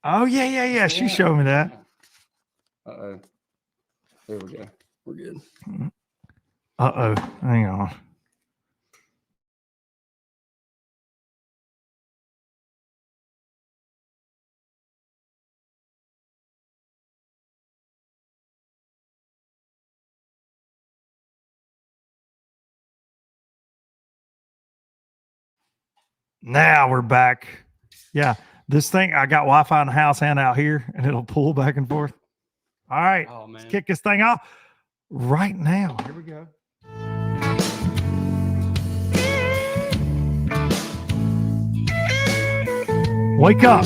Oh, yeah. She showed me that. Uh-oh. There we go. We're good. Uh-oh. Hang on. Now we're back. Yeah. This thing, I got Wi-Fi in the house and out here, and it'll pull back and forth. All right. Oh, man. Let's kick this thing off right now. Here we go. Wake up.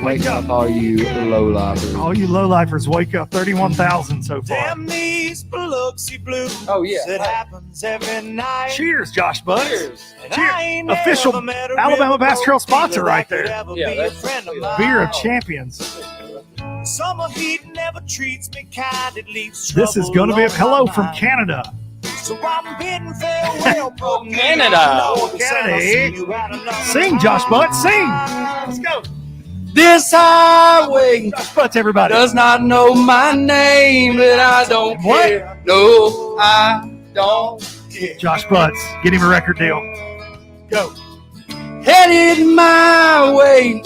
Wake up, all you low-lifers. All you low-lifers, wake up. 31,000 so far. Damn these Biloxi blues. Oh, yeah. It happens every night. Cheers, Josh Butts. Cheers. And I ain't never Official met a Alabama real Bass Trail broke sponsor dealer right that could there. ever Yeah, be a that's friend of mine. Beer of champions. Summer heat never treats me kind. It leaves This is going to be a hello from Canada. So I'm bidding farewell, broken Canada. Canada. Sing, Josh Butts, sing. Let's go. This highway Josh Butts, everybody. does not know my name, but I don't What? care. No, I don't care. Josh Butts, get him a record deal. Go. Headed my way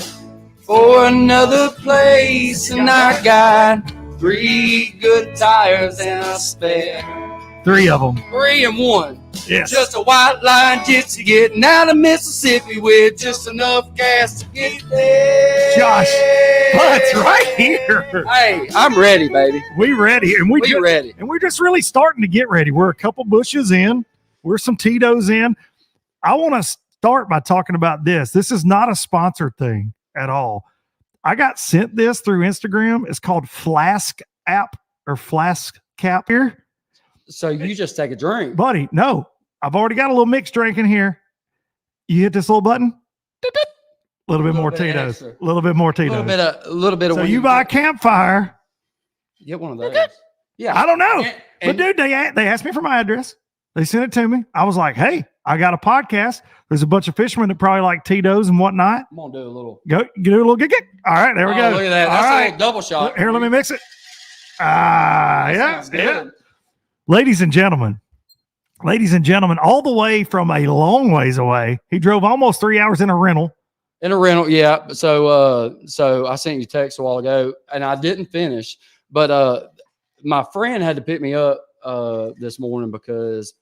for another place, and I got 3 good tires and a spare. 3 of them. 3 and 1. Yes. Just a white line gypsy getting out of Mississippi with just enough gas to get there. Josh Butts right here. Hey, I'm ready, baby. We ready. And We ready. And we're just really starting to get ready. We're a couple bushes in. We're some Tito's in. I want to start by talking about this. This is not a sponsored thing at all. I got sent this through Instagram. It's called Flask app or Flask Cap here. So you just take a drink. Buddy, no. I've already got a little mixed drink in here. You hit this little button. A little bit more bit Tito's. extra. A little bit more A Tito's. little bit of. So weed. you buy a campfire. Get one of those. Yeah. I don't know. And- But dude, they asked me for my address. They sent it to me. I was like, hey, I got a podcast. There's a bunch of fishermen that probably like Tito's and whatnot. I'm gonna do a little. Go do a little gig. All right, there we go. Look at that. All That's a right. little double shot. Here, let me mix it. Yeah. Sounds good. Ladies and gentlemen, all the way from a long ways away, he drove almost 3 hours in a rental. In a rental, yeah. So I sent you a text a while ago, and I didn't finish. But my friend had to pick me up this morning because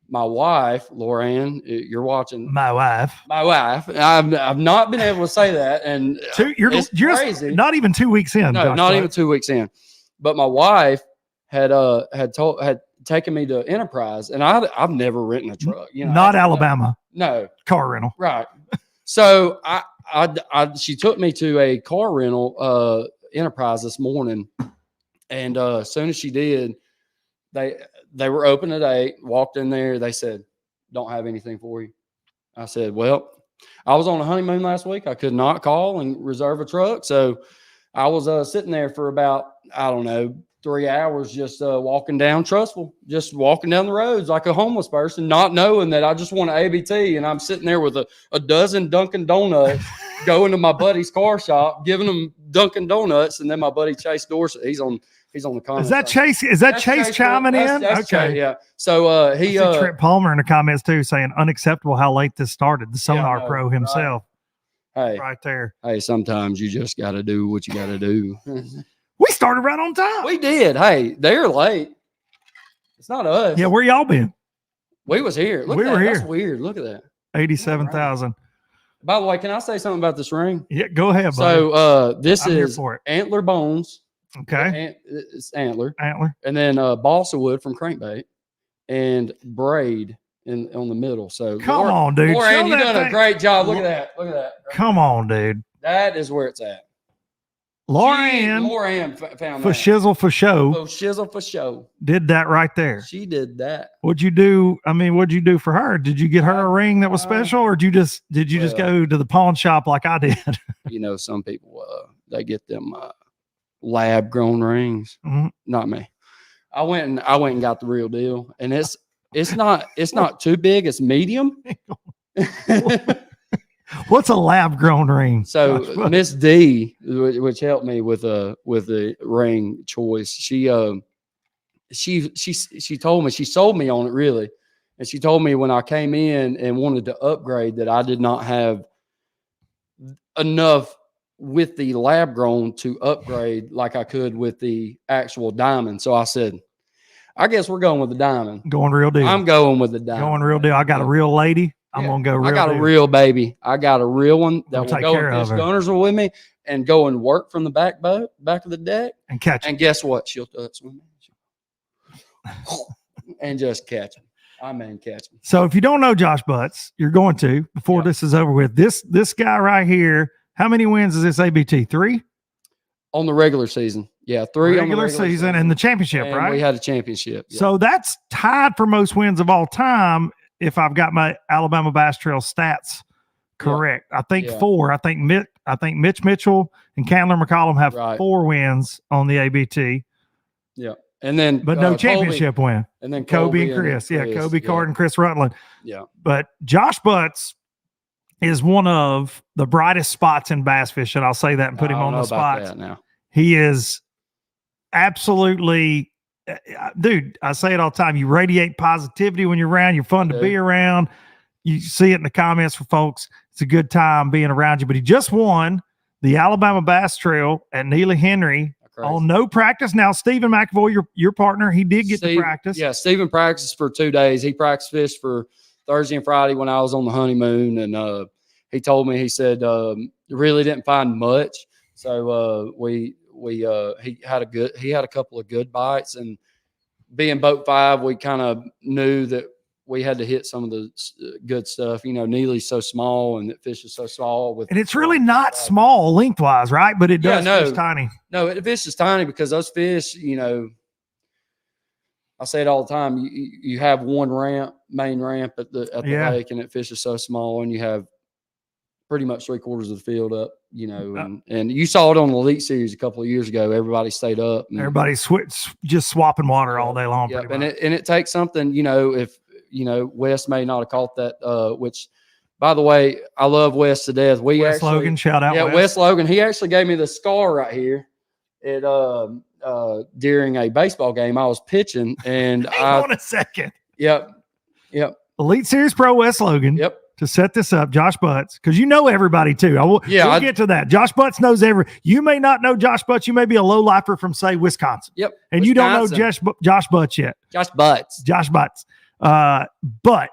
my wife, Lauren, you're watching. My wife. I've not been able to say that, and You're it's crazy. not even 2 weeks in. No, Josh not Butts. even 2 weeks in. But my wife had taken me to Enterprise, and I've never rented a truck. You know, Not Alabama No, car rental. right. So she took me to a car rental Enterprise this morning, and as soon as she did, they were open at 8. Walked in there, they said, "Don't have anything for you." I said, "Well, I was on a honeymoon last week. I could not call and reserve a truck, so I was sitting there for about 3 hours, just walking down Trustful, just walking down the roads like a homeless person, not knowing that I just want an ABT, and I'm sitting there with a dozen Dunkin' Donuts, going to my buddy's car shop, giving him Dunkin' Donuts, and then my buddy Chase Dorsett, he's on the comment. Is that Chase? Is that Chase chiming in? That's Okay. Chase, yeah. So he I see Trent Palmer in the comments too, saying unacceptable how late this started. The Sonar no, Pro himself, hey, right there. sometimes you just got to do what you got to do. We started right on time. We did. Hey, they're late. It's not us. Yeah, where y'all been? We was here. Look We at were that. here. That's weird. Look at that. 87,000. By the way, can I say something about this ring? Yeah, go ahead, buddy. So this I'm here is for it. antler bones. Okay, It's antler, antler. and then balsa wood from crankbait, and braid on the middle. So Come on, dude. Lauren, Show you that done a thing. great job. Look at that. Look at that. Come on, dude. That is where it's at. Lauren found for that. shizzle for show Oh, shizzle for show. did that right there. She did that. What'd you do? I mean, what'd you do for her? Did you get her a ring that was special, or did you just go to the pawn shop like I did? You know, some people they get them lab grown rings. Mhm. Not me. I went and got the real deal, and it's not too big. It's medium. What's a lab grown ring? So Miss D, which helped me with the ring choice, she told me, she sold me on it really. And she told me when I came in and wanted to upgrade that I did not have enough with the lab grown to upgrade like I could with the actual diamond. So I said, I guess we're going with the diamond. Going real deal. I'm going with the diamond. Going real deal. I got a real lady. I'm going to go real I got deal. a real baby. I got a real one that will take go care and of fish her. gunners with me and go and work from the back of the deck. And catch And guess what? She'll touch me. And just catch him. I mean, catch him. So if you don't know Josh Butts, you're going to before this is over with. This guy right here, how many wins is this ABT? 3? On the regular season. Yeah, 3 regular on the regular season and the championship, and right? we had a championship. Yeah. So that's tied for most wins of all time if I've got my Alabama Bass Trail stats correct. I think 4. I think Mitch Mitchell and Candler McCollum have 4 wins on the ABT. Yeah. And then but no championship win. And then Kobe and Chris. Kobe Card and Chris Rutland. Yeah. But Josh Butts is one of the brightest spots in bass fishing. I'll say that and put him on the spot. Now. He is absolutely, dude, I say it all the time. You radiate positivity when you're around. You're fun to be around. You see it in the comments for folks. It's a good time being around you. But he just won the Alabama Bass Trail at Neely Henry on no practice. Now, Stephen McAvoy, your partner, he did get to practice. Yeah, Stephen practiced for 2 days. He practiced fish for Thursday and Friday when I was on the honeymoon. And he told me, he said, really didn't find much. So he had a couple of good bites, and being boat 5, we kind of knew that we had to hit some of the good stuff. You know, Neely's so small and the fish is so small. And it's really not small lengthwise, right? But it does fish tiny. No, the fish is tiny because those fish, you know, I say it all the time. You have one main ramp at the lake, and it fishes so small, and you have pretty much 3/4 of the field up, you know, and you saw it on the Elite Series a couple of years ago. Everybody stayed up. Everybody's just swapping water all day long. Yeah, and it takes something, you know, if, you know, Wes may not have caught that, which, by the way, I love Wes to death. Wes Logan, shout out. Yeah, Wes Logan. He actually gave me the scar right here at during a baseball game. I was pitching, and Hang on a second. Yep. Elite Series Pro Wes Logan. Yep. To set this up, Josh Butts, because you know everybody too. We'll get to that. Josh Butts knows you may not know Josh Butts. You may be a low lifer from, say, Wisconsin. Yep. And you don't know Josh Butts yet. Josh Butts. But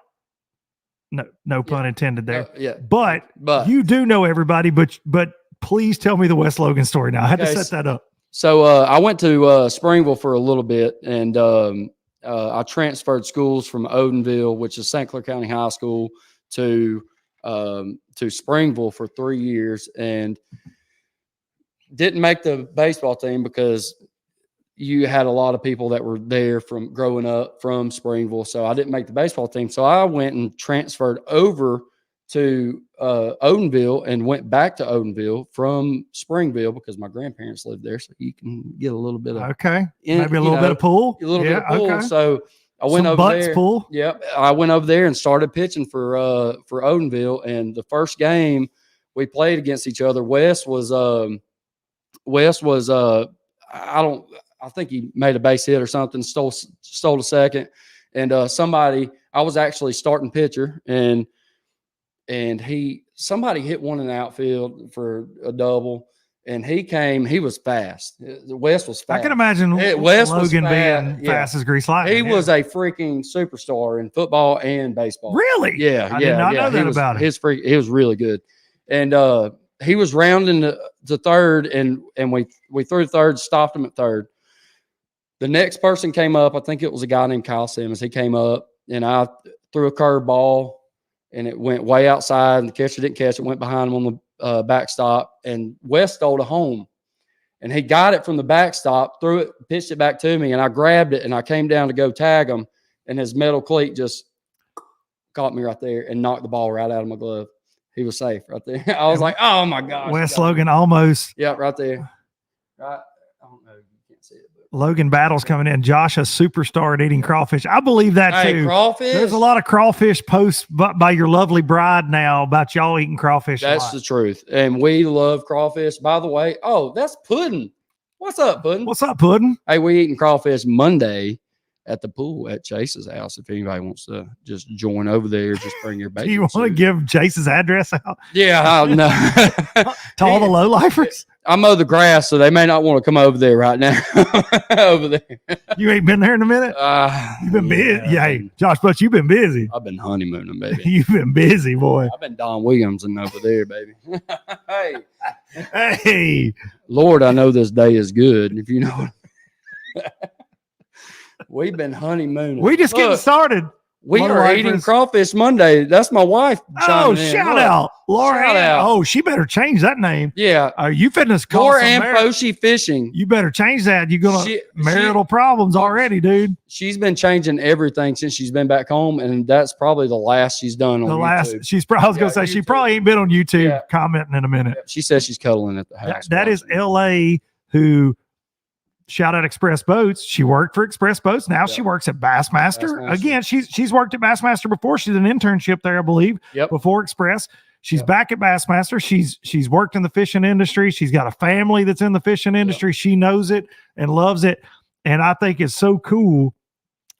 no pun intended there. But you do know everybody. But please tell me the Wes Logan story now. I had to set that up. So I went to Springville for a little bit, and I transferred schools from Odenville, which is St. Clair County High School, to Springville for 3 years, and didn't make the baseball team because you had a lot of people that were there from growing up from Springville. So I didn't make the baseball team. So I went and transferred over to Odenville and went back to Odenville from Springville because my grandparents lived there. So you can get a little bit of maybe a little bit of pool. A little bit of pool. Okay. So I went over there. Pool. Yep. I went over there and started pitching for Odenville. And the first game we played against each other, Wes was I think he made a base hit or something, stole a second. And I was actually starting pitcher, and somebody hit one in the outfield for a double. And he was fast. Wes was fast. I can imagine Wes Logan being fast as grease lightning. He was a freaking superstar in football and baseball. Really? Yeah. I did not know that about him. He was really good. And he was rounding the third, and we threw third, stopped him at third. The next person came up. I think it was a guy named Kyle Simmons. He came up, and I threw a curveball, and it went way outside, and the catcher didn't catch it. Went behind him on the backstop, and Wes stole it home. And he got it from the backstop, threw it, pitched it back to me, and I grabbed it, and I came down to go tag him, and his metal cleat just caught me right there and knocked the ball right out of my glove. He was safe right there. I was like, oh, my gosh. Wes Logan almost. Yeah, right there. Right. I don't know. You can't see it. But Logan Battle's coming in. Josh, a superstar at eating crawfish. I believe that Hey, too. crawfish. There's a lot of crawfish posts by your lovely bride now about y'all eating crawfish. That's the truth. And we love crawfish. By the way, that's Puddin'. What's up, Puddin'? What's up, Puddin'? Hey, we eating crawfish Monday at the pool at Chase's house. If anybody wants to just join over there, just bring your bacon. Do you want to give Chase's address out Yeah, no. to all the lowlifers? I mow the grass, so they may not want to come over there right now. Over there. You ain't been there in a minute? You've been busy. Yeah, hey, Josh Butch, you've been busy. I've been honeymooning, baby. You've been busy, boy. I've been Don Williams and over there, baby. Hey. Lord, I know this day is good. If you know what we've been honeymooning. We just getting started. We Low are lifers. eating crawfish Monday. That's my wife. Oh, chiming in. shout Look. out. Laura Shout Ann. out. Oh, she better change that name. Yeah. You fitness call Laura some and mar- Foshi Fishing. You better change that. You're going She- to marital problems already, dude. She's been changing everything since she's been back home, and that's probably the last she's done on The last, YouTube. she's probably, I was going to say, she YouTube. probably ain't been on YouTube Yeah. commenting in a minute. She says she's cuddling at the house. That is LA, who shout out Express Boats. She worked for Express Boats. Now she works at Bassmaster. Bassmaster. Again, she's worked at Bassmaster before. She's an internship there, I believe, Yep. before Express. She's Yep. back at Bassmaster. She's worked in the fishing industry. She's got a family that's in the fishing industry. She knows it and loves it. And I think it's so cool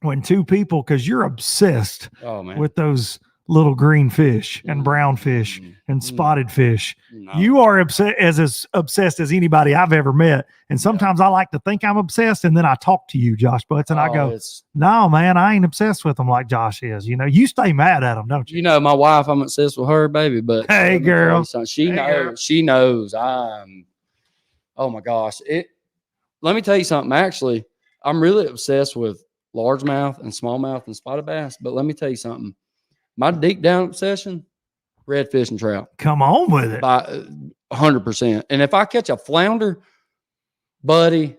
when two people, because you're obsessed Oh man. with those little green fish and brown fish and spotted fish. No. You are as obsessed as anybody I've ever met. And sometimes I like to think I'm obsessed, and then I talk to you, Josh Butts, and I go, it's- no, man, I ain't obsessed with them like Josh is. You know, you stay mad at them, don't you? you know, my wife, I'm obsessed with her, baby. But Hey, let me tell girl. you something. She Hey, knows. girl. She knows. Oh my gosh. Let me tell you something. Actually, I'm really obsessed with largemouth and smallmouth and spotted bass. But let me tell you something. My deep down obsession, redfish and trout. Come on with it. By 100%. And if I catch a flounder, buddy,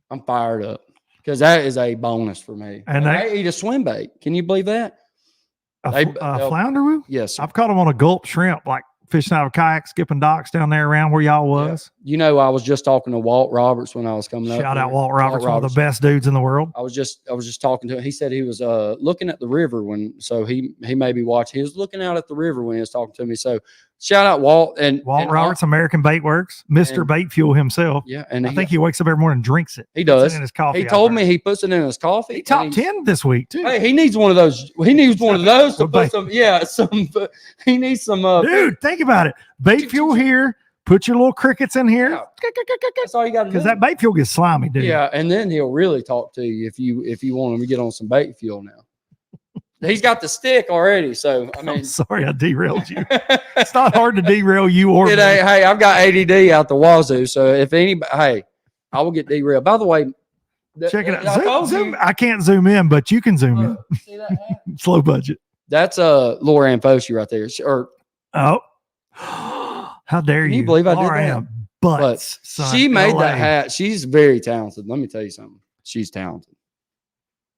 I'm fired up because that is a bonus for me. And I eat a swim bait. Can you believe that? A flounder woo? Yes. Sir. I've caught them on a gulp shrimp, like fishing out of a kayak, skipping docks down there around where y'all was. You know, I was just talking to Walt Roberts when I was coming up. Shout here. out Walt Roberts, one of the best dudes in the world. I was just talking to him. He said he was looking at the river so he may be watching. He was looking out at the river when he was talking to me. So shout out Walt and Walt and Roberts, American Bait Works, Mr. and- Bait Fuel himself. Yeah, and I think he wakes up every morning and drinks it. he Puts it does. in his coffee. He I told heard. me he puts it in his coffee. He and top he's- 10 this week too. Hey, he needs one of those. He needs one of those to What put bait? some. Yeah, some. He needs some. Dude, think about it. Bait fuel here. Put your little crickets in here. Yeah. That's all you got to do. Because that bait fuel gets slimy, dude. Yeah, and then he'll really talk to you if you want him to get on some bait fuel now. He's got the stick already, so I I'm mean, sorry I derailed you. It's not hard to derail you or it me. ain't. Hey, I've got ADD out the wazoo, so if anybody, hey, I will get derailed. By the way, Check it I out. told Zoom. you. I can't zoom in, but you can zoom Look, see that hat? in. Slow budget. That's Laura Ann Foshi right there. Or Oh. How dare Can you? you believe I did Laura that? Ann Butts, son, she made LA. that hat. She's very talented. Let me tell you something. She's talented.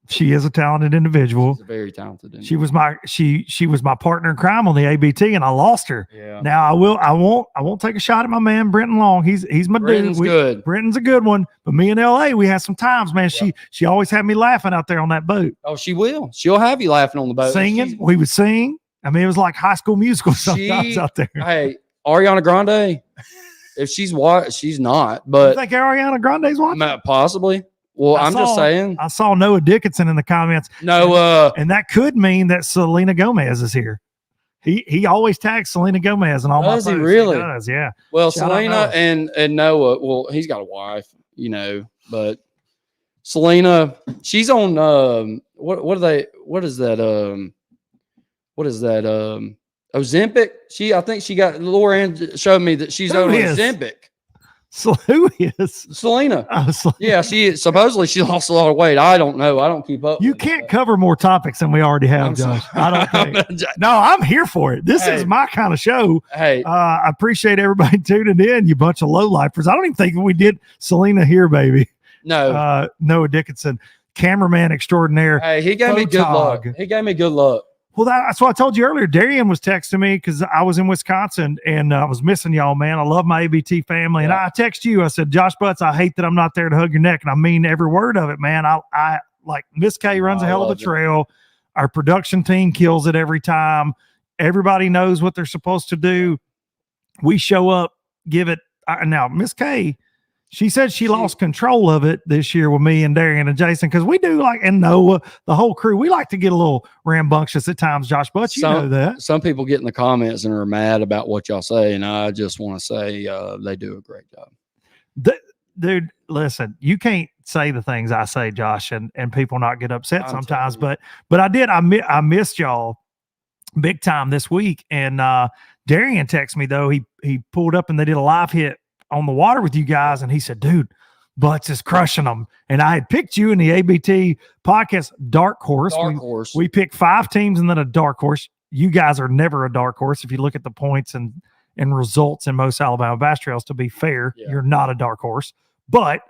She is a talented individual. She's a very talented. She was my she was my partner in crime on the ABT, and I lost her. Yeah. Now I won't take a shot at my man Brenton Long. He's my Brenton's dude. good. Brenton's a good one. But me in LA, we had some times, man. She always had me laughing out there on that boat. Oh, she will. She'll have you laughing on the boat. Singing. We would sing. I mean, it was like High School Musical sometimes out there. Hey, Ariana Grande. If she's she's not, You but think Ariana Grande's watching? possibly. Well, I'm just saying. I saw Noah Dickinson in the comments, No, and that could mean that Selena Gomez is here. He always tags Selena Gomez and all my Does he posts. really? Does, yeah. well, Shout out Selena and Noah. Well, he's got a wife, but Selena, she's on what is that Ozempic? I think she got Laura Ann showed me that she's Who on is? Ozempic. So who is? Selena. Selena. Yeah, she supposedly she lost a lot of weight. I don't know. I don't keep up. You with it, can't but- cover more topics than we already have, I'm sorry. Josh. I don't think. No, I'm here for it. This Hey. is my kind of show. Hey, I appreciate everybody tuning in, you bunch of lowlifers. I don't even think we did Selena here, baby. no. Noah Dickinson, cameraman extraordinaire. Hey, he gave me good luck. Photog. He gave me good luck. Well, that's what I told you earlier. Darian was texting me because I was in Wisconsin and I was missing y'all, man. I love my ABT family. And I text you. I said, Josh Butts, I hate that I'm not there to hug your neck. And I mean every word of it, man. I like Miss K runs a hell of a trail. Our production team kills it every time. Everybody knows what they're supposed to do. We show up, give it. Now, Miss K, she said she lost control of it this year with me and Darian and Jason because we do and Noah, the whole crew, we like to get a little rambunctious at times, Josh, but you know that. Some people get in the comments and are mad about what y'all say, and I just want to say they do a great job. Dude, listen, you can't say the things I say, Josh, and people not get upset sometimes, but I did. I missed y'all big time this week, and Darian texted me, though. He pulled up and they did a live hit on the water with you guys, and he said, dude, Butts is crushing them. And I had picked you in the ABT podcast dark horse. We picked 5 teams and then a dark horse. You guys are never a dark horse if you look at the points and results in most Alabama bass trails. To be fair, you're not a dark horse. But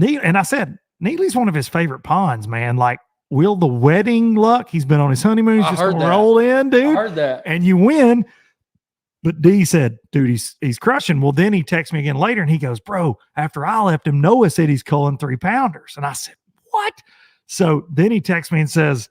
and I said Neely's one of his favorite ponds, man. Like, will the wedding luck? He's been on his honeymoon. He's just gonna roll in, dude. I heard that. And you win. But D said, dude, he's crushing. Well, then he texts me again later and he goes, bro, after I left him, Noah said he's culling 3-pounders. And I said, what? So then he texts me and says,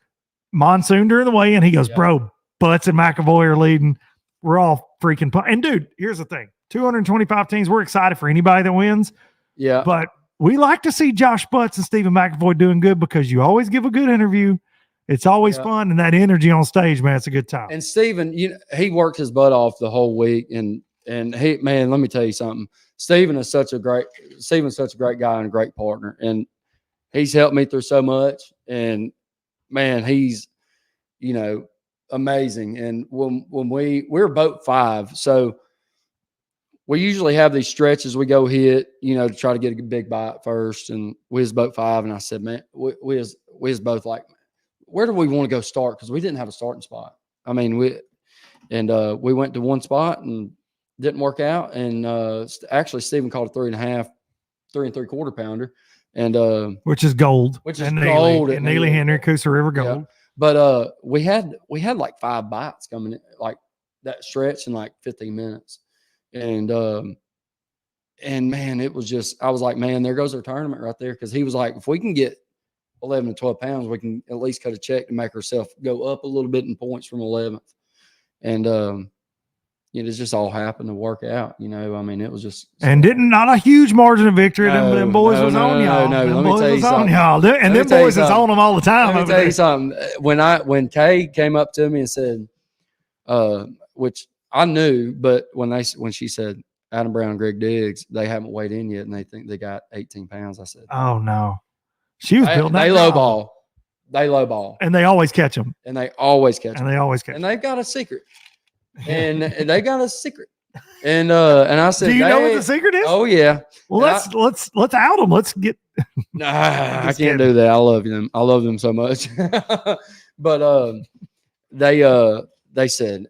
monsoon during the weigh in. He goes, bro, Butts and McAvoy are leading. We're all freaking and dude, here's the thing. 225 teams. We're excited for anybody that wins. Yeah. But we like to see Josh Butts and Stephen McAvoy doing good because you always give a good interview. It's always fun, and that energy on stage, man, it's a good time. And Stephen, he worked his butt off the whole week, and he, man, let me tell you something. Stephen's such a great guy and a great partner, and he's helped me through so much. And man, he's amazing. And when we're boat 5, so we usually have these stretches we go hit, to try to get a big bite first. And we was boat 5, and I said, man, we was both like, where do we want to go start? Because we didn't have a starting spot. I mean, we went to one spot and didn't work out. And actually, Stephen called a 3.5, 3 3/4 pounder, and which is gold. Which is gold. And Neely Henry, Coosa River gold. Yeah. But we had like 5 bites coming in, like that stretch in like 15 minutes, and man, it was just, I was like, man, there goes our tournament right there. Because he was like, if we can get 11 to 12 pounds, we can at least cut a check to make ourselves go up a little bit in points from 11th. And it just all happened to work out. I mean, it was just not a huge margin of victory. Them boys was on y'all. No, them let me tell you something. And them boys is on them all the time. Let me tell you something. When Kay came up to me and said, which I knew, but when she said Adam Brown and Greg Diggs, they haven't weighed in yet, and they think they got 18 pounds. I said, oh no. She was building that. They low ball. And they always catch them. And they always catch them. And they've got a secret. And they got a secret. And I said, do you know what the secret is? Oh yeah. Well, let's out them. Let's get. Nah, I can't do that. I love them. I love them so much. But they said,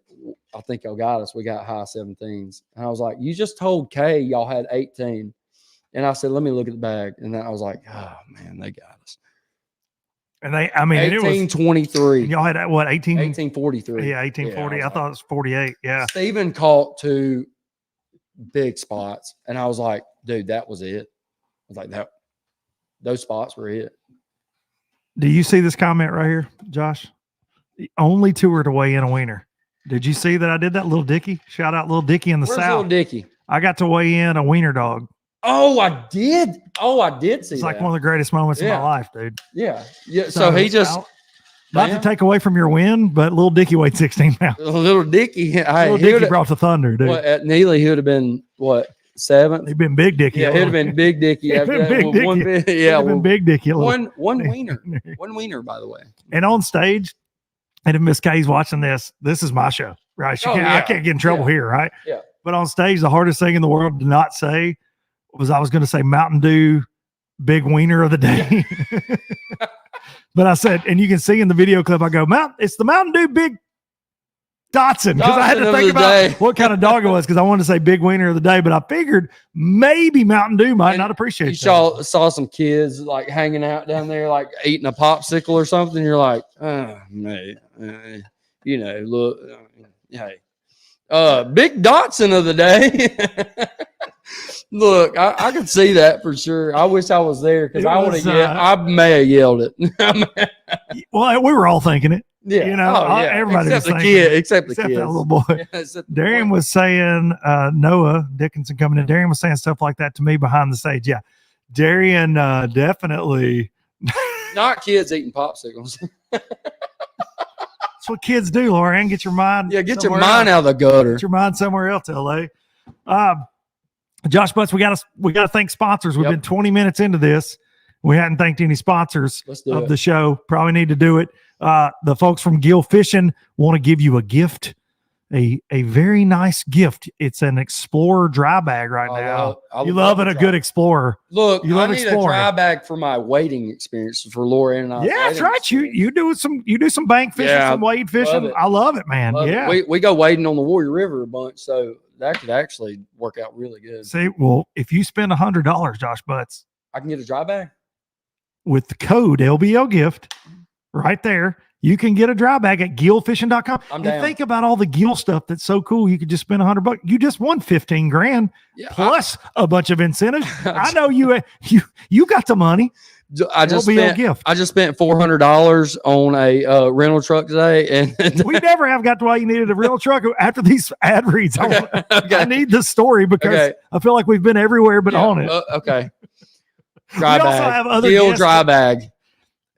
I think y'all got us. We got high 17s. And I was like, you just told Kay y'all had 18. And I said, let me look at the bag. And then I was like, oh, man, they got us. And 1823. Y'all had what, 1843. Yeah, 1840. I thought it was 48. Yeah. Stephen caught 2 big spots. And I was like, dude, that was it. I was like, those spots were it. Do you see this comment right here, Josh? The only tour to weigh in a wiener. Did you see that I did that? Little Dicky? Shout out Little Dicky in the South. Little Dicky? I got to weigh in a wiener dog. Oh, I did. See, it's like one of the greatest moments of my life, dude. Yeah. So he just not to take away from your win, but Little Dicky weighed 16 pounds. Little Dicky, Dicky brought the thunder, dude. At Neely, he would have been what, 7th? He'd been Big Dicky. Yeah, he'd have been Big Dicky. Big Dicky. One wiener. One wiener, by the way. And on stage, and if Miss Kay's watching this is my show, right? I can't get in trouble here, right? Yeah. But on stage, the hardest thing in the world to not say was I was going to say Mountain Dew big wiener of the day. But I said, and you can see in the video clip, I go, it's the Mountain Dew big Dotson, because I had to Dotson of think the about day. what kind of dog it was, because I wanted to say big wiener of the day, but I figured maybe Mountain Dew might And not appreciate You that. saw some kids like hanging out down there, like eating a popsicle or something. You're like, oh, man, look, hey, big Dotson of the day. Look, I could see that for sure. I wish I was there because It I would was, have. I may have yelled it. Well, we were all thinking it. Yeah, You know, everybody except was the thinking kid, it, except the except kids. that little boy. Yeah, except the Darian boy. was saying, Noah Dickinson coming in. Darian was saying stuff like that to me behind the stage. Yeah, Darian definitely. Not kids eating popsicles. That's what kids do, Lauren. Get your mind. Yeah, get your somewhere mind else. out of the gutter. Get your mind somewhere else, LA. Josh Butts, we gotta thank sponsors. We've Yep. been 20 minutes into this. We hadn't thanked any sponsors Let's do of it. the show. Probably need to do it. The folks from Gill Fishing want to give you a gift, a very nice gift. It's an Explorer dry bag right now. You loving a good Explorer? Look, you I love need exploring. a dry bag for my wading experience for Laura and I. Yeah, that's right. You do some bank fishing, Yeah, some wade fishing. it. I love it, man. Love it. Yeah. We go wading on the Warrior River a bunch, so that could actually work out really good. See, well, if you spend $100, Josh Butts, I can get a dry bag. with the code LBL gift right there, you can get a dry bag at gillfishing.com. I'm And down. think about all the gill stuff that's so cool. You could just spend $100. You just won 15 grand Yeah, plus a bunch of incentives. I know you got the money. I just LBL spent gift. I just spent $400 on a rental truck today, and We never have got to why you needed a real truck after these ad reads. I need the story because Okay. I feel like we've been everywhere but on it. Okay. Dry We also bag. have other Gill guests dry that- bag.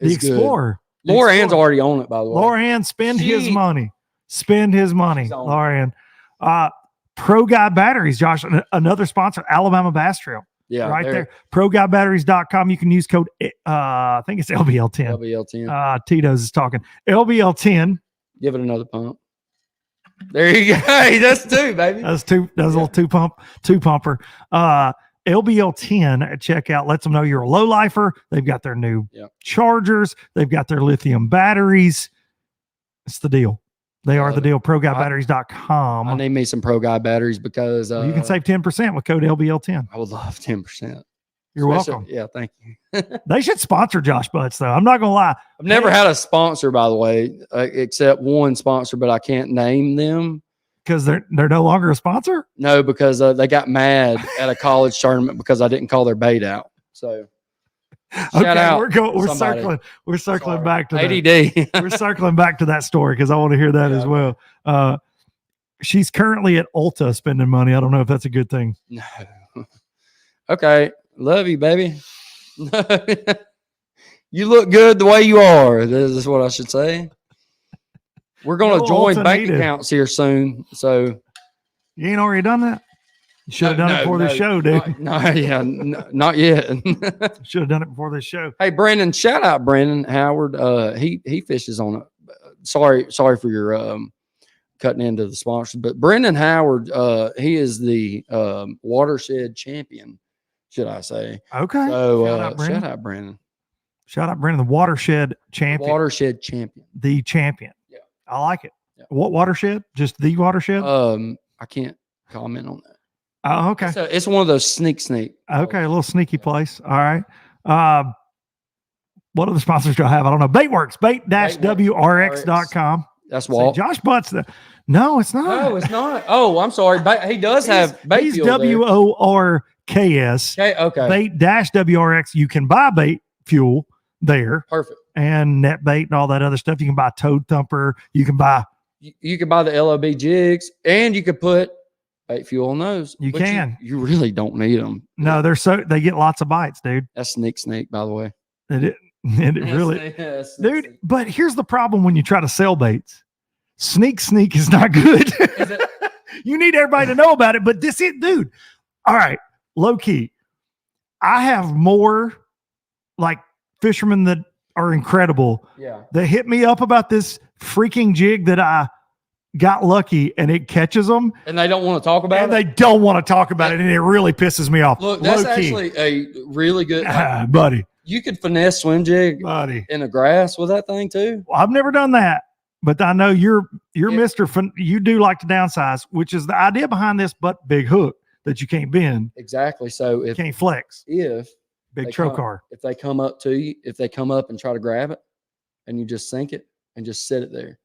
The is good. Explorer. The Laura Ann's Explorer. already on it, by the way. Laura Ann, spend his She- money. Spend his money, She's on it. Laura Ann. Pro Guy Batteries, Josh, another sponsor, Alabama Bass Trail. Yeah, right there. ProGuyBatteries.com. You can use code, I think it's LBL10. LBL10. Tito's is talking. LBL10. Give it another pump. There you go. Hey, that's two, baby. That's a little two pumper. LBL10 at checkout lets them know you're a low lifer. They've got their new chargers. They've got their lithium batteries. It's the deal. They are the deal. ProGuyBatteries.com. I need me some Pro Guy batteries because You can save 10% with code LBL10. I would love 10%. You're welcome. Yeah, thank you. They should sponsor Josh Butts, though. I'm not going to lie. I've never had a sponsor, by the way, except one sponsor, but I can't name them. Because they're no longer a sponsor? No, because they got mad at a college tournament because I didn't call their bait out. So shout out. We're somebody. circling back to that. ADD. We're circling back to that story because I want to hear that Yeah. as well. She's currently at Ulta spending money. I don't know if that's a good thing. No. Okay. Love you, baby. You look good the way you are. This is what I should say. We're going to No, join Ulta bank needed. accounts here soon. So You ain't already done that? You should have done it before this show, dude. Not yet. Should have done it before this show. Hey, Brandon, shout out Brandon Howard. He fishes on it. Sorry for your cutting into the sponsors, but Brendan Howard, he is the watershed champion, should I say? Okay. So Shout out, Brandon. shout out Brandon, Shout out Brandon, the watershed champion. watershed champion. The champion. Yeah. I like it. Yeah. What watershed? Just the watershed? I can't comment on that. Oh, okay. It's one of those sneak. Okay, a little sneaky place. All right. What other sponsors do I have? I don't know. Baitworks, bait-wrx.com. That's Say, Walt. Josh Butts. No, it's not. No, it's not. Oh, I'm sorry. He does have bait He's fuel there. WORKS. Okay. Bait-WRX. You can buy bait fuel there Perfect. and net bait and all that other stuff. You can buy Toad Thumper. You can buy. You can buy the LOB jigs and you could put bait fuel on those. You but can. You really don't need them. No, they get lots of bites, dude. That's sneak, by the way. It really, dude. But here's the problem when you try to sell baits. Sneak is not good. Is it? You need everybody to know about it. But this is, dude. All right, low key. I have more like fishermen that are incredible Yeah. that hit me up about this freaking jig that I got lucky and it catches them. And they don't want to talk about And it. they don't want to talk about it, and it really pisses me off. Look, that's Low-key. actually a really good. Buddy. You could finesse swim jig Buddy. in the grass with that thing too. I've never done that. but I know you're Yeah. Mr. You do like to downsize, which is the idea behind this, but big hook that you can't bend, Exactly. So you if can't flex. if Big they trocar. if they come up to you, if they come up and try to grab it, and you just sink it and just set it there,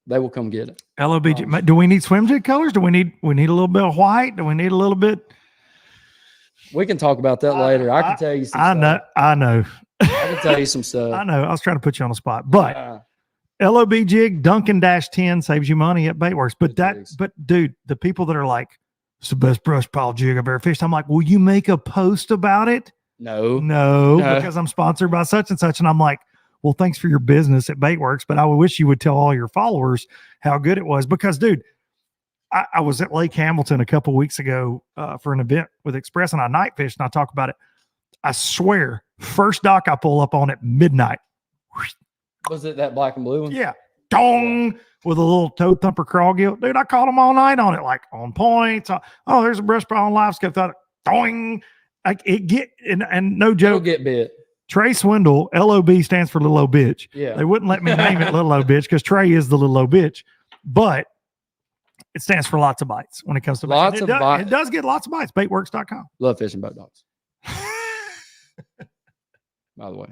they will come get it. LOBG. Do we need swim jig colors? Do we need a little bit of white? Do we need a little bit? We can talk about that later. I can tell you some stuff. I know. I can tell you some stuff. I know. I was trying to put you on the spot, but LOB jig Duncan -10 saves you money at Baitworks. But dude, the people that are like, it's the best brush pile jig I've ever fished. I'm like, will you make a post about it? No, because I'm sponsored by such and such. And I'm like, well, thanks for your business at Baitworks, but I wish you would tell all your followers how good it was. Because, dude, I was at Lake Hamilton a couple weeks ago for an event with Express, and I night fished, and I talk about it. I swear, first dock I pull up on at midnight. Was it that black and blue one? Yeah. Dong! With a little toe thumper crawl gill. Dude, I caught them all night on it, like on point. Oh, there's a brush pile on live scope. Doing. And no It'll joke. get bit. Trey Swindle, LOB stands for Little O Bitch. Yeah. They wouldn't let me name it Little O Bitch because Trey is the Little O Bitch, but it stands for lots of bites when it comes to Lots of bites. It does get lots of bites. Baitworks.com. Love fishing boat dogs. By the way.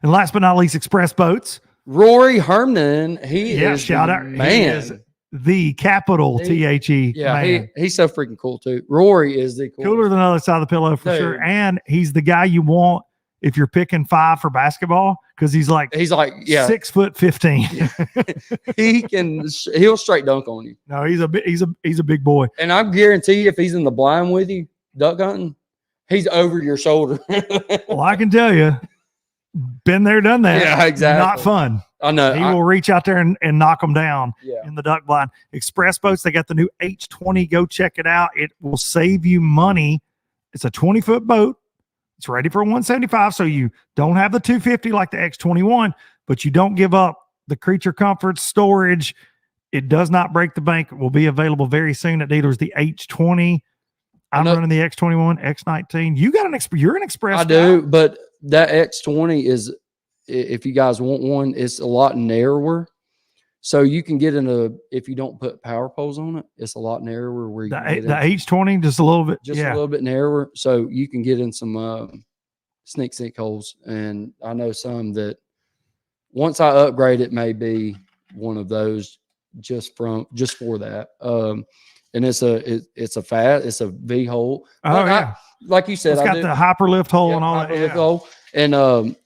And last but not least, Express Boats. Rory Herman. He is shout out. man. He is the capital THE. Yeah, man. he's so freaking cool too. Rory is the coolest. Cooler than the other side of the pillow for Dude. sure. And he's the guy you want if you're picking 5 for basketball, because he's like 6'15". He'll straight dunk on you. No, he's a big boy. And I guarantee you, if he's in the blind with you, duck hunting, he's over your shoulder. Well, I can tell you, been there, done that. Yeah, exactly. Not fun. I know. He will reach out there and knock them down Yeah. in the duck blind. Express Boats, they got the new H20. Go check it out. It will save you money. It's a 20-foot boat. It's ready for 175, so you don't have the 250 like the X21, but you don't give up the creature comfort storage. It does not break the bank. It will be available very soon at dealers. The H20. I'm running the X21, X19. You got you're an Express I guy. do, but that X20 is, if you guys want one, it's a lot narrower. So you can get if you don't put power poles on it, it's a lot narrower where you can get the H20 just a little bit, a little bit narrower. So you can get in some sink holes. And I know some that once I upgrade, it may be one of those just for that. And it's a V hole. Oh, yeah. Like you said, It's got the hyperlift hole and all that. hyperlift hole. And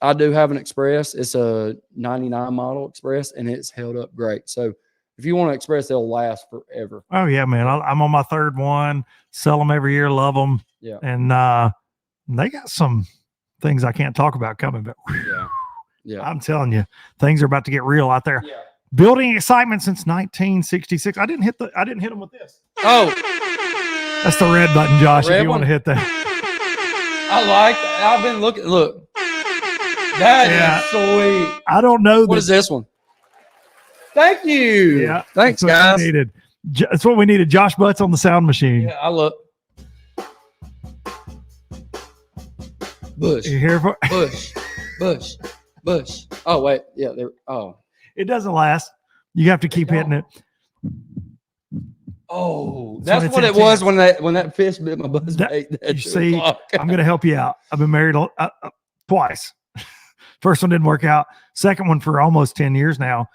I do have an Express. It's a 99 model Express, and it's held up great. So if you want an Express, they'll last forever. Oh, yeah, man. I'm on my third one. Sell them every year. Love them. Yeah. And they got some things I can't talk about coming, but Yeah. I'm telling you, things are about to get real out there. Yeah. Building excitement since 1966. I didn't hit them with this. Oh, That's the red button, Josh. Red If you want to one? hit that. I like that. I've been looking. Look. That is sweet. I don't know. What is this one? Thank you. Yeah. Thanks, That's what guys. we needed. That's what we needed. Josh Butts on the sound machine. Yeah, I look. Bush. You here for Bush. Oh, wait. Yeah. it doesn't last. You have to keep hitting it. Oh, That's that's when it's what it intense. was when that fish bit my buzz bait. You see, I'm going to help you out. I've been married twice. First one didn't work out. Second one for almost 10 years now.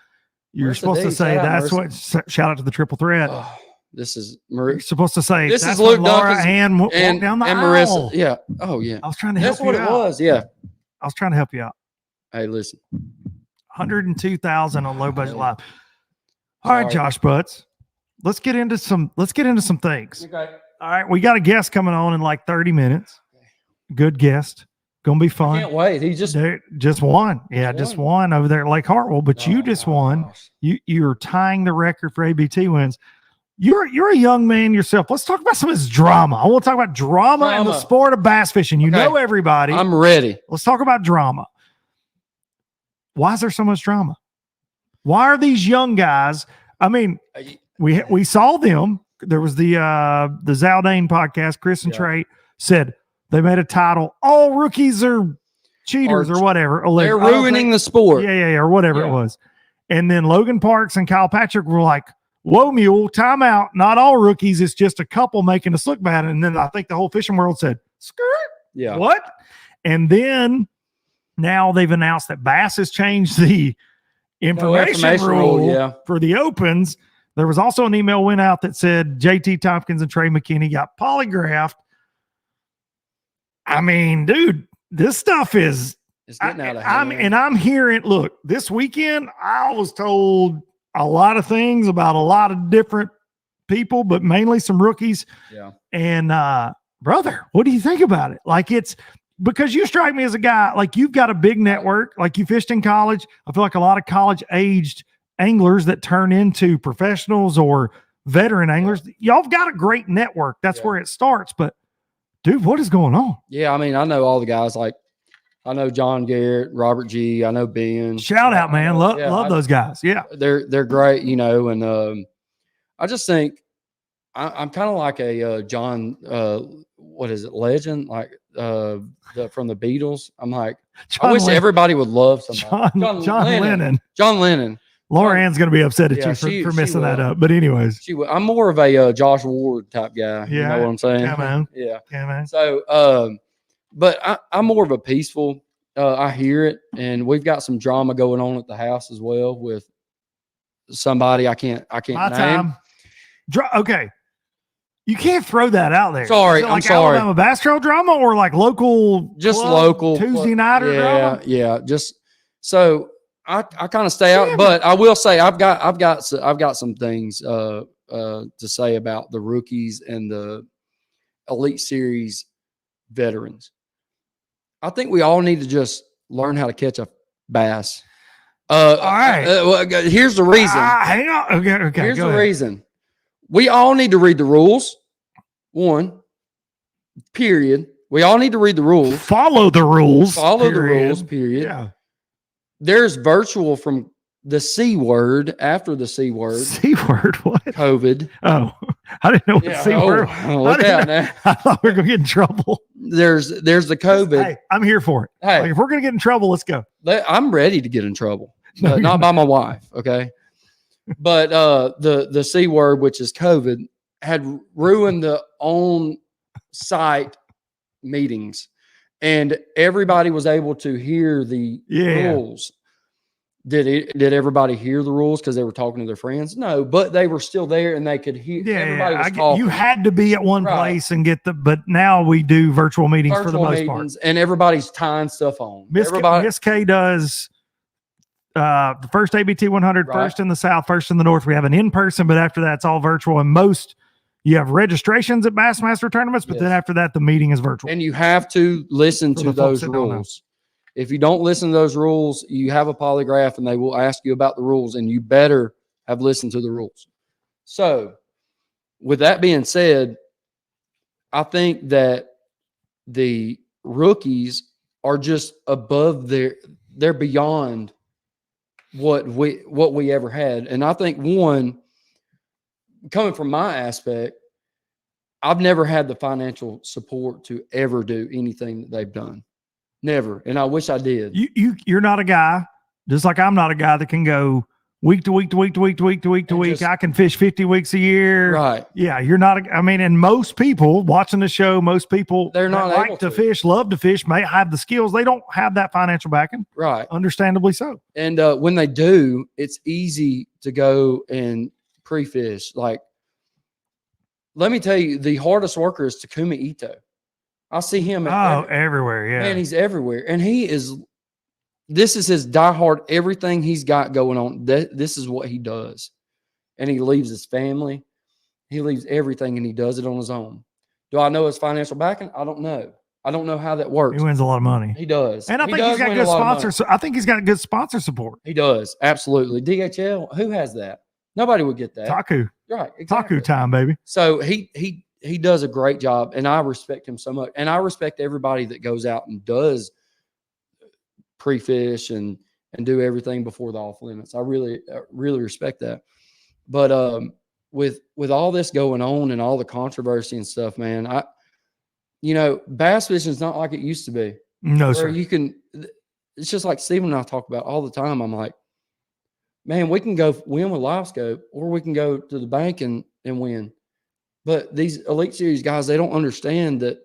You're Mercy supposed to D, say shout out that's Mercy. what. Shout out to the triple threat. Oh, this is You're Marie supposed to say This that's is Luke when Laura Duncan's Ann walked and down the aisle. Marissa. Yeah. Oh, yeah. I was trying to help That's what you it out. was. Yeah. I was trying to help you out. Hey, listen. 102,000 on low budget live. All right, Sorry. Josh Butts. Let's get into some things. Okay. All right, we got a guest coming on in like 30 minutes. Good guest. Gonna be fun. Can't wait. He just Just won. Yeah, just won over there at Lake Hartwell. But you just won. gosh. You're tying the record for ABT wins. You're a young man yourself. Let's talk about some of this drama. I want to talk about drama in the Drama. sport of bass fishing. You Okay. know everybody. I'm ready. Let's talk about drama. Why is there so much drama? Why are these young guys? I mean, we saw them. There was the Zaldane podcast. Chris and Yeah. Trey said they made a title. All rookies are cheaters or whatever. They're ruining the sport. Yeah, or whatever it Yeah. was. And then Logan Parks and Kyle Patrick were like, whoa, mule, timeout. Not all rookies. It's just a couple making us look bad. And then I think the whole fishing world said, skirt. Yeah. What? And then now they've announced that Bass has changed the information rule for the opens. There was also an email went out that said JT Tompkins and Trey McKinney got polygraphed. I mean, dude, this stuff is it's getting out of hand. I'm hearing, look, this weekend I was told a lot of things about a lot of different people, but mainly some rookies. Yeah. And brother, what do you think about it? Like, it's because you strike me as a guy, like you've got a big network, like you fished in college. I feel like a lot of college aged anglers that turn into professionals or veteran anglers, y'all have got a great network. That's where it starts. But dude, what is going on? Yeah. I mean, I know all the guys, like I know John Garrett, Robert G, I know Ben. Shout out, man. Love those guys. Yeah. They're great, you know, and I just think I'm kind of like a John, what is it, legend? Like from the Beatles. I'm like, I wish everybody would love somebody. John Lennon. John Lennon. Laura Ann's going to be upset at you for messing that up. But anyways. I'm more of a Josh Ward type guy. Yeah. You know what I'm saying? Yeah, man. Yeah. Yeah, man. So, but I'm more of a peaceful. I hear it, and we've got some drama going on at the house as well with somebody I can't My name. Time. Okay. You can't throw that out there. Sorry, like I'm sorry. Alabama Bass Trail drama or like local, just local Tuesday nighter drama? Yeah. Just so I kind of stay out, but I will say I've got some things to say about the rookies and the Elite Series veterans. I think we all need to just learn how to catch a bass. All right. Here's the reason. Hang on. Okay. Here's the reason. We all need to read the rules. One, period. We all need to read the rules. Follow the rules. The rules, period. Yeah. There's virtual from the C word after the C word. C word? What? COVID. Oh, I didn't know what C word. Look out now. I thought we were going to get in trouble. There's the COVID. Hey, I'm here for it. Hey, like, if we're going to get in trouble, let's go. I'm ready to get in trouble, but not by my wife. Okay. But the C word, which is COVID, had ruined the on-site meetings, and everybody was able to hear the rules. Did everybody hear the rules because they were talking to their friends? No, but they were still there and they could hear. Everybody was talking. You had to be at one place and get but now we do virtual meetings for the most part, and everybody's tying stuff on. Miss K does. The first ABT 100, first in the South, first in the North. We have an in-person, but after that, it's all virtual. And you have registrations at Bassmaster tournaments, but then after that, the meeting is virtual. And you have to listen to those rules. If you don't listen to those rules, you have a polygraph and they will ask you about the rules, and you better have listened to the rules. So with that being said, I think that the rookies are just above they're beyond what we ever had. And I think coming from my aspect, I've never had the financial support to ever do anything that they've done. Never. And I wish I did. You're not a guy, just like I'm not a guy that can go week to week to week to week to week to week to week. I can fish 50 weeks a year. Right. Yeah. You're not, and most people watching the show, most people they're not like to fish, love to fish, may have the skills. They don't have that financial backing. Right. Understandably so. And when they do, it's easy to go and pre-fish. Like, let me tell you, the hardest worker is Takumi Ito. I see him everywhere. Yeah. Man, he's everywhere. And this is his diehard, everything he's got going on. This is what he does. And he leaves his family. He leaves everything and he does it on his own. Do I know his financial backing? I don't know. I don't know how that works. He wins a lot of money. He does. And I think he's got good sponsors. I think he's got good sponsor support. He does. Absolutely. DHL, who has that? Nobody would get that. Taku. Right. Exactly. Taku time, baby. So he does a great job, and I respect him so much. And I respect everybody that goes out and does pre-fish and do everything before the off limits. I really respect that. But with all this going on and all the controversy and stuff, man, bass fishing is not like it used to be. No, sir. It's just like Stephen and I talk about all the time. I'm like, man, we can go win with live scope, or we can go to the bank and win. But these Elite Series guys, they don't understand that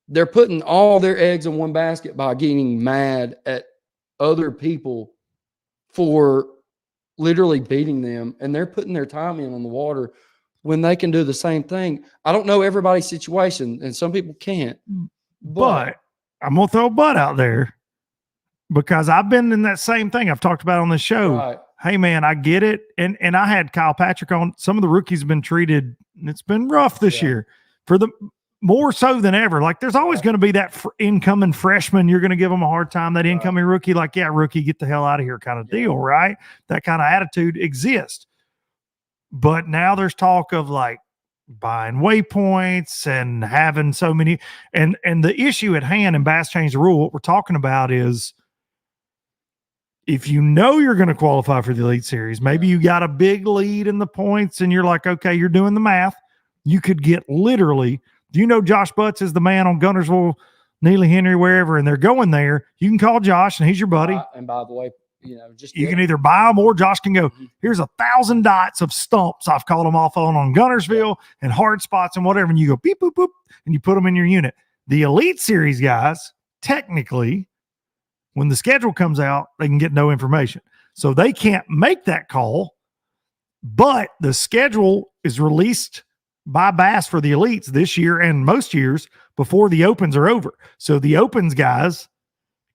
they're putting all their eggs in one basket by getting mad at other people for literally beating them, and they're putting their time in on the water when they can do the same thing. I don't know everybody's situation, and some people can't. But I'm going to throw a but out there, because I've been in that same thing I've talked about on the show. Right. Hey, man, I get it. And I had Kyle Patrick on. Some of the rookies have been treated, and it's been rough this year for the more so than ever. Like, there's always going to be that incoming freshman. You're going to give them a hard time. That incoming rookie, like, yeah, rookie, get the hell out of here kind of deal, right? That kind of attitude exists. But now there's talk of like buying waypoints and having so many. And the issue at hand, and Bass changed the rule, what we're talking about is, if you know you're going to qualify for the Elite Series, maybe you got a big lead in the points and you're like, okay, you're doing the math. You could get literally, do you know Josh Butts is the man on Guntersville, Neely Henry, wherever, and they're going there. You can call Josh and he's your buddy. And by the way, just you can either buy them, or Josh can go, here's 1,000 dots of stumps I've called them off on Guntersville and hard spots and whatever. And you go beep, boop, boop, and you put them in your unit. The Elite Series guys, technically, when the schedule comes out, they can get no information. So they can't make that call, but the schedule is released by Bass for the Elites this year and most years before the Opens are over. So the Opens guys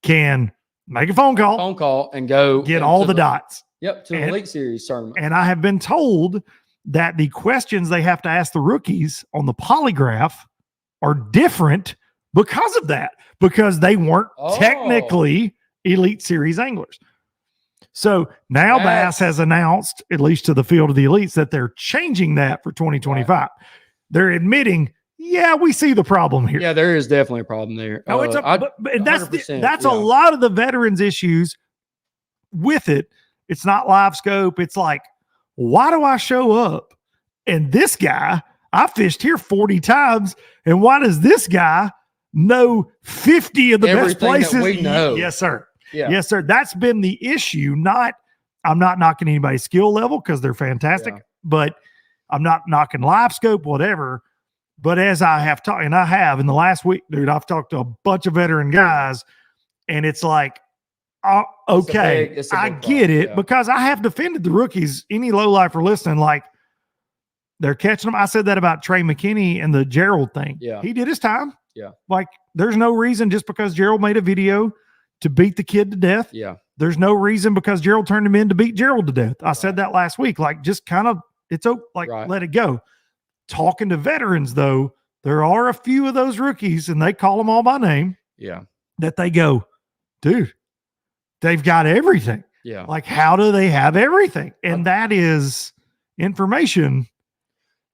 can make a phone call and go get all the dots. Yep, to the Elite Series tournament. And I have been told that the questions they have to ask the rookies on the polygraph are different because of that, because they weren't technically Elite Series anglers. So now Bass has announced, at least to the field of the elites, that they're changing that for 2025. Right. They're admitting, yeah, we see the problem here. Yeah, there is definitely a problem there. No, but that's a lot of the veterans' issues with it. It's not live scope. It's like, why do I show up? And this guy, I fished here 40 times, and why does this guy know 50 of the best places? That we know. Yes, sir. Yeah. Yes, sir. That's been the issue. I'm not knocking anybody's skill level because they're fantastic, but I'm not knocking live scope, whatever. But as I have talked, and I have in the last week, dude, I've talked to a bunch of veteran guys, and it's like, okay, I get it, because I have defended the rookies. Any lowlifer listening, like, they're catching them. I said that about Trey McKinney and the Gerald thing. Yeah. He did his time. Yeah. Like, there's no reason just because Gerald made a video to beat the kid to death. Yeah. There's no reason because Gerald turned him in to beat Gerald to death. I said that last week. Like, just kind of, let it go. Talking to veterans, though, there are a few of those rookies, and they call them all by name. Yeah. That they go, dude, they've got everything. Yeah. Like, how do they have everything? And that is information.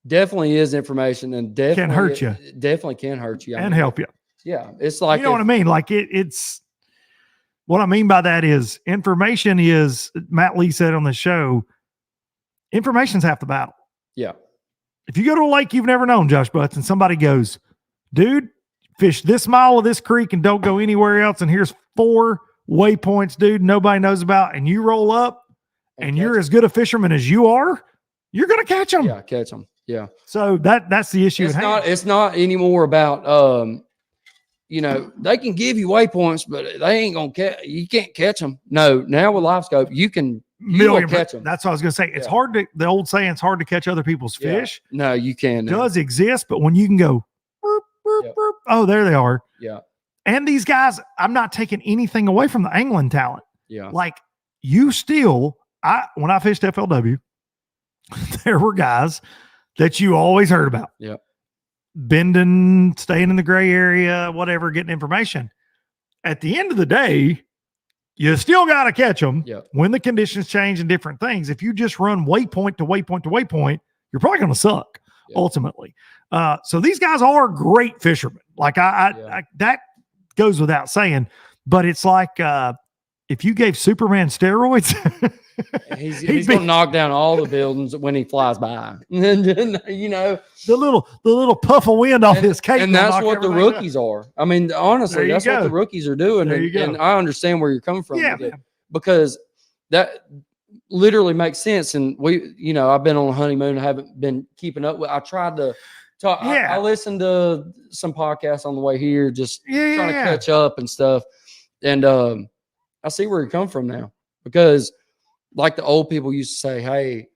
Definitely is information, and definitely can hurt you. Definitely can hurt you and help you. Yeah. It's like, you know what I mean? Like, it's what I mean by that is information is, Matt Lee said on the show, information's half the battle. Yeah. If you go to a lake you've never known, Josh Butts, and somebody goes, dude, fish this mile of this creek and don't go anywhere else, and here's 4 waypoints, dude, nobody knows about, and you roll up and you're as good a fisherman as you are, you're going to catch them. Yeah, catch them. Yeah. So that's the issue. It's not anymore about, they can give you waypoints, but they ain't going to catch. You can't catch them. No, now with live scope, you can catch them. That's what I was going to say. It's hard to, the old saying, it's hard to catch other people's fish. No, you can. It does exist, but when you can go, burp, burp, burp, oh, there they are. Yeah. And these guys, I'm not taking anything away from the angling talent. Yeah. Like, you still, when I fished FLW, there were guys that you always heard about. Yeah. Bending, staying in the gray area, whatever, getting information. At the end of the day, you still got to catch them when the conditions change and different things. If you just run waypoint to waypoint to waypoint, you're probably going to suck ultimately. So these guys are great fishermen. Like I that goes without saying, but it's like, if you gave Superman steroids, he's going to knock down all the buildings when he flies by. The little puff of wind off his cape. And that's what the rookies are. I mean, honestly, that's what the rookies are doing. And I understand where you're coming from. Yeah, because literally makes sense. And I've been on a honeymoon. I haven't been keeping up with. I tried to talk. Yeah. I listened to some podcasts on the way here, just trying to Yeah. catch up and stuff. And I see where you come from now, because like the old people used to say, hey,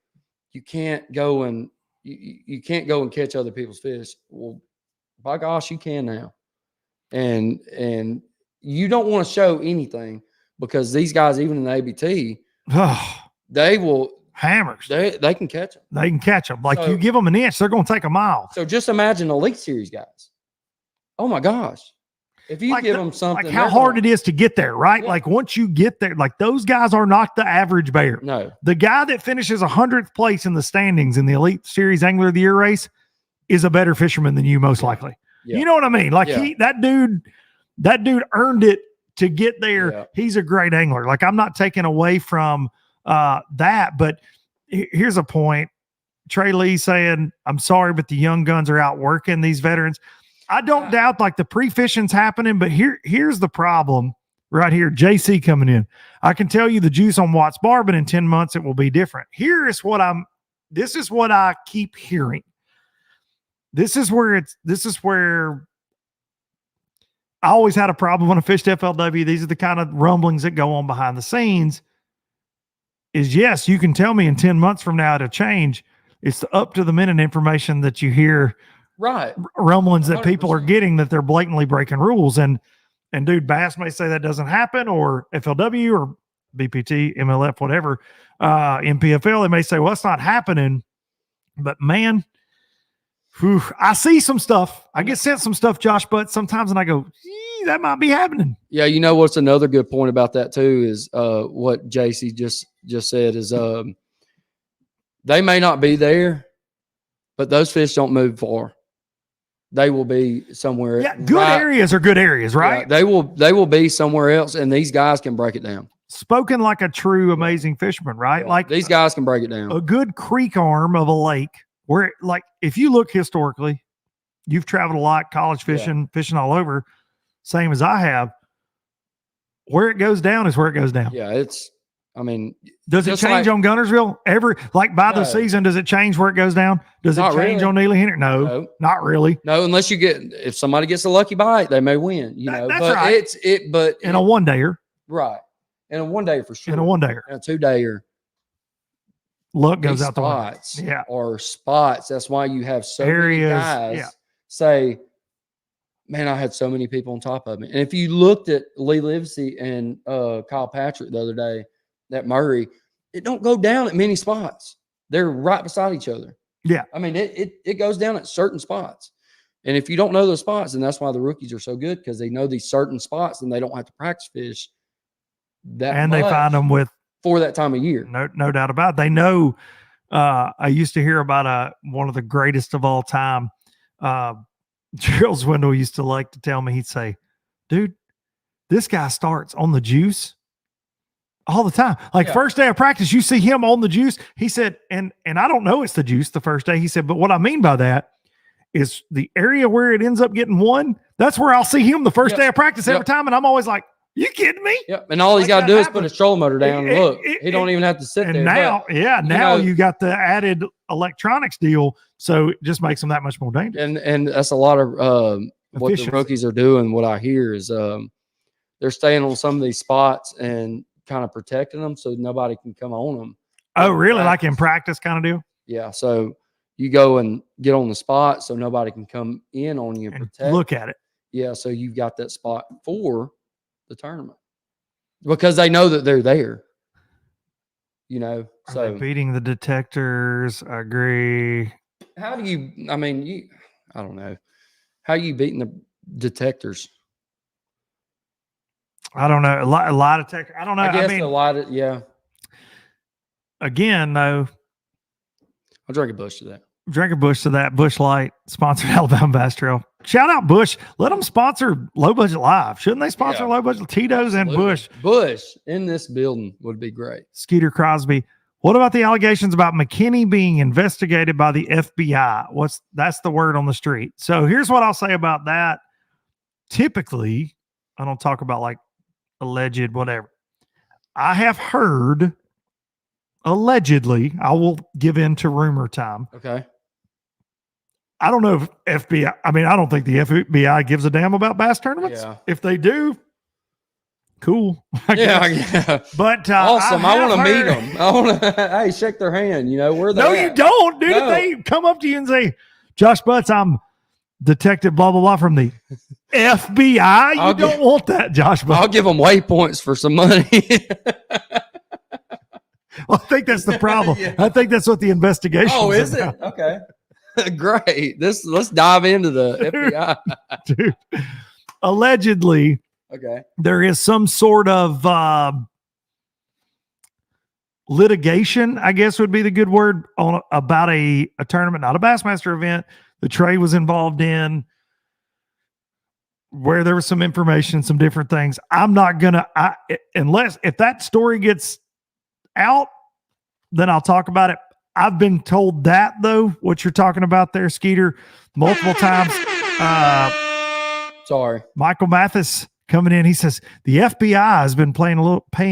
you can't go and you can't go and catch other people's fish. Well, by gosh, you can now. And you don't want to show anything, because these guys, even in the ABT, they will hammers. They can catch them. They can catch them. Like, you give them an inch, they're going to take a mile. So just imagine the Elite Series guys. Oh my gosh. If you give them something, like how hard it is to get there, right? Yeah. Like once you get there, like those guys are not the average bear. No. The guy that finishes 100th place in the standings in the Elite Series Angler of the Year race is a better fisherman than you, most likely. Yeah. You know what I mean? Like that dude earned it to get there. Yeah. He's a great angler. Like, I'm not taking away from that, but here's a point. Trey Lee saying, I'm sorry, but the young guns are out working these veterans. I don't doubt like the pre-fishing's happening, but here's the problem right here. JC coming in. I can tell you the juice on Watts Bar, but in 10 months it will be different. This is what I keep hearing. This is where I always had a problem when I fished FLW. These are the kind of rumblings that go on behind the scenes. Is yes, you can tell me in 10 months from now it'll change. It's the up to the minute information that you hear. Right. Rumblings that 100%. people are getting that they're blatantly breaking rules. And dude, Bass may say that doesn't happen, or FLW or BPT, MLF, whatever, MPFL, they may say, well, it's not happening. But man, I see some stuff. I get sent some stuff, Josh, but sometimes, and I go, that might be happening. Yeah. You know, what's another good point about that too is what JC just said is they may not be there, but those fish don't move far. They will be somewhere. Yeah, good areas are good areas, right? Yeah, they will be somewhere else, and these guys can break it down. Spoken like a true amazing fisherman, right? Yeah, like these guys can break it down. A good creek arm of a lake where, like, if you look historically, you've traveled a lot, college fishing, fishing all over, same as I have. Where it goes down is where it goes down. Yeah, does it change on Guntersville? By the season, does it change where it goes down? Does it change on Neely Henry? No, not really. No, unless if somebody gets a lucky bite, they may win. That's but right. But in a one dayer, right? In a one day for sure. In a one dayer, in a 2 dayer, luck goes out the spots. window. Yeah, or spots. That's why you have so areas, many guys say, man, I had so many people on top of me. And if you looked at Lee Livesey and Kyle Patrick the other day at Murray, it don't go down at many spots. They're right beside each other. Yeah. It goes down at certain spots. And if you don't know those spots, and that's why the rookies are so good, because they know these certain spots and they don't have to practice fish they find them for that time of year. No doubt about it. They know. I used to hear about one of the greatest of all time. Gerald Swindle used to like to tell me, he'd say, dude, this guy starts on the juice all the time. First day of practice, you see him on the juice. He said, and I don't know it's the juice the first day. He said, but what I mean by that is the area where it ends up getting won. That's where I'll see him the first day of practice every time. And I'm always like, you kidding me? Yep. And all he's got to do is put his trolling motor down and look. He don't even have to sit there. Now you got the added electronics deal, so it just makes them that much more dangerous. And that's a lot of what the rookies are doing. What I hear is they're staying on some of these spots and kind of protecting them so nobody can come on them. Oh, really? Like in practice kind of deal? Yeah. So you go and get on the spot so nobody can come in on you and protect. Look at it. Yeah. So you've got that spot for the tournament because they know that they're there. So are they beating the detectors. I agree. How do you? I don't know. How are you beating the detectors? I don't know. A lot of tech. I don't know. I guess a lot of Again, though, I'll drink a Bush to that. Drink a Bush to that. Bush Light sponsored Alabama Bass Trail. Shout out Bush. Let them sponsor Low Budget Live. Shouldn't they sponsor Low Budget? Tito's and Bush. Bush in this building would be great. Skeeter Crosby. What about the allegations about McKinney being investigated by the FBI? That's the word on the street. So here's what I'll say about that. Typically, I don't talk about like alleged whatever. I have heard allegedly, I will give in to rumor time. Okay. I don't know if FBI, I mean, I don't think the FBI gives a damn about bass tournaments. Yeah. If they do, cool. I Yeah. guess. Yeah. But Awesome. I want to meet heard- them. I want to, hey, shake their hand. You know, where they No, at? you don't, dude. No. If they come up to you and say, Josh Butts, I'm Detective blah, blah, blah from the FBI, you don't want that, Josh Butts. I'll give them waypoints for some money. Well, I think that's the problem. Yeah. I think that's what the investigation Oh, is it? Okay. Great. Let's dive into the FBI. Dude, allegedly, Okay. there is some sort of litigation, I guess would be the good word, on about a tournament, not a Bassmaster event, the Trey was involved in, where there was some information, some different things. I'm not gonna, unless if that story gets out, then I'll talk about it. I've been told that though, what you're talking about there, Skeeter, multiple times. Sorry. Michael Mathis coming in, he says the FBI has been paying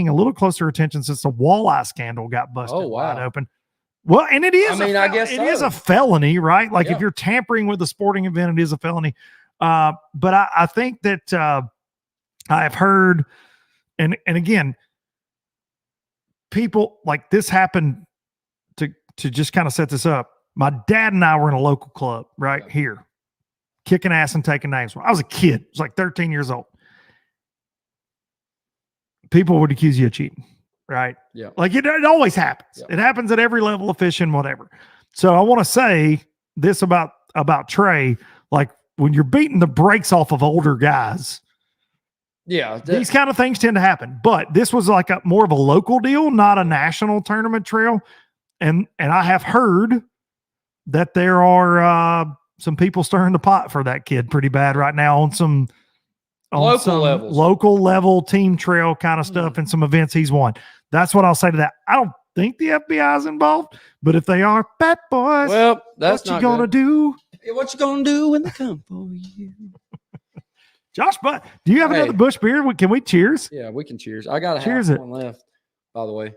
a little closer attention since the walleye scandal got busted wide open. Well, and it is. I mean, I guess it is a felony, right? Like if you're tampering with a sporting event, it is a felony. But I think that I've heard, and again, people like this happened to just kind of set this up. My dad and I were in a local club right here, kicking ass and taking names. When I was a kid, I was like 13 years old. People would accuse you of cheating, right? Yeah. Like it always happens. Yeah. It happens at every level of fishing, whatever. So I want to say this about Trey, like when you're beating the brakes off of older guys, Yeah. these kind of things tend to happen. But this was like a more of a local deal, not a national tournament trail. And I have heard that there are some people stirring the pot for that kid pretty bad right now on some local level team trail kind of stuff and some events he's won. That's what I'll say to that. I don't think the FBI is involved, but if they are, bad boys, well, that's what you gonna do? What you gonna do when they come for you? Josh, but do you have another Bush beer? Can we cheers? Yeah, we can cheers. I got a cheers one left, by the way.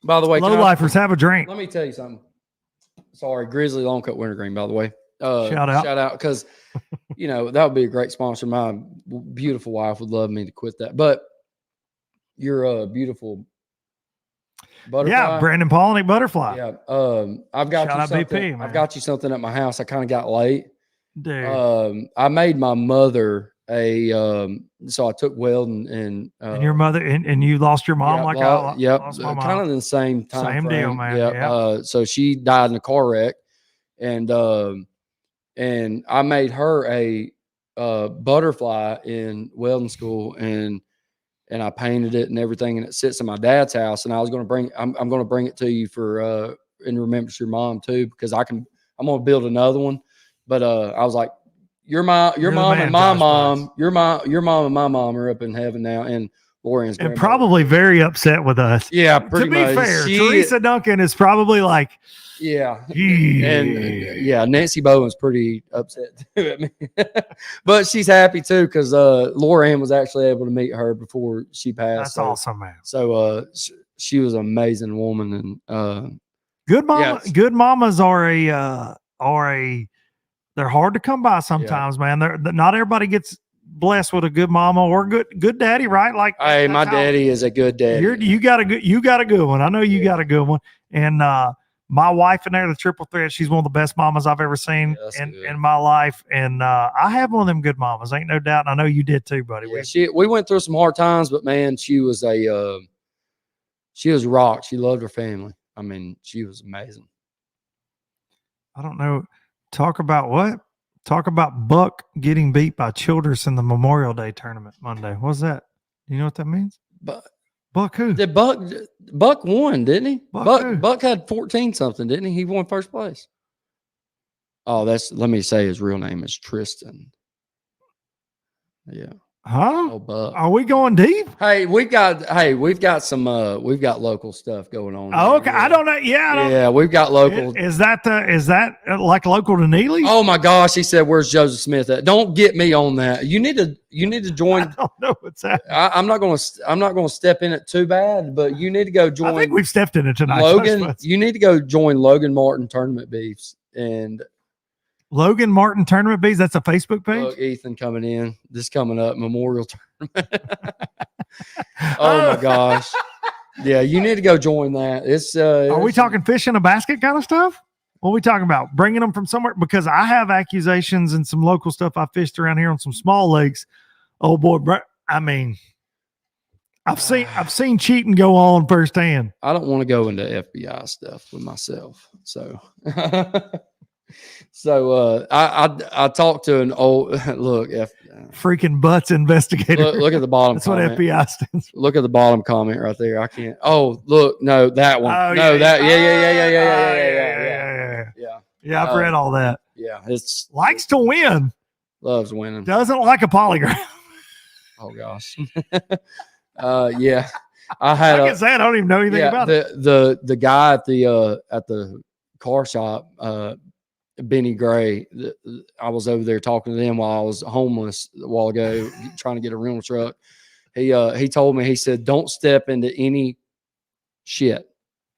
By the way, low lifers, have a drink. Let me tell you something. Sorry, Grizzly Long Cut Wintergreen, by the way. Shout out, because you know that would be a great sponsor. My beautiful wife would love me to quit that, but you're a beautiful butterfly. Yeah, Brandon Polnick butterfly. Yeah, I've got Shout you out something. BP, man. I've got you something at my house. I kind of got late. Dude. I made my mother so I took Weldon and your mother and you lost your mom I lost my mom. Kind of in the same time same frame. deal, man. Yeah. So she died in a car wreck, and I made her a butterfly in welding school, and I painted it and everything, and it sits in my dad's house. And I was going to bring I'm going to bring it to you for in remembrance of your mom too, because I'm going to build another one. But I was like, your mom and my mom, your mom and my mom are up in heaven now, and Lorian's and probably very upset with us. Yeah, to be fair, Teresa Duncan is probably like, and Nancy Bowen's pretty upset too at me, but she's happy too because Lorian was actually able to meet her before she passed. That's awesome, man. So she was an amazing woman, and good mama. Good mamas are a they're hard to come by sometimes, man. Not everybody gets blessed with a good mama or good daddy, right? Like, hey, my daddy is a good daddy. You got a good one. I know you got a good one. And my wife and there, the triple threat, she's one of the best mamas I've ever seen in my life. And I have one of them good mamas, ain't no doubt. And I know you did too, buddy. Yeah, we went through some hard times, but man, she was rock. She loved her family. I mean, she was amazing. I don't know. Talk about what? Talk about Buck getting beat by Childress in the Memorial Day tournament Monday. What's that? Do you know what that means? Buck who? Buck won, didn't he? Buck had 14 something, didn't he? He won first place. Oh, let me say his real name is Tristan. Yeah. Huh? Oh, buck. Are we going deep? Hey, we've got some local stuff going on. Oh, here. okay. Yeah. I don't know. Yeah, I don't. Yeah, we've got local. Is that like local to Neely? Oh my gosh, he said, "Where's Joseph Smith at?" Don't get me on that. You need to I join. don't know what's that. I'm not going to step in it too bad, but you need to go I join think we've stepped in it tonight. Logan. You need to go join Logan Martin Tournament Beefs and Logan Martin Tournament Bees. That's a Facebook page. look, Ethan coming up Memorial Tournament. Oh my gosh. Yeah, you need to go join that. Are we talking fish in a basket kind of stuff? What are we talking about? Bringing them from somewhere? Because I have accusations and some local stuff I fished around here on some small lakes. Oh boy, I mean, I've seen cheating go on firsthand. I don't want to go into FBI stuff with myself. So I talked to an old look Freaking butts investigator. look at the bottom. That's comment. what FBI stands for. Look at the bottom comment right there. I can't. Oh, look, no, that one. Oh, no, yeah, that. yeah. Yeah. Yeah, I've read all that. Yeah, it's Likes to win. loves winning. Doesn't like a polygraph. Oh gosh. Yeah. I had Like I said, I don't even know anything about it. the guy at the car shop, Benny Gray. I was over there talking to them while I was homeless a while ago, trying to get a rental truck. He told me, he said, don't step into any shit.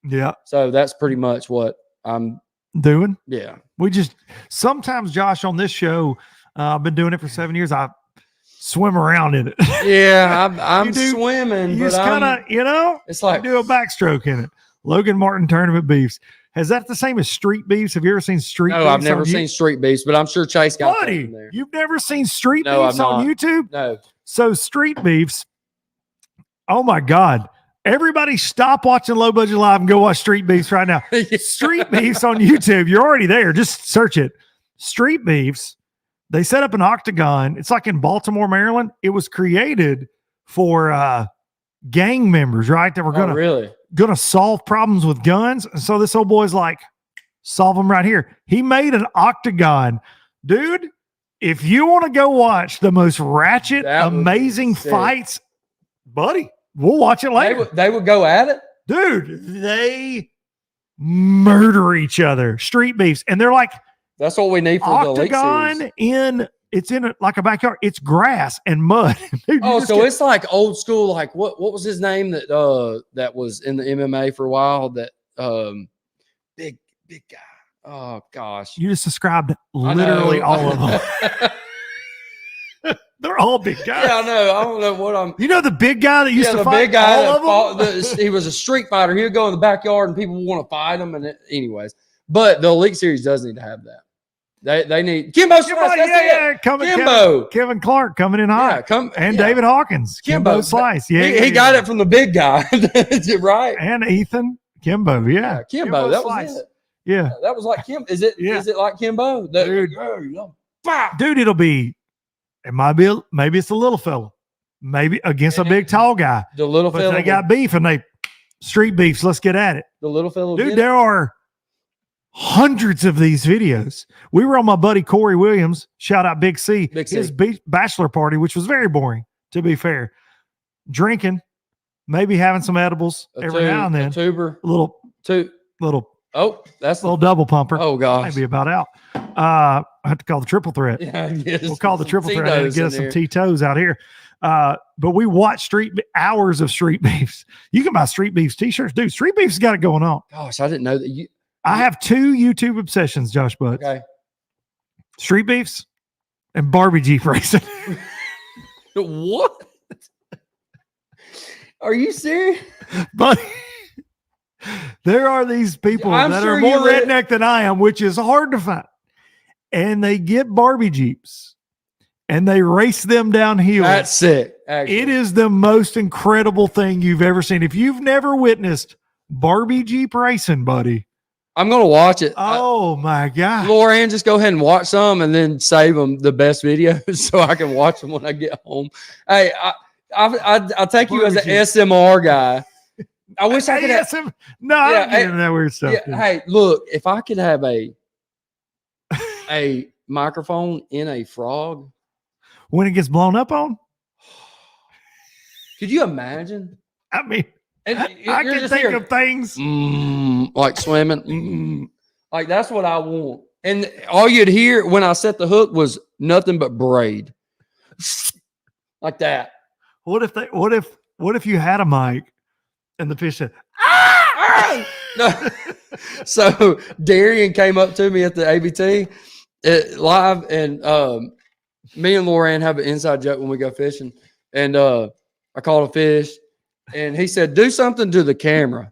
Yeah. So that's pretty much what I'm Doing. Yeah. We just sometimes, Josh, on this show, I've been doing it for 7 years. I swim around in it. Yeah, I'm You do- swimming. You but just kind of, it's like do a backstroke in it. Logan Martin Tournament Beefs. Is that the same as street beefs? Have you ever seen street beefs? no, I've never on seen street beefs, but I'm sure Chase got that Buddy, in there. you've never seen street No, beefs I've on not. YouTube? No. So street beefs, oh my God. Everybody stop watching Low Budget Live and go watch Street Beefs right now. Street Beefs on YouTube. You're already there. Just search it. Street Beefs. They set up an octagon. It's like in Baltimore, Maryland. It was created for gang members, right? That were Oh, really? gonna solve problems with guns. And so this old boy's like, solve them right here. He made an octagon. Dude, if you want to go watch the most ratchet, That would be amazing sick. fights, buddy, we'll watch it later. They would go at it? Dude, they murder each other. Street beefs. And they're like That's what we need for the Elite octagon Series. it's in like a backyard. It's grass and mud. Dude, Oh, so it's like old school, like what was his name that was in the MMA for a while? That big guy. Oh gosh. you just described I know. literally all of them. They're all big guys. Yeah, I know. I don't know what I'm. You know the big guy that used to the fight big guy all that of them? fought. He was a street fighter. He would go in the backyard and people want to fight him. Anyways, but the Elite Series does need to have that. They need Kimbo. Kimbo. Kevin Clark coming in hot. And David Hawkins. Kimbo Slice. Yeah, he got it from the big guy, right? And Ethan Kimbo. Yeah. Kimbo. That Slice. was it. Yeah. That was like Kim. Is it? Yeah. Is it like Kimbo? Dude, it'll be. It might be. Maybe it's a little fella. Maybe against a big tall guy. The little But fella. they got beef and they street beefs. Let's get at it. The little fella. Dude, there are hundreds of these videos. We were on my buddy Corey Williams, shout out Big C, his bachelor party, which was very boring, to be fair. Drinking, maybe having some edibles every now and then. A tuber. Little. Oh, that's little double pumper. Oh gosh, maybe about out. I have to call the triple threat. Yeah, we'll call the triple threat and get us some Tito's out here. But we watch hours of street beefs. You can buy street beefs t-shirts, dude. Street beefs got it going on. Gosh, I didn't know that. I have two YouTube obsessions, Josh Butts. Okay. Street beefs and Barbie Jeep racing. What? Are you serious? But there are these people that are more redneck than I am, which is hard to find. And they get Barbie Jeeps and they race them down hills. That's sick. Actually. It is the most incredible thing you've ever seen. If you've never witnessed Barbie Jeep racing, buddy, I'm going to watch it. Oh my God. Lauren, just go ahead and watch some and then save them the best videos so I can watch them when I get home. Hey, I'll take you as an SMR guy. I wish I could have him. No, I don't get into that weird stuff. Yeah, hey, look, if I could have a microphone in a frog when it gets blown up on, Could you imagine? I mean, And I you're can just think hearing, of things. like swimming. Like that's what I want. And all you'd hear when I set the hook was nothing but braid. Like that. What if you had a mic and the fish said, No. So Darian came up to me at the ABT live, and me and Loran have an inside joke when we go fishing. And I caught a fish, and he said, "Do something to the camera."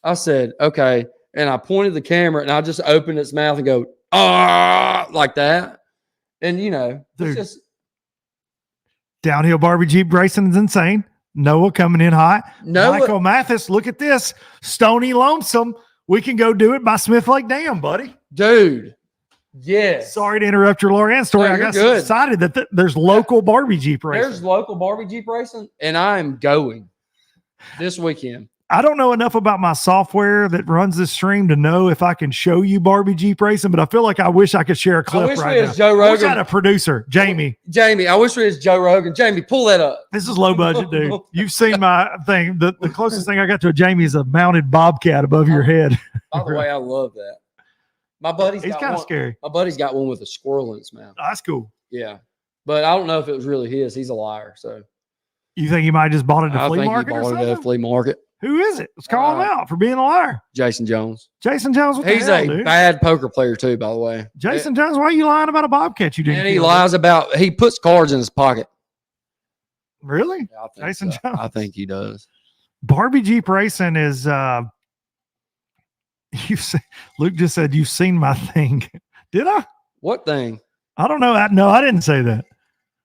I said, "Okay," and I pointed the camera, and I just opened its mouth and go, "Ah," like that. And Dude. it's just downhill Barbie Jeep racing is insane. Noah coming in hot. Noah- Michael Mathis, look at this. Stony Lonesome. We can go do it by Smith Lake Dam, buddy. dude. Yes. Sorry to interrupt your Loran story. No, I you're got good. excited that there's local Barbie Jeep racing. There's local Barbie Jeep racing, and I am going this weekend. I don't know enough about my software that runs this stream to know if I can show you Barbie Jeep racing, but I feel like I wish I could share a clip wish we right had now. Joe I wish I Rogan. had a producer, Jamie. Jamie, I wish it was Joe Rogan. Jamie, pull that up. This is low budget, dude. You've seen my thing. The closest thing I got to a Jamie is a mounted bobcat above your head. By the way, I love that. My buddy's He's got kind of one. scary. My buddy's got one with a squirrel in its mouth. Oh, that's cool. Yeah, but I don't know if it was really his. He's a liar. So You think he might have just bought it at a I flea think he market or bought it at a something? flea market. Who is it? Let's call him out for being a liar. Jason Jones. Jason Jones, what the He's hell, a dude? bad poker player too, by the way. Jason Jones, why are you lying about a bobcat you didn't And he kill? lies about he puts cards in his pocket. Really? I think Jason so. Jones. I think he does. Barbie Jeep racing is Luke just said you've seen my thing. Did I? What thing? I don't know. No, I didn't say that.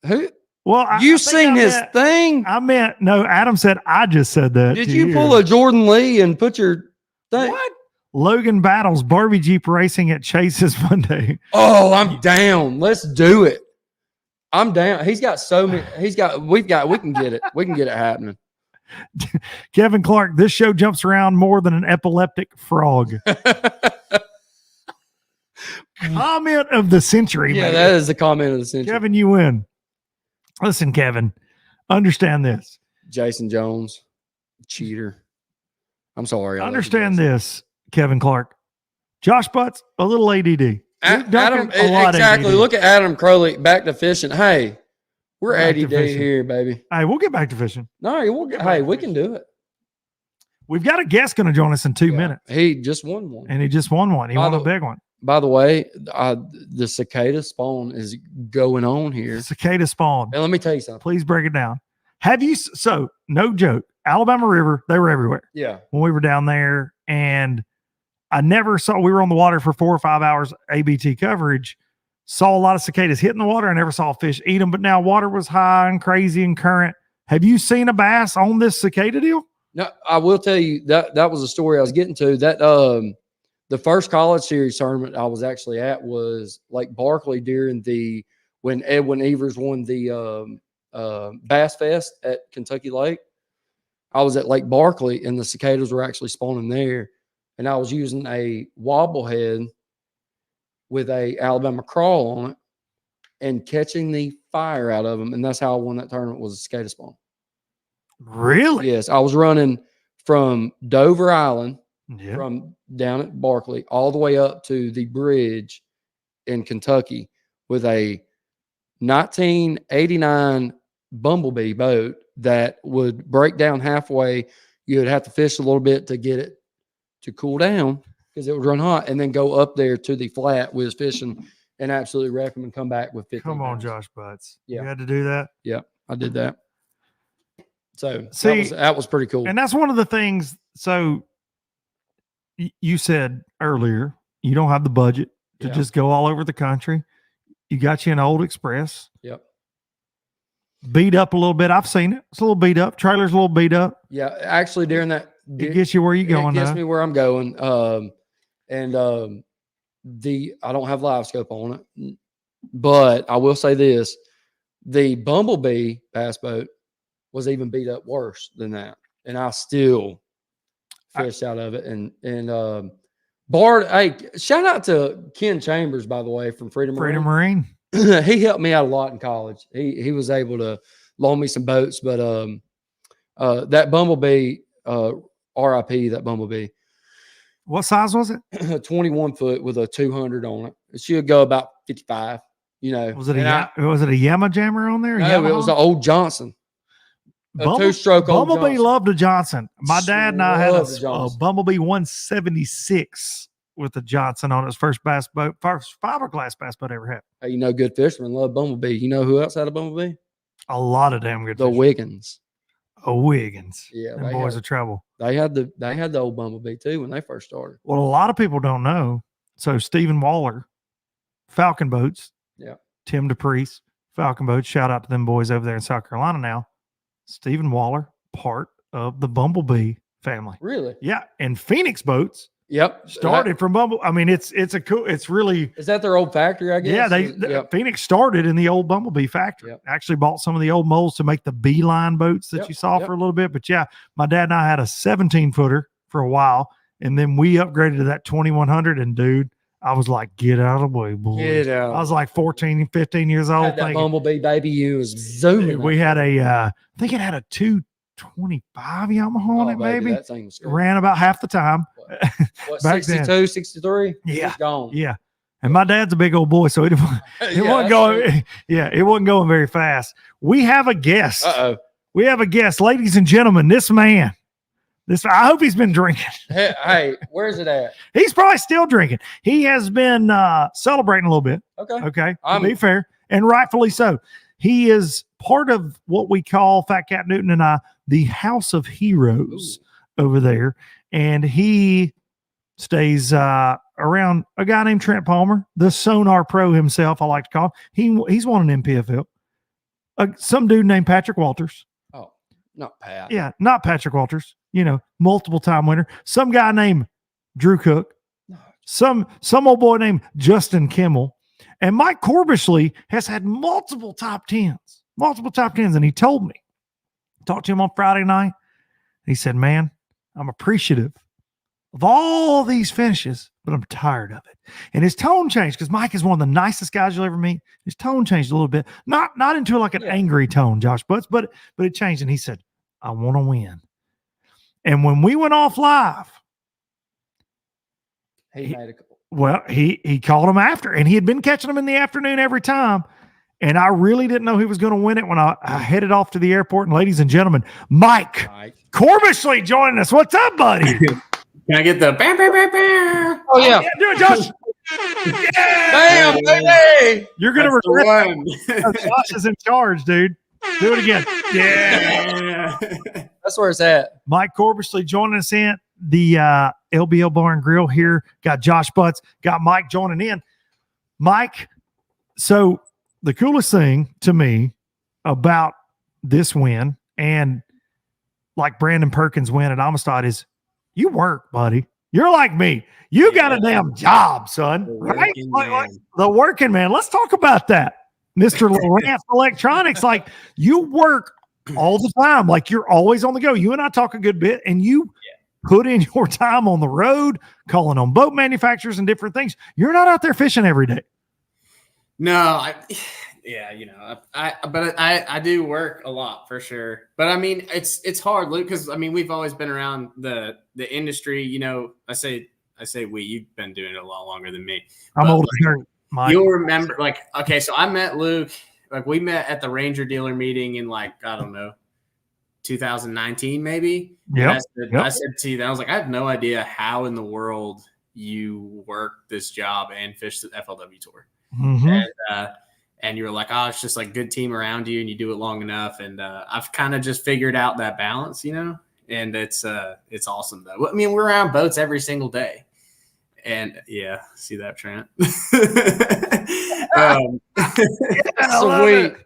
Who? Well, You I think seen I his meant- thing? I meant no. Adam said I just said that. Did to you pull a Jordan Lee and put your thing? what? Logan battles Barbie Jeep racing at Chase's Monday. Oh, I'm down. Let's do it. I'm down. He's got so many. We can get it. We can get it happening. Kevin Clark, this show jumps around more than an epileptic frog. Comment of the century. Yeah, man. that is the comment of the century. Kevin, you win. Listen, Kevin, understand this. Jason Jones, cheater. I'm sorry. I love you, Understand Jason. this, Kevin Clark. Josh Butts, a little ADD. Luke Duncan, Adam, a lot exactly. ADD. Look at Adam Crowley back to fishing. Hey, we're Back to ADD fishing. here, baby. Hey, we'll get back to fishing. No, we'll get, hey, we can do it. We've got a guest going to join us in 2 Yeah. minutes, He just won one. and he just won one. He By won a the- big one. By the way, the cicada spawn is going on here. Cicada spawn. And let me tell you something. Please break it down. Have you? So, no joke. Alabama River, they were everywhere Yeah. when we were down there, and I never saw. We were on the water for 4 or 5 hours ABT coverage. Saw a lot of cicadas hitting the water. I never saw a fish eat them, but now water was high and crazy and current. Have you seen a bass on this cicada deal? No, I will tell you that was a story I was getting to. That the first college series tournament I was actually at was Lake Barkley during when Edwin Evers won the Bass Fest at Kentucky Lake. I was at Lake Barkley and the cicadas were actually spawning there, and I was using a wobble head with a Alabama crawl on it and catching the fire out of them, and that's how I won that tournament. Was a cicada spawn. Really? Yes, I was running from Dover Island, Yeah. from down at Barkley, all the way up to the bridge in Kentucky with a 1989 Bumblebee boat that would break down halfway. You would have to fish a little bit to get it to cool down because it would run hot, and then go up there to the flat with fishing and absolutely wreck them and come back with 50. Come on, Josh Butts. Yeah. You had to do that. I did that. So See, that was pretty cool. And that's one of the things. So you said earlier, you don't have the budget to Yeah. just go all over the country. You got you an old Express, Yep. beat up a little bit. I've seen it. It's a little beat up. Trailer's a little beat up. Yeah. Actually, during that, It gets you where you're going. It gets though. me where I'm going. I don't have live scope on it, but I will say this: the Bumblebee bass boat was even beat up worse than that, and I still fished out of it. And Bard, hey, shout out to Ken Chambers, by the way, from Freedom Marine. Marine. He helped me out a lot in college. He was able to loan me some boats, but That Bumblebee, RIP, that Bumblebee, What size was it? 21 foot with a 200 on it. It should go about 55. Was it a Yama Jammer on there? No, it was an old Johnson. A two-stroke old Bumblebee Johnson. loved a Johnson. My dad and I had Loved a Bumblebee 176 with a Johnson on its first fiberglass bass boat I ever had. Hey, good fishermen love Bumblebee. You know who else had a Bumblebee? A lot of damn good The fish. Wiggins. Oh, Wiggins. Yeah, them boys are trouble. They had the old Bumblebee too when they first started. Well, a lot of people don't know. So Stephen Waller, Falcon Boats. Yeah. Tim DePriest, Falcon Boats. Shout out to them boys over there in South Carolina now. Stephen Waller, part of the Bumblebee family. Really? Yeah. And Phoenix Boats. Yep. Started from Bumble. I mean, it's really. Is that their old factory, I guess? Yeah, Phoenix started in the old Bumblebee factory. Yep. Actually bought some of the old molds to make the Beeline boats that you saw for a little bit. But yeah, my dad and I had a 17-footer for a while. And then we upgraded to that 2100. And dude, I was like, get out of the way, boy. Get out. I was like 14, 15 years old. Had that Bumblebee, baby, you was zooming. We had I think it had a 225 Yamaha on it, maybe. That thing was good. Ran about half the time. What, Back 62, then. 63? Yeah. It's gone. Yeah. And my dad's a big old boy, so it wasn't going. Yeah, it wasn't going very fast. We have a guest. Uh-oh. We have a guest, ladies and gentlemen. This man. I hope he's been drinking. Hey, where's it at? He's probably still drinking. He has been celebrating a little bit. Okay. To be fair, and rightfully so. He is part of what we call, Fat Cat Newton and I, the House of Heroes over there. And he stays around a guy named Trent Palmer, the Sonar Pro himself, I like to call him. He's won an MPFL. Some dude named Patrick Walters. Oh, not Pat. Yeah, not Patrick Walters. Multiple time winner. Some guy named Drew Cook. Some old boy named Justin Kimmel. And Mike Corbishley has had multiple top tens. And he told me, talked to him on Friday night. He said, man, I'm appreciative of all these finishes, but I'm tired of it. And his tone changed because Mike is one of the nicest guys you'll ever meet. His tone changed a little bit, not into like an angry tone, Josh Butts, but it changed. And he said, I want to win. And when we went off live, he called him after, and he had been catching them in the afternoon every time. And I really didn't know he was going to win it when I headed off to the airport. And ladies and gentlemen, Mike Corbishley joining us. What's up, buddy? Can I get the bam, bam, bam, bam? Oh, yeah. Do it, Josh. Bam, baby. You're going to regret it. Josh is in charge, dude. Do it again. Yeah. That's where it's at. Mike Corbishley joining us in the LBL Bar and Grill here. Got Josh Butts. Got Mike joining in. Mike, so the coolest thing to me about this win and like Brandon Perkins' win at Amistad is you work, buddy. You're like me. You got a damn job, son. Right? Like the working man. Let's talk about that. Mr. Lawrence Electronics, like you work all the time. Like you're always on the go. You and I talk a good bit, and you put in your time on the road, calling on boat manufacturers and different things. You're not out there fishing every day. No, I do work a lot for sure. But I mean, it's hard, Luke, because I mean we've always been around the industry. I say we. You've been doing it a lot longer than me. I'm older than Mike. You'll remember, okay, so I met Luke. We met at the Ranger dealer meeting in 2019, maybe. Yeah. I said to you that I was like, I have no idea how in the world you work this job and fish the FLW tour. Mm-hmm. And you were like, oh, it's just like good team around you and you do it long enough. And I've kind of just figured out that balance, and it's awesome though. I mean, we're around boats every single day. And see that, Trent? Sweet.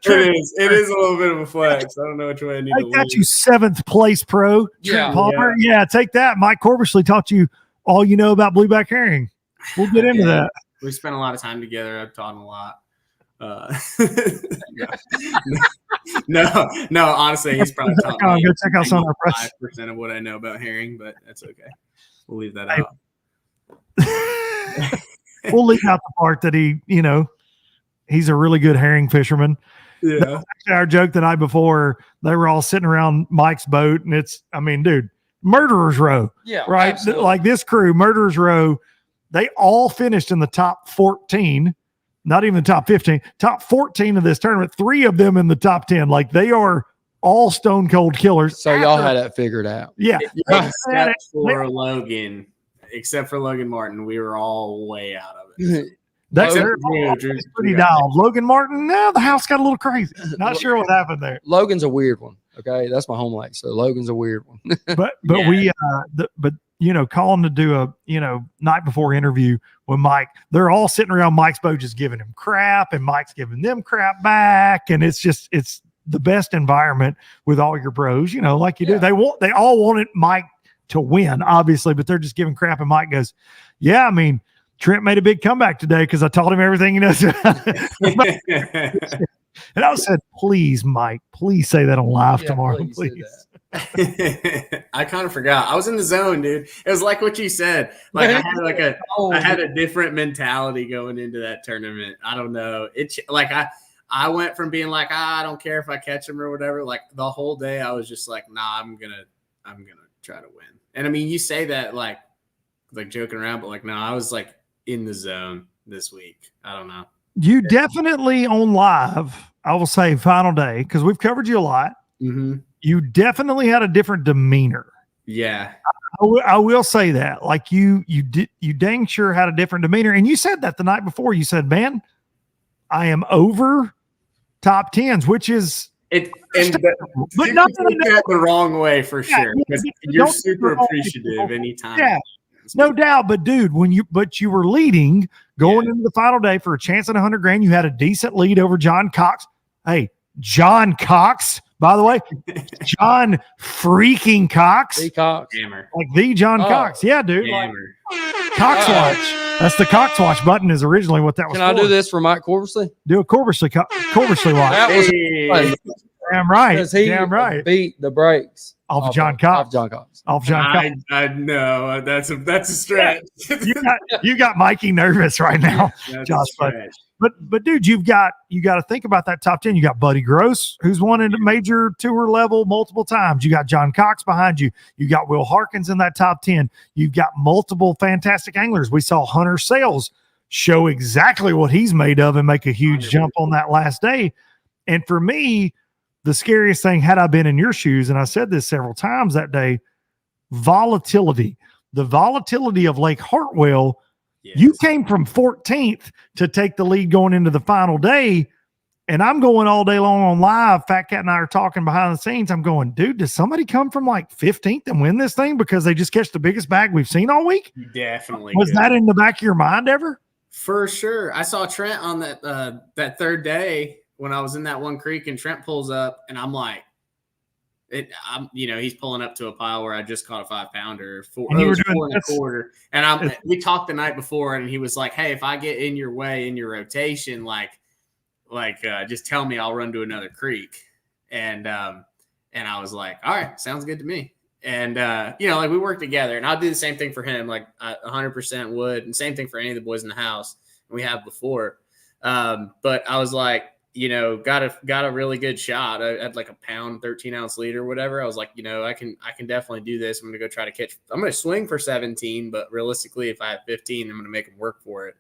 It is a little bit of a flex. I don't know which way I need to got you 7th place pro, Trent Palmer. Yeah, take that. Mike Corbishley taught you all you know about blueback herring. We'll get into that. We spent a lot of time together. I've taught him a lot. No, honestly, he's probably taught me go check out Sonar 5% of what I know about herring, but that's okay. We'll leave that out. We'll leave out the part that he's a really good herring fisherman. Yeah. Our joke the night before, they were all sitting around Mike's boat, and dude, murderer's row, Yeah, right? absolutely. Like this crew, murderer's row, they all finished in the top 14, not even the top 15, top 14 of this tournament. 3 of them in the top 10. Like they are all stone cold killers. So y'all had that figured out. Yeah. Except for Logan Martin, we were all way out of it. That's Logan- pretty dialed. Logan Martin, no, the house got a little crazy. Not sure what happened there. Logan's a weird one. Okay, that's my home lake. So Logan's a weird one. But Yeah. calling to do a night before interview with Mike, they're all sitting around Mike's boat just giving him crap, and Mike's giving them crap back, and it's the best environment with all your bros, like you do. They all wanted Mike to win, obviously, but they're just giving crap, and Mike goes, "Yeah, I mean, Trent made a big comeback today because I taught him everything he knows." And I said, "Please, Mike, please say that on live tomorrow, please." I kind of forgot. I was in the zone, dude. It was like what you said. Like I had a different mentality going into that tournament. I don't know. I went from being like, I don't care if I catch him or whatever. Like the whole day, I was just like, nah, I'm gonna try to win. And I mean, you say that like joking around, but like, no, I was like in the zone this week. I don't know. You definitely on live, I will say final day, because we've covered you a lot. Mm-hmm. You definitely had a different demeanor. Yeah. I will say that. Like you dang sure had a different demeanor. And you said that the night before. You said, man, I am over top 10s, which is but not that the wrong way for sure. Because you're super don't appreciative anytime. Yeah. No doubt, but dude, you were leading going into the final day for a chance at $100,000. You had a decent lead over John Cox. Hey, John Cox, by the way, John freaking Cox, The Cox. Hammer. like the John Cox. Yeah, dude. Like, Hammer. Cox watch. That's the Cox watch button. Is originally what that was. Can I do this for Mike Corbishley? Do a Corbishley watch. That was Hey. Damn right. because he Damn right. beat the brakes Off John Cox. Off John Cox. Off John Cox. I know that's a stretch. You got Mikey nervous right now. That's Josh, a stretch. But dude, you got to think about that top 10. You got Buddy Gross, who's won at a major tour level multiple times. You got John Cox behind you. You got Will Harkins in that top 10. You've got multiple fantastic anglers. We saw Hunter Sales show exactly what he's made of and make a huge jump on that last day. And for me, the scariest thing, had I been in your shoes, and I said this several times that day, volatility. The volatility of Lake Hartwell. Yes. You came from 14th to take the lead going into the final day, and I'm going all day long on live. Fat Cat and I are talking behind the scenes. I'm going, dude, does somebody come from like 15th and win this thing because they just catch the biggest bag we've seen all week? You definitely Was could. that in the back of your mind ever? For sure. I saw Trent on that third day when I was in that one creek, and Trent pulls up, and I'm like, he's pulling up to a pile where I just caught a 5-pounder, four and a quarter. And we talked the night before, and he was like, "Hey, if I get in your way in your rotation, just tell me, I'll run to another creek." And I was like, "All right, sounds good to me." And we work together, and I'll do the same thing for him. Like I 100% would, and same thing for any of the boys in the house. We have before, but I was like, got a really good shot. I had like a pound, 13-ounce lead or whatever. I was like, I can definitely do this. I'm going to go try to catch. I'm going to swing for 17, but realistically, if I have 15, I'm going to make them work for it.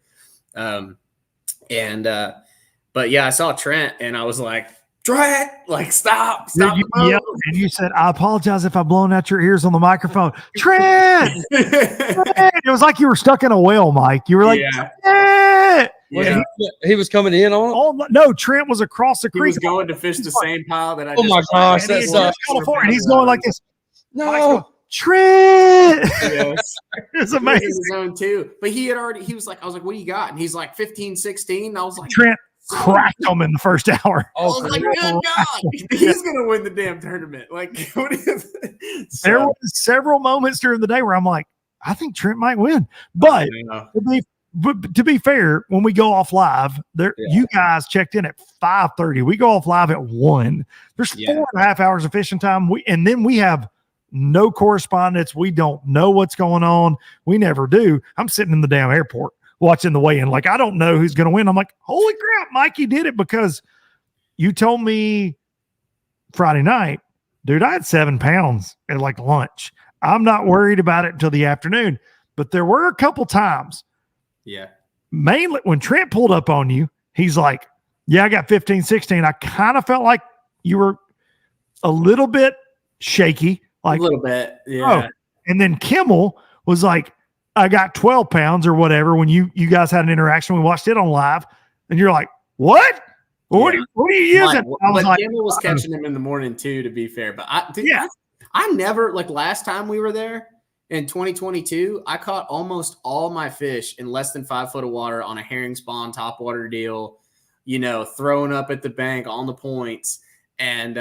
But yeah, I saw Trent, and I was like, Trent, like stop. You yelled, and you said, "I apologize if I've blown out your ears on the microphone." Trent! Trent! It was like you were stuck in a well, Mike. You were like, Yeah. Trent! Yeah. He was coming in on it. Oh, no, Trent was across the He creek. was going to fish the same pile that I Oh just my gosh, and, that's and he's going like this. Mike's going, No. Trent! Yes. It's He was in amazing. the zone too. But I was like, what do you got? And he's like 15, 16. I was like, Trent cracked him in the first hour. I was like, good God, he's gonna win the damn tournament. Like, what is it? There was several moments during the day where I'm like, I think Trent might win. But to be fair, when we go off live, you guys checked in at 5:30. We go off live at 1. There's 4.5 hours of fishing time. And then we have no correspondence. We don't know what's going on. We never do. I'm sitting in the damn airport watching the weigh-in. Like, I don't know who's going to win. I'm like, holy crap, Mikey did it, because you told me Friday night, dude, I had 7 pounds at like lunch. I'm not worried about it until the afternoon. But there were a couple times, Yeah. mainly when Trent pulled up on you, he's like, yeah, I got 15, 16. I kind of felt like you were a little bit shaky. Like a little bit. Yeah. oh. And then Kimmel was like, I got 12 pounds or whatever when you guys had an interaction. We watched it on live. And you're like, what? Well, Yeah. what are you using? I was But like, Kimmel was catching him in the morning too, to be fair. But Yeah. I never, like last time we were there in 2022, I caught almost all my fish in less than 5 foot of water on a herring spawn topwater deal, throwing up at the bank on the points. And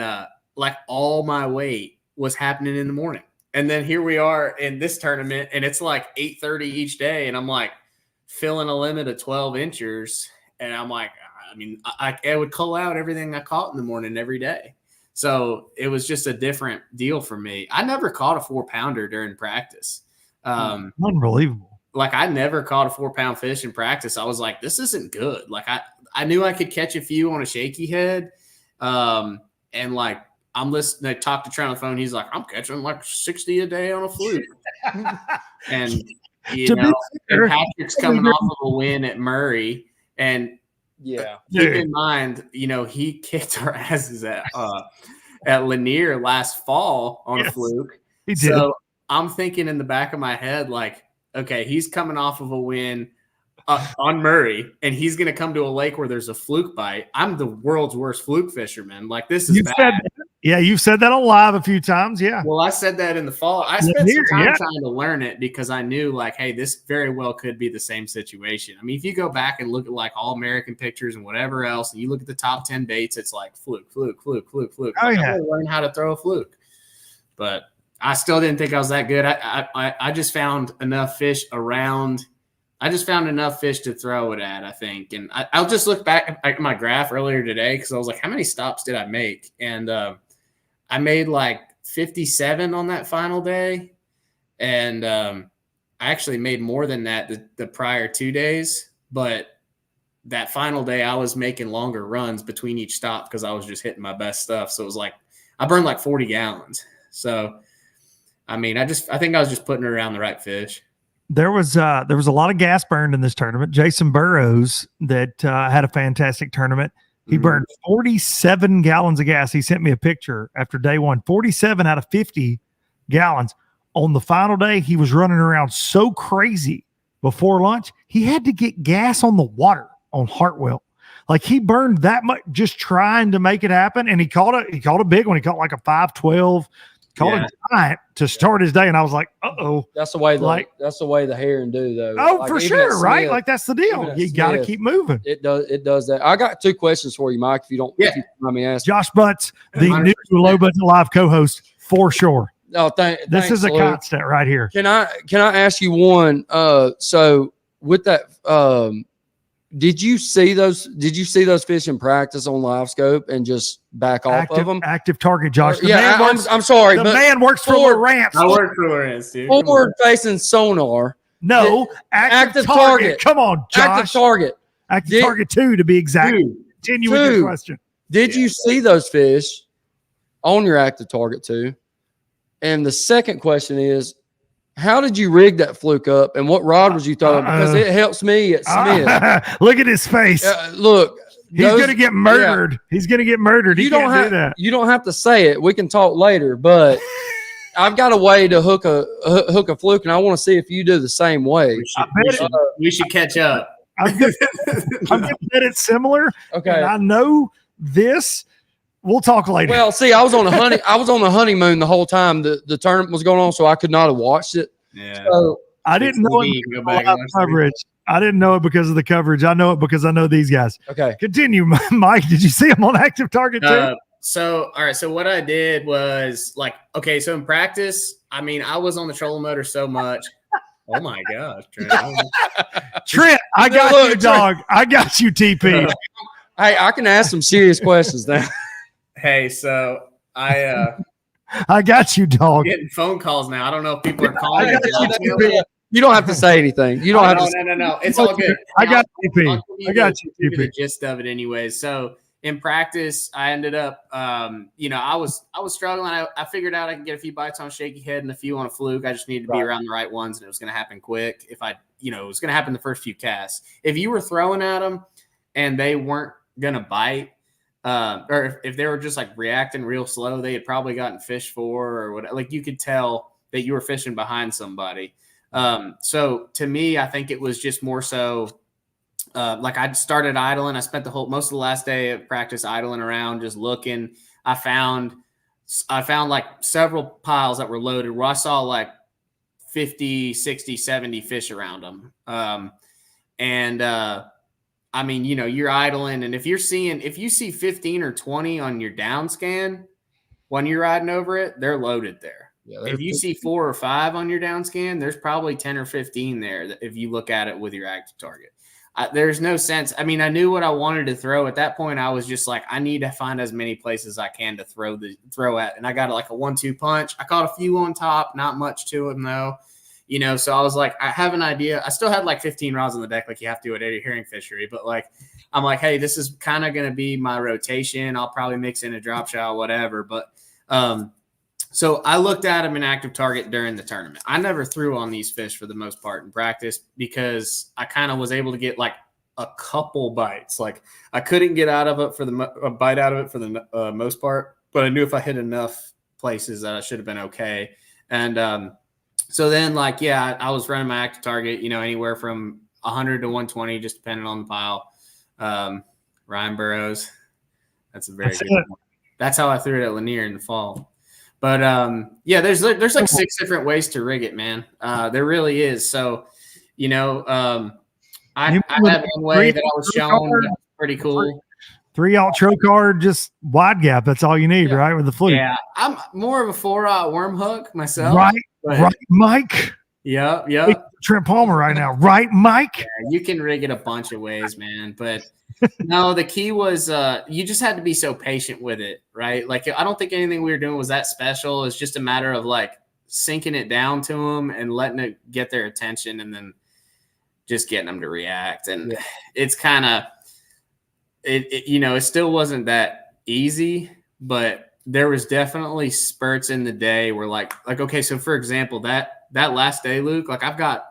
like all my weight was happening in the morning. And then here we are in this tournament, and it's like 8:30 each day. And I'm like filling a limit of 12 inchers. And I'm like, I mean, I would cull out everything I caught in the morning every day. So it was just a different deal for me. I never caught a 4-pounder during practice. unbelievable. Like I never caught a 4-pound fish in practice. I was like, this isn't good. Like I knew I could catch a few on a shaky head. And like, I'm listening, I talked to Trent on the phone. He's like, I'm catching like 60 a day on a fluke. And, and Patrick's coming off of a win at Murray. And keep in mind, he kicked our asses at Lanier last fall on a fluke. He did. So I'm thinking in the back of my head, like, okay, he's coming off of a win on Murray, and he's going to come to a lake where there's a fluke bite. I'm the world's worst fluke fisherman. Like, this is bad. You've said that on live a few times. Yeah. Well, I said that in the fall. I spent some time trying to learn it because I knew, like, hey, this very well could be the same situation. I mean, if you go back and look at, like, all American pictures and whatever else, and you look at the top 10 baits, it's like fluke, fluke, fluke, fluke, fluke. Oh, yeah. I gotta learn how to throw a fluke. But I still didn't think I was that good. I just found enough fish around. I just found enough fish to throw it at, I think. And I'll just look back at my graph earlier today because I was like, how many stops did I make? And I made like 57 on that final day. And I actually made more than that the prior 2 days. But that final day, I was making longer runs between each stop because I was just hitting my best stuff. So it was like I burned like 40 gallons. So, I mean, I think I was just putting it around the right fish. There was a lot of gas burned in this tournament. Jason Burrows that had a fantastic tournament. He burned 47 gallons of gas. He sent me a picture after day one, 47 out of 50 gallons. On the final day, he was running around so crazy before lunch. He had to get gas on the water on Hartwell. Like he burned that much just trying to make it happen. And he caught a big one. He caught like a 512. Called a giant to start his day, and I was like, "Uh-oh." That's the way the herring do, though. Oh, like, for sure, right? Like that's the deal. You got to keep moving. It does that. I got 2 questions for you, Mike. If you mind me asking. Josh Butts, the 100%. New Low Budget Live co-host, for sure. Oh, this is a constant right here. Can I ask you one? So with that, did you see those fish in practice on live scope and just back off of them? Active target, Josh. I'm sorry. The man works for Lawrence. I work for Lawrence, dude. Forward facing sonar. No, active target. Come on, Josh. Active target. Active target 2 to be exact. Continue with your question. Did you see those fish on your active target 2? And the second question is, how did you rig that fluke up, and what rod was you throwing? Because it helps me at Smith. Look at his face. Look, he's going to get murdered. Yeah. He's going to get murdered. He can't do that. You don't have to say it. We can talk later, but I've got a way to hook a fluke, and I want to see if you do the same way. We should catch up. I'm going to bet it's similar. Okay, and I know this. We'll talk later. Well, see, I was on the honeymoon the whole time the tournament was going on, so I could not have watched it. Yeah. So I didn't know it coverage. I didn't know it because of the coverage. I know it because I know these guys. Okay. Continue, Mike. Did you see him on active target too? So what I did was so in practice, I mean, I was on the trolling motor so much. Oh my gosh, Trent, I got you, dog. I got you, TP. Hey, I can ask some serious questions now. Hey, so I got you, dog. I'm getting phone calls now. I don't know if people are calling. You don't have to say anything. You don't have to. No. It's all good. I got TP. I got you, TP. The gist of it, anyways. So in practice, I ended up, you know, I was struggling. I figured out I could get a few bites on shaky head and a few on a fluke. I just needed to be around the right ones, and it was going to happen quick. If I, you know, it was going to happen the first few casts. If you were throwing at them and they weren't going to bite, or if they were just like reacting real slow, they had probably gotten fished for or whatever. Like you could tell that you were fishing behind somebody. So to me, I think it was just more so like I started idling. I spent most of the last day of practice idling around, just looking. I found like several piles that were loaded where I saw like 50, 60, 70 fish around them. I mean, you know, you're idling, and if you see 15 or 20 on your down scan when you're riding over it, they're loaded there. Yeah, if you see 4 or 5 on your down scan, there's probably 10 or 15 there if you look at it with your active target. There's no sense. I mean, I knew what I wanted to throw. At that point, I was just like, I need to find as many places I can to throw at. And I got like a 1-2 punch. I caught a few on top, not much to them though. You know, so I was like, I have an idea. I still had like 15 rods on the deck, like you have to at any herring fishery. But like, I'm like, hey, this is kind of going to be my rotation. I'll probably mix in a drop shot, whatever. But so I looked at them in active target during the tournament. I never threw on these fish for the most part in practice because I kind of was able to get like a couple bites. Like I couldn't get out of it for a bite out of it for the most part, but I knew if I hit enough places that I should have been okay. And so then, like, yeah, I was running my active target, you know, anywhere from 100 to 120, just depending on the pile. Ryan Burrows, that's a very good one. That's how I threw it at Lanier in the fall. But yeah, there's like 6 different ways to rig it, man. There really is. So, you know, I had one way that I was showing that was pretty cool. 3-aught trocar, just wide gap. That's all you need, right? With the fluke. Yeah, I'm more of a 4-aught worm hook myself. Right, Mike. Yeah. Trent Palmer right now, right, Mike? Yeah, you can rig it a bunch of ways, man. But no, the key was you just had to be so patient with it, right? Like I don't think anything we were doing was that special. It's just a matter of like sinking it down to them and letting it get their attention, and then just getting them to react. And it's kind of you know, it still wasn't that easy, but there was definitely spurts in the day where like okay, so for example, that last day, Luke, like I've got,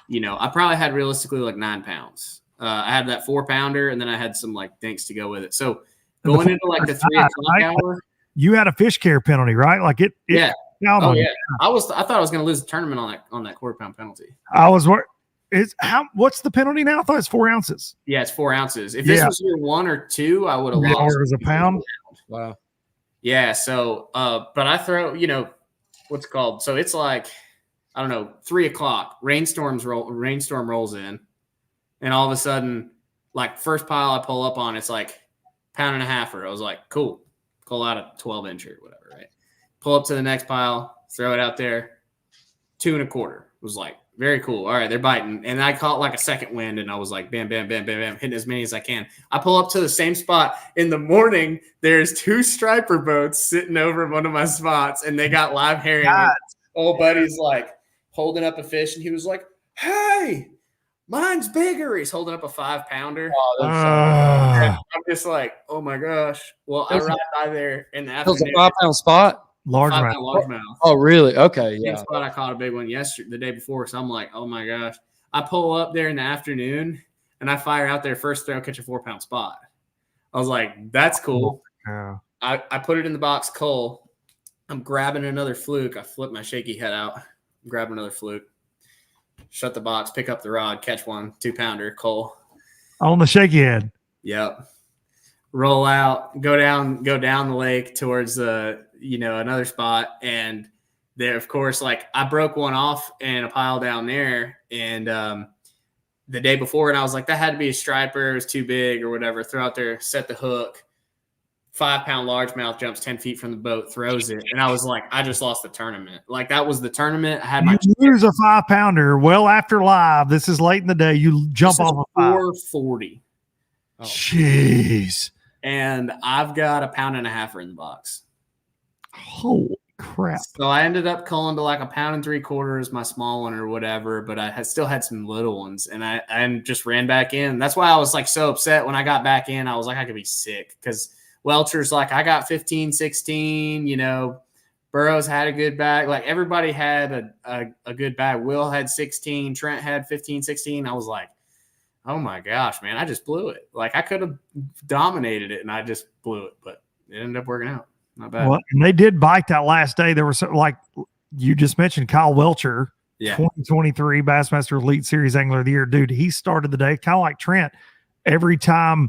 you know, I probably had realistically like 9 pounds. I had that 4-pounder, and then I had some like dinks to go with it. So going into like the 3 o'clock hour, you had a fish care penalty, right? Like it yeah. Oh yeah. I thought I was going to lose the tournament on that quarter-pound penalty. What's the penalty now? I thought it's 4 ounces. Yeah, it's 4 ounces. If this was your 1 or 2, I would have lost. It was a pound. Wow. Yeah. So, but I throw, you know, what's it called? So it's like, I don't know, 3 o'clock. Rainstorm rolls in, and all of a sudden, like first pile I pull up on, it's like 1.5 pounds. I was like, cool. Pull out a 12-inch or whatever, right? Pull up to the next pile, throw it out there. 2.25. It was like very cool. All right, they're biting, and I caught like a second wind, and I was like, bam, bam, bam, bam, bam, hitting as many as I can. I pull up to the same spot in the morning. There's 2 striper boats sitting over one of my spots, and they got live herring. Old buddy's like holding up a fish, and he was like, "Hey, mine's bigger." He's holding up a 5-pounder. I'm just like, oh my gosh. Well, I ride by there in the afternoon. It was a 5-pound spot. Largemouth. Oh, really? Okay, yeah. Same spot I caught a big one the day before. So I'm like, oh my gosh. I pull up there in the afternoon, and I fire out there first throw, catch a 4-pound spot. I was like, that's cool. Yeah. I put it in the box, cull. I'm grabbing another fluke. I flip my shaky head out, grab another fluke, shut the box, pick up the rod, catch one 2-pounder, cull. On the shaky head. Yep. Roll out, go down the lake towards another spot. And there, of course, like I broke one off in a pile down there. And the day before, and I was like, that had to be a striper. It was too big or whatever. Throw out there, set the hook. 5-pound largemouth jumps 10 feet from the boat, throws it. And I was like, I just lost the tournament. Like that was the tournament. I had my lose a 5-pounder well after live. This is late in the day. You jump off a 440. Oh. Jeez. And I've got a 1.5 pounder in the box. Holy crap. So I ended up culling to like 1.75 pounds, my small one or whatever, but I still had some little ones, and I just ran back in. That's why I was like so upset when I got back in. I was like, I could be sick because Welcher's like, I got 15, 16, you know, Burroughs had a good bag. Like everybody had a good bag. Will had 16, Trent had 15, 16. I was like, oh my gosh, man, I just blew it. Like I could have dominated it and I just blew it, but it ended up working out. Not bad. Well, and they did bite that last day. There was like you just mentioned Kyle Welcher, 2023 Bassmaster Elite Series Angler of the Year. Dude, he started the day kind of like Trent. Every time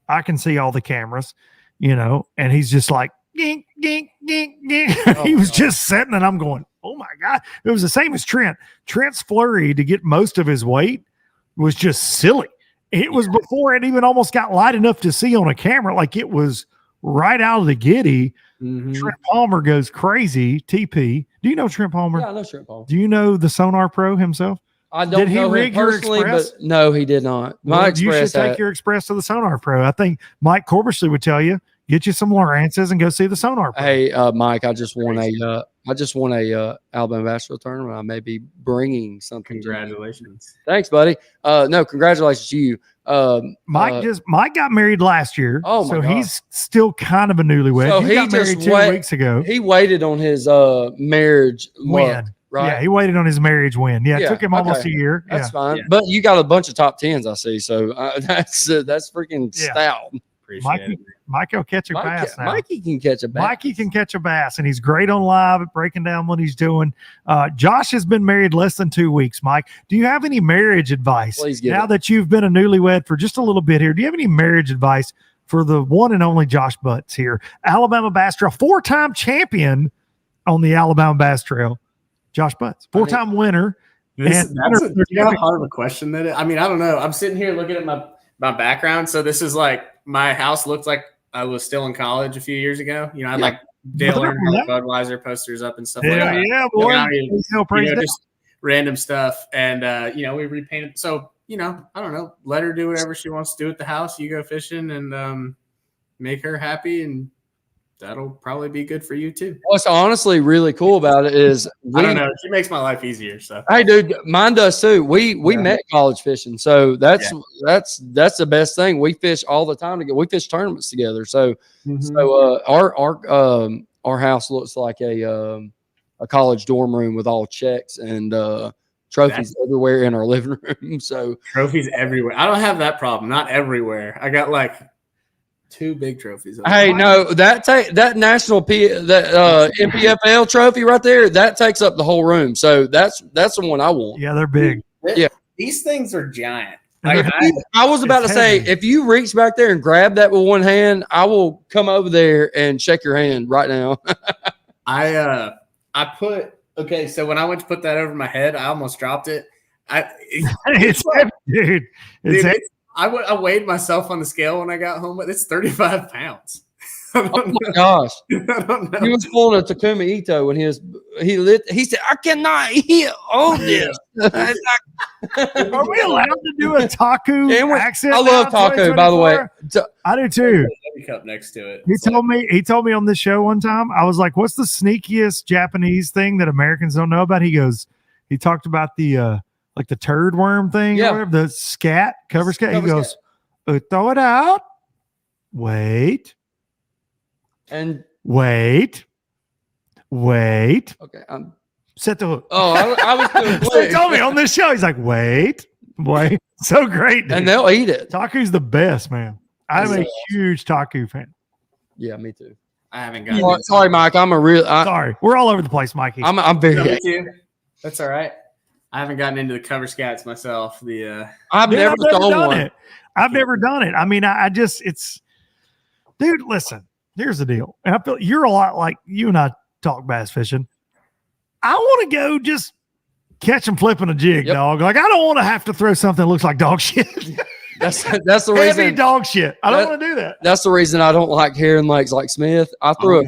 I can see all the cameras, you know, and he's just like, gink, gink, gink, gink. He was just sitting and I'm going, oh my God. It was the same as Trent. Trent's flurry to get most of his weight was just silly. It was before it even almost got light enough to see on a camera. Like it was right out of the giddy. Trent Palmer goes crazy. TP. Do you know Trent Palmer? Yeah, I know Trent Palmer. Do you know the Sonar Pro himself? I don't know him personally, but no, he did not. You should take your Express to the Sonar Pro. I think Mike Corbishley would tell you, get you some Lawrences and go see the Sonar Pro. Hey, Mike, I just won a Alabama Basketball tournament. I may be bringing something. Congratulations. Thanks, buddy. No, congratulations to you. Mike got married last year. Oh, so my God. he's still kind of a newlywed. So he got married 2 weeks ago. He waited on his marriage win. Right? Yeah, he waited on his marriage win. Yeah, it took him almost a year. That's fine. Yeah. But you got a bunch of top 10s, I see. So that's freaking stout. Mikey will catch a bass now. Mikey can catch a bass. Mikey can catch a bass, and he's great on live at breaking down what he's doing. Josh has been married less than 2 weeks. Mike, do you have any marriage advice? Please give now that you've been a newlywed for just a little bit here, do you have any marriage advice for the one and only Josh Butts here? Alabama Bass Trail, 4-time champion on the Alabama Bass Trail. Josh Butts, 4-time winner. That's how hard of a question that is. I mean, I don't know. I'm sitting here looking at my background. So this is like my house looked like I was still in college a few years ago. You know, I had like Dale Earnhardt Budweiser posters up and stuff like that. Yeah, boy. Just random stuff. And, we repainted. So, I don't know. Let her do whatever she wants to do at the house. You go fishing and make her happy, and that'll probably be good for you too. What's honestly really cool about it is I don't know. She makes my life easier. So hey, dude, mine does too. We met college fishing, so that's the best thing. We fish all the time together. We fish tournaments together. So our house looks like a college dorm room with all checks and trophies everywhere in our living room. So trophies everywhere. I don't have that problem. Not everywhere. I got like 2 big trophies. Hey, no, that national MPFL trophy right there, that takes up the whole room. So that's the one I want. Yeah, they're big. These things are giant. Like, I was about to say, if you reach back there and grab that with one hand, I will come over there and shake your hand right now. So when I went to put that over my head, I almost dropped it. It's heavy, dude. I weighed myself on the scale when I got home, but it's 35 pounds. Oh my gosh! He was pulling a Takuma Ito when he said, "I cannot eat all this." Are we allowed to do a taco accent? I love taco, by the way. I do too. Cup next to it. He told me on this show one time. I was like, "What's the sneakiest Japanese thing that Americans don't know about?" He talked about the like the turd worm thing, or whatever, the scat, cover scat. He goes, throw it out. Wait. And wait. Okay. Set the hook. Oh, I was doing He told me on this show. He's like, wait. So great. Dude. And they'll eat it. Taco's the best, man. I'm a huge taco fan. Yeah, me too. I haven't got Sorry, Mike. Sorry. We're all over the place, Mikey. I'm very me too. That's all right. I haven't gotten into the cover scats myself. I've never done one. I've never done it. I mean, dude, listen, here's the deal. And I feel you're a lot like you and I talk bass fishing. I want to go just catch them flipping a jig, dog. Like, I don't want to have to throw something that looks like dog shit. That's the reason. Heavy dog shit. I don't want to do that. That's the reason I don't like herring legs like Smith. I threw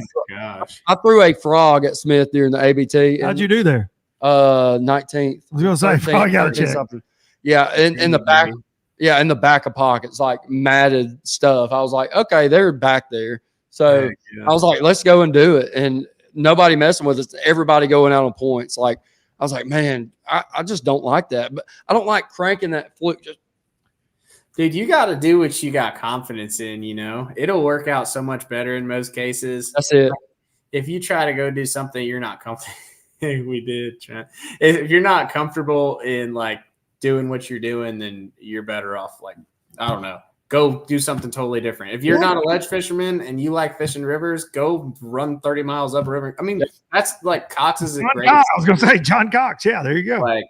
a frog at Smith during the ABT. How'd you do there? 19th. I was gonna say, probably got to check something. Yeah, in the back. Yeah, in the back of pockets, like matted stuff. I was like, okay, they're back there. So I was like, let's go and do it. And nobody messing with us, everybody going out on points. Like, I was like, man, I just don't like that. But I don't like cranking that fluke. Dude, you got to do what you got confidence in, you know. It'll work out so much better in most cases. That's it. If you try to go do something you're not comfortable we did try. If you're not comfortable in like doing what you're doing, then you're better off like, I don't know, go do something totally different. If you're not a ledge fisherman and you like fishing rivers, go run 30 miles up a river. I mean, that's like Cox's great. I was going to say John Cox. Yeah, there you go. Like,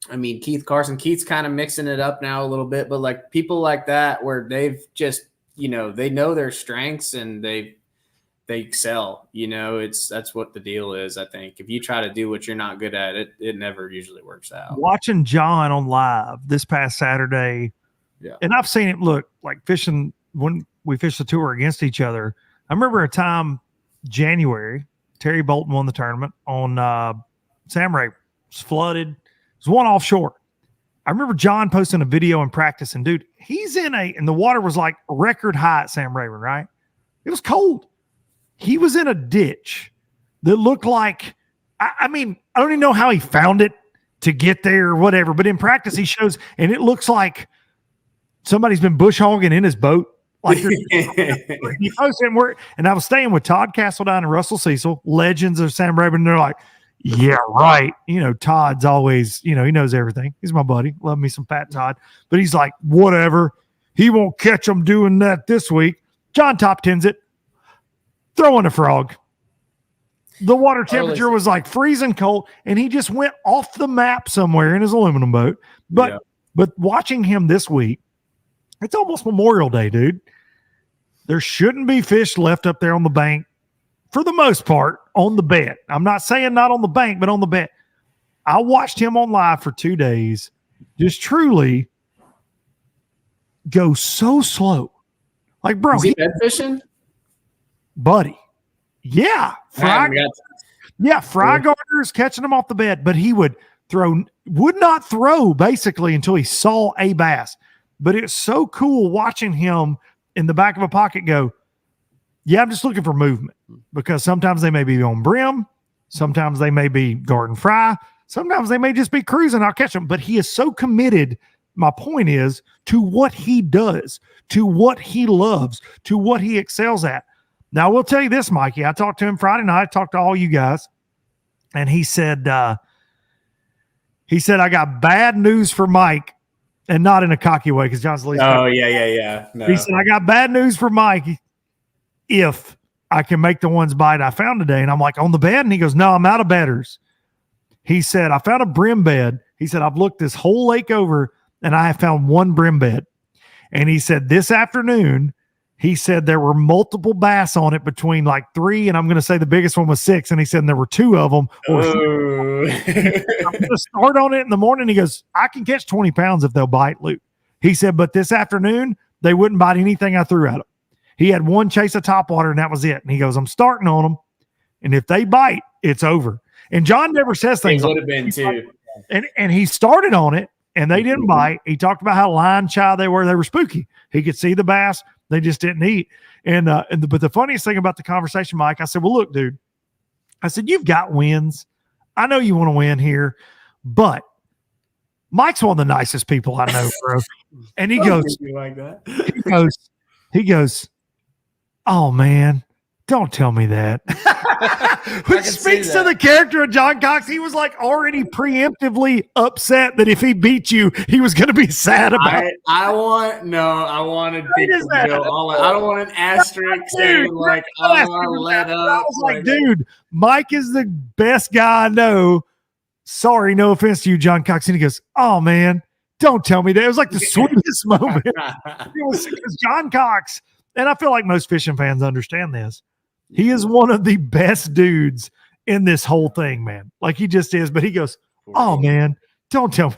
I mean, Keith's kind of mixing it up now a little bit, but like people like that where they've just, you know, they know their strengths and they excel, you know, that's what the deal is. I think if you try to do what you're not good at, it never usually works out. Watching John on live this past Saturday, and I've seen it look like fishing when we fished the tour against each other. I remember a time January, Terry Bolton won the tournament on Sam Ray. It was flooded. It was one offshore. I remember John posting a video and practicing. Dude, he's and the water was like record high at Sam Rayburn, right? It was cold. He was in a ditch that looked like, I mean, I don't even know how he found it to get there or whatever, but in practice he shows, and it looks like somebody's been bush hogging in his boat. Like he posted, and I was staying with Todd Castledine and Russell Cecil, legends of Sam Rayburn, and they're like, yeah, right. You know, Todd's always, you know, he knows everything. He's my buddy. Love me some Fat Todd. But he's like, whatever. He won't catch him doing that this week. John top tens it. Throwing a frog. The water temperature was like freezing cold, and he just went off the map somewhere in his aluminum boat. But watching him this week, it's almost Memorial Day, dude. There shouldn't be fish left up there on the bank for the most part on the bed. I'm not saying not on the bank, but on the bed. I watched him on live for 2 days, just truly go so slow. Like, bro, is he bed fishing? Buddy. Yeah. Fry garters catching them off the bed, but he would not throw basically until he saw a bass. But it's so cool watching him in the back of a pocket go, yeah, I'm just looking for movement, because sometimes they may be on brim. Sometimes they may be garden fry. Sometimes they may just be cruising. I'll catch them. But he is so committed. My point is to what he does, to what he loves, to what he excels at. Now, I will tell you this, Mikey. I talked to him Friday night. I talked to all you guys, and he said, I got bad news for Mike, and not in a cocky way, because John's the least. Oh, yeah. No. He said, I got bad news for Mike if I can make the ones bite I found today. And I'm like, on the bed? And he goes, no, I'm out of bedders. He said, I found a brim bed. He said, I've looked this whole lake over, and I have found one brim bed. And he said, this afternoon, he said there were multiple bass on it between like 3, and I'm going to say the biggest one was 6. And he said there were 2 of them. I'm going to start on it in the morning. He goes, I can catch 20 pounds if they'll bite, Luke. He said, but this afternoon, they wouldn't bite anything I threw at them. He had one chase of topwater, and that was it. And he goes, I'm starting on them, and if they bite, it's over. And John never says things. It would have been too. And he started on it, and they didn't bite. He talked about how line shy they were. They were spooky. He could see the bass. They just didn't eat. But the funniest thing about the conversation, Mike, I said, well, look, dude, I said, you've got wins. I know you want to win here, but Mike's one of the nicest people I know, bro. And he goes, like that. he goes, oh man, don't tell me that. Which speaks to the character of John Cox. He was like already preemptively upset that if he beat you, he was going to be sad about it. I wanted people to go I don't want an asterisk saying like, I want to let up. I was like, dude, Mike is the best guy I know. Sorry, no offense to you, John Cox. And he goes, oh man, don't tell me that. It was like the sweetest moment. Because John Cox, and I feel like most fishing fans understand this, he is one of the best dudes in this whole thing, man. Like he just is. But he goes, oh man, don't tell me.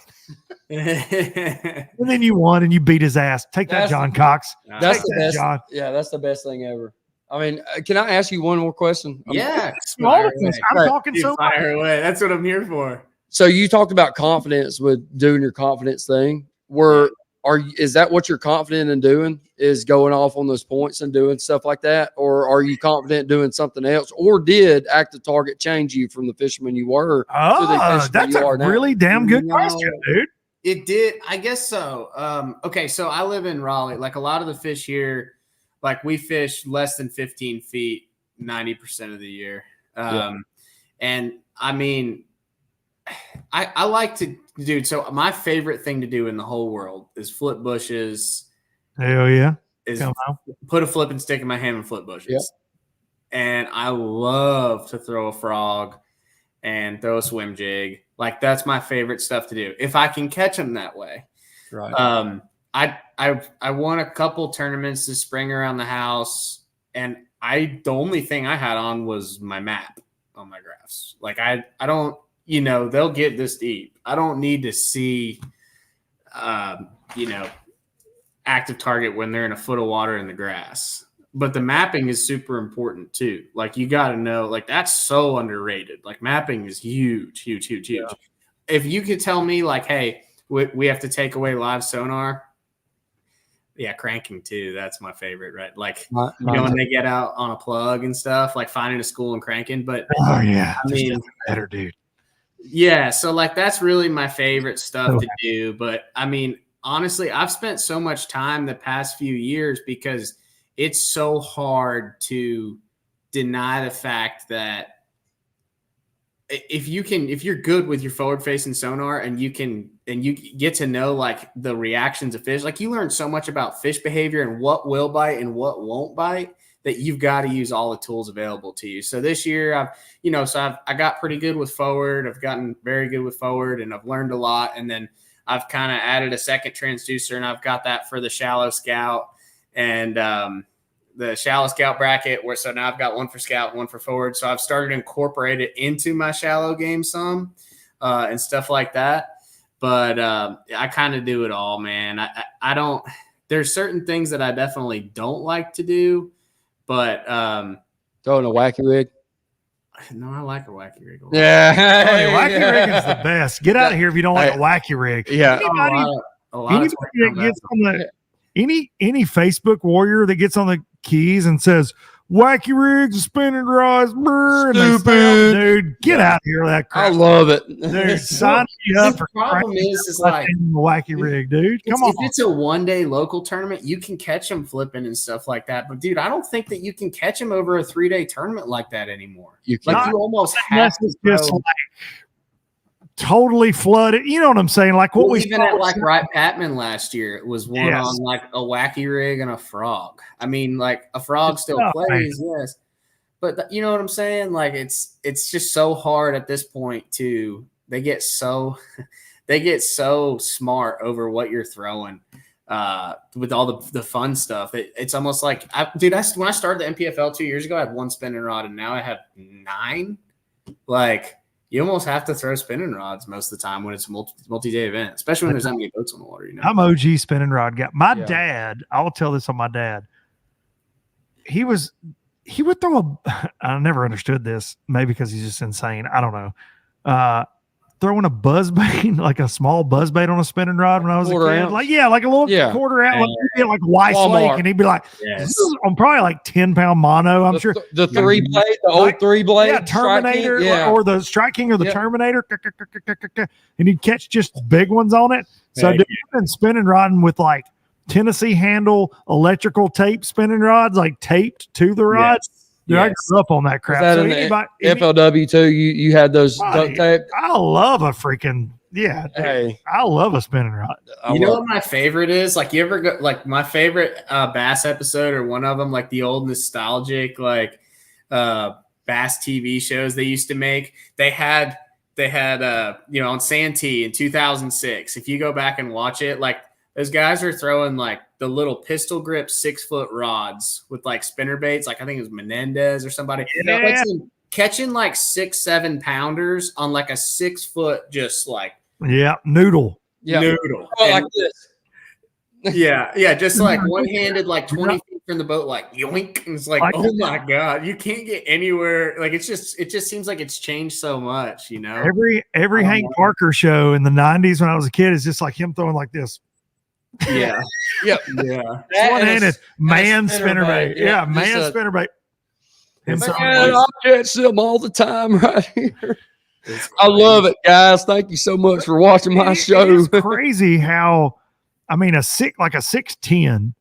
And then you won and you beat his ass. Take that, John Cox. That's the best. John. Yeah, that's the best thing ever. I mean, can I ask you one more question? Yeah. I'm talking so much. Fire away. That's what I'm here for. So you talked about confidence with doing your confidence thing. Were Is that what you're confident in doing? Is going off on those points and doing stuff like that, or are you confident doing something else? Or did active target change you from the fisherman you were to the fisherman That's you a are now? really damn good question, dude. It did. I guess so. Okay, so I live in Raleigh. Like a lot of the fish here, like we fish less than 15 feet 90% of the year. And I mean, I like to, dude. So my favorite thing to do in the whole world is flip bushes. Hell yeah. Is put a flipping stick in my hand and flip bushes. Yep. And I love to throw a frog and throw a swim jig. Like that's my favorite stuff to do if I can catch them that way. Right. I won a couple tournaments this spring around the house, and the only thing I had on was my map on my graphs. Like I don't, they'll get this deep. I don't need to see, active target when they're in a foot of water in the grass. But the mapping is super important too. Like you got to know, like that's so underrated. Like mapping is huge. Yeah. If you could tell me like, hey, we have to take away live sonar. Yeah, cranking too. That's my favorite, right? Like when they get out on a plug and stuff, like finding a school and cranking. But I mean, better, dude. Yeah, so like that's really my favorite stuff to do. But I mean, honestly, I've spent so much time the past few years because it's so hard to deny the fact that if you're good with your forward facing sonar and you get to know like the reactions of fish, like you learn so much about fish behavior and what will bite and what won't bite that you've got to use all the tools available to you. So this year I got pretty good with forward. I've gotten very good with forward and I've learned a lot. And then I've kind of added a second transducer and I've got that for the shallow scout and the shallow scout bracket so now I've got one for scout, one for forward. So I've started to incorporate it into my shallow game some and stuff like that. But I kind of do it all, man. I don't, there's certain things that I definitely don't like to do, but throwing a wacky rig. No, I like a wacky rig. Yeah. Wacky rig is the best. Get out of here if you don't like a wacky rig. Yeah. Anybody that gets on the any Facebook warrior that gets on the keys and says wacky rigs, spinning rods, stupid, dude. Get out of here with that crap. I love it, dude. Sign me up for the problem is like wacky rig, dude. Come on. If it's a one-day local tournament, you can catch them flipping and stuff like that. But dude, I don't think that you can catch them over a 3-day tournament like that anymore. You almost have to just like totally flooded. You know what I'm saying? Like what we even at like Wright Patman last year, it was one on like a wacky rig and a frog. I mean, like a frog still plays, yes. But you know what I'm saying? Like it's just so hard at this point they get so smart over what you're throwing with all the fun stuff. It's almost like when I started the MPFL 2 years ago, I had one spinning rod and now I have 9. Like you almost have to throw spinning rods most of the time when it's a multi-day event, especially when there's that many boats on the water. I'm OG spinning rod guy. My dad, I'll tell this on my dad. He would throw I never understood this, maybe because he's just insane. I don't know. Throwing a buzz bait, like a small buzz bait on a spinning rod when I was a kid. Ounce. Like a little quarter out, like Weiss Lake, and he'd be like, on probably like 10-pound mono, I'm sure. The 3-blade, the old 3-blade. Yeah, Terminator or the Strike King or the Terminator. And he'd catch just big ones on it. So dude, I've been spinning rodding with like Tennessee handle electrical tape spinning rods, like taped to the rods. Yes. Dude, I grew up on that crap. So FLW too. You had those duct tape. I love a freaking I love a spinning rod. You know what my favorite is? Like you ever go like my favorite bass episode or one of them, like the old nostalgic like bass TV shows they used to make. They had on Santee in 2006. If you go back and watch it, like those guys are throwing like the little pistol grip 6-foot rods with like spinner baits. Like I think it was Menendez or somebody. Catching like 6-7 pounders on like a 6-foot, just like noodle. Noodle. Oh, like this. Just like one-handed, like 20 feet from the boat, like yoink. And it's like, oh my God, you can't get anywhere. Like it just seems like it's changed so much, you know. Every Hank Parker show in the 90s when I was a kid is just like him throwing like this. Yeah. Yep. Yeah. One-handed man spinner spinnerbait. bait. Yeah, Just man a- spinnerbait. And so Man, I catch them all the time right here. I love it, guys. Thank you so much for watching my show. It's crazy how, I mean, a 6'10"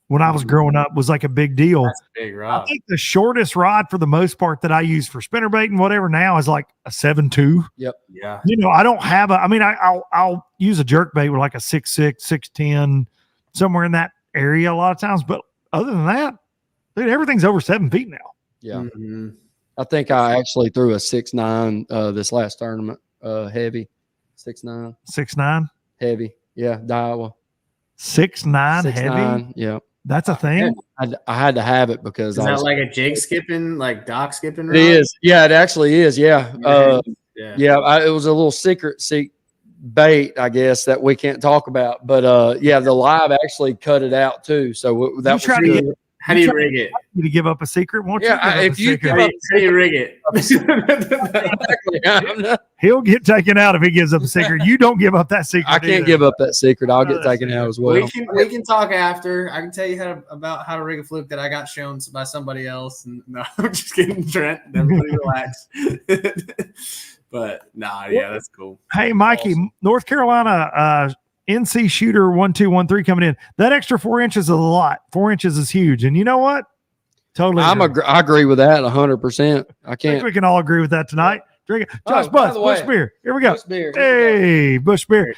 when I was growing up was like a big deal. That's a big I rod. think the shortest rod for the most part that I use for spinnerbait and whatever now is like a 7'2". Yeah. You know, I don't have I'll use a jerk bait with like a 6'6", 6'10", somewhere in that area a lot of times. But other than that, dude, everything's over 7 feet now. Yeah. Mm-hmm. I think I actually threw a 6'9" this last tournament. Heavy. 6'9". 6'9", Heavy. Yeah. Daiwa. 6'9" heavy. 6'9". Yeah. That's a thing. I had to have it because Is I that was, like a jig skipping, like dock skipping? it is. Yeah, it actually is. Yeah. Yeah. Yeah. It was a little secret bait, I guess, that we can't talk about. But yeah, the live actually cut it out too. So that was try to good. How do you rig it? You to give up a secret, won't Yeah, you? if you give How up, do you rig it? exactly. He'll get taken out if he gives up a secret. You don't give up that secret. I can't either. give up that secret. I'll get taken out as well. we can talk after. I can tell you about how to rig a fluke that I got shown by somebody else. And no, I'm just kidding, Trent. Everybody relax. But nah, yeah, that's cool. Hey, Mikey, Awesome. North Carolina, NC shooter 1213 coming in. That extra 4 inches is a lot. 4 inches is huge. And you know what? Totally. I agree with that 100%. I I think can't. we can all agree with that tonight. Drink it. Josh by Butts, the way, Bush beer. Here we go. Bush beer. Here we go. Hey, Bush beer.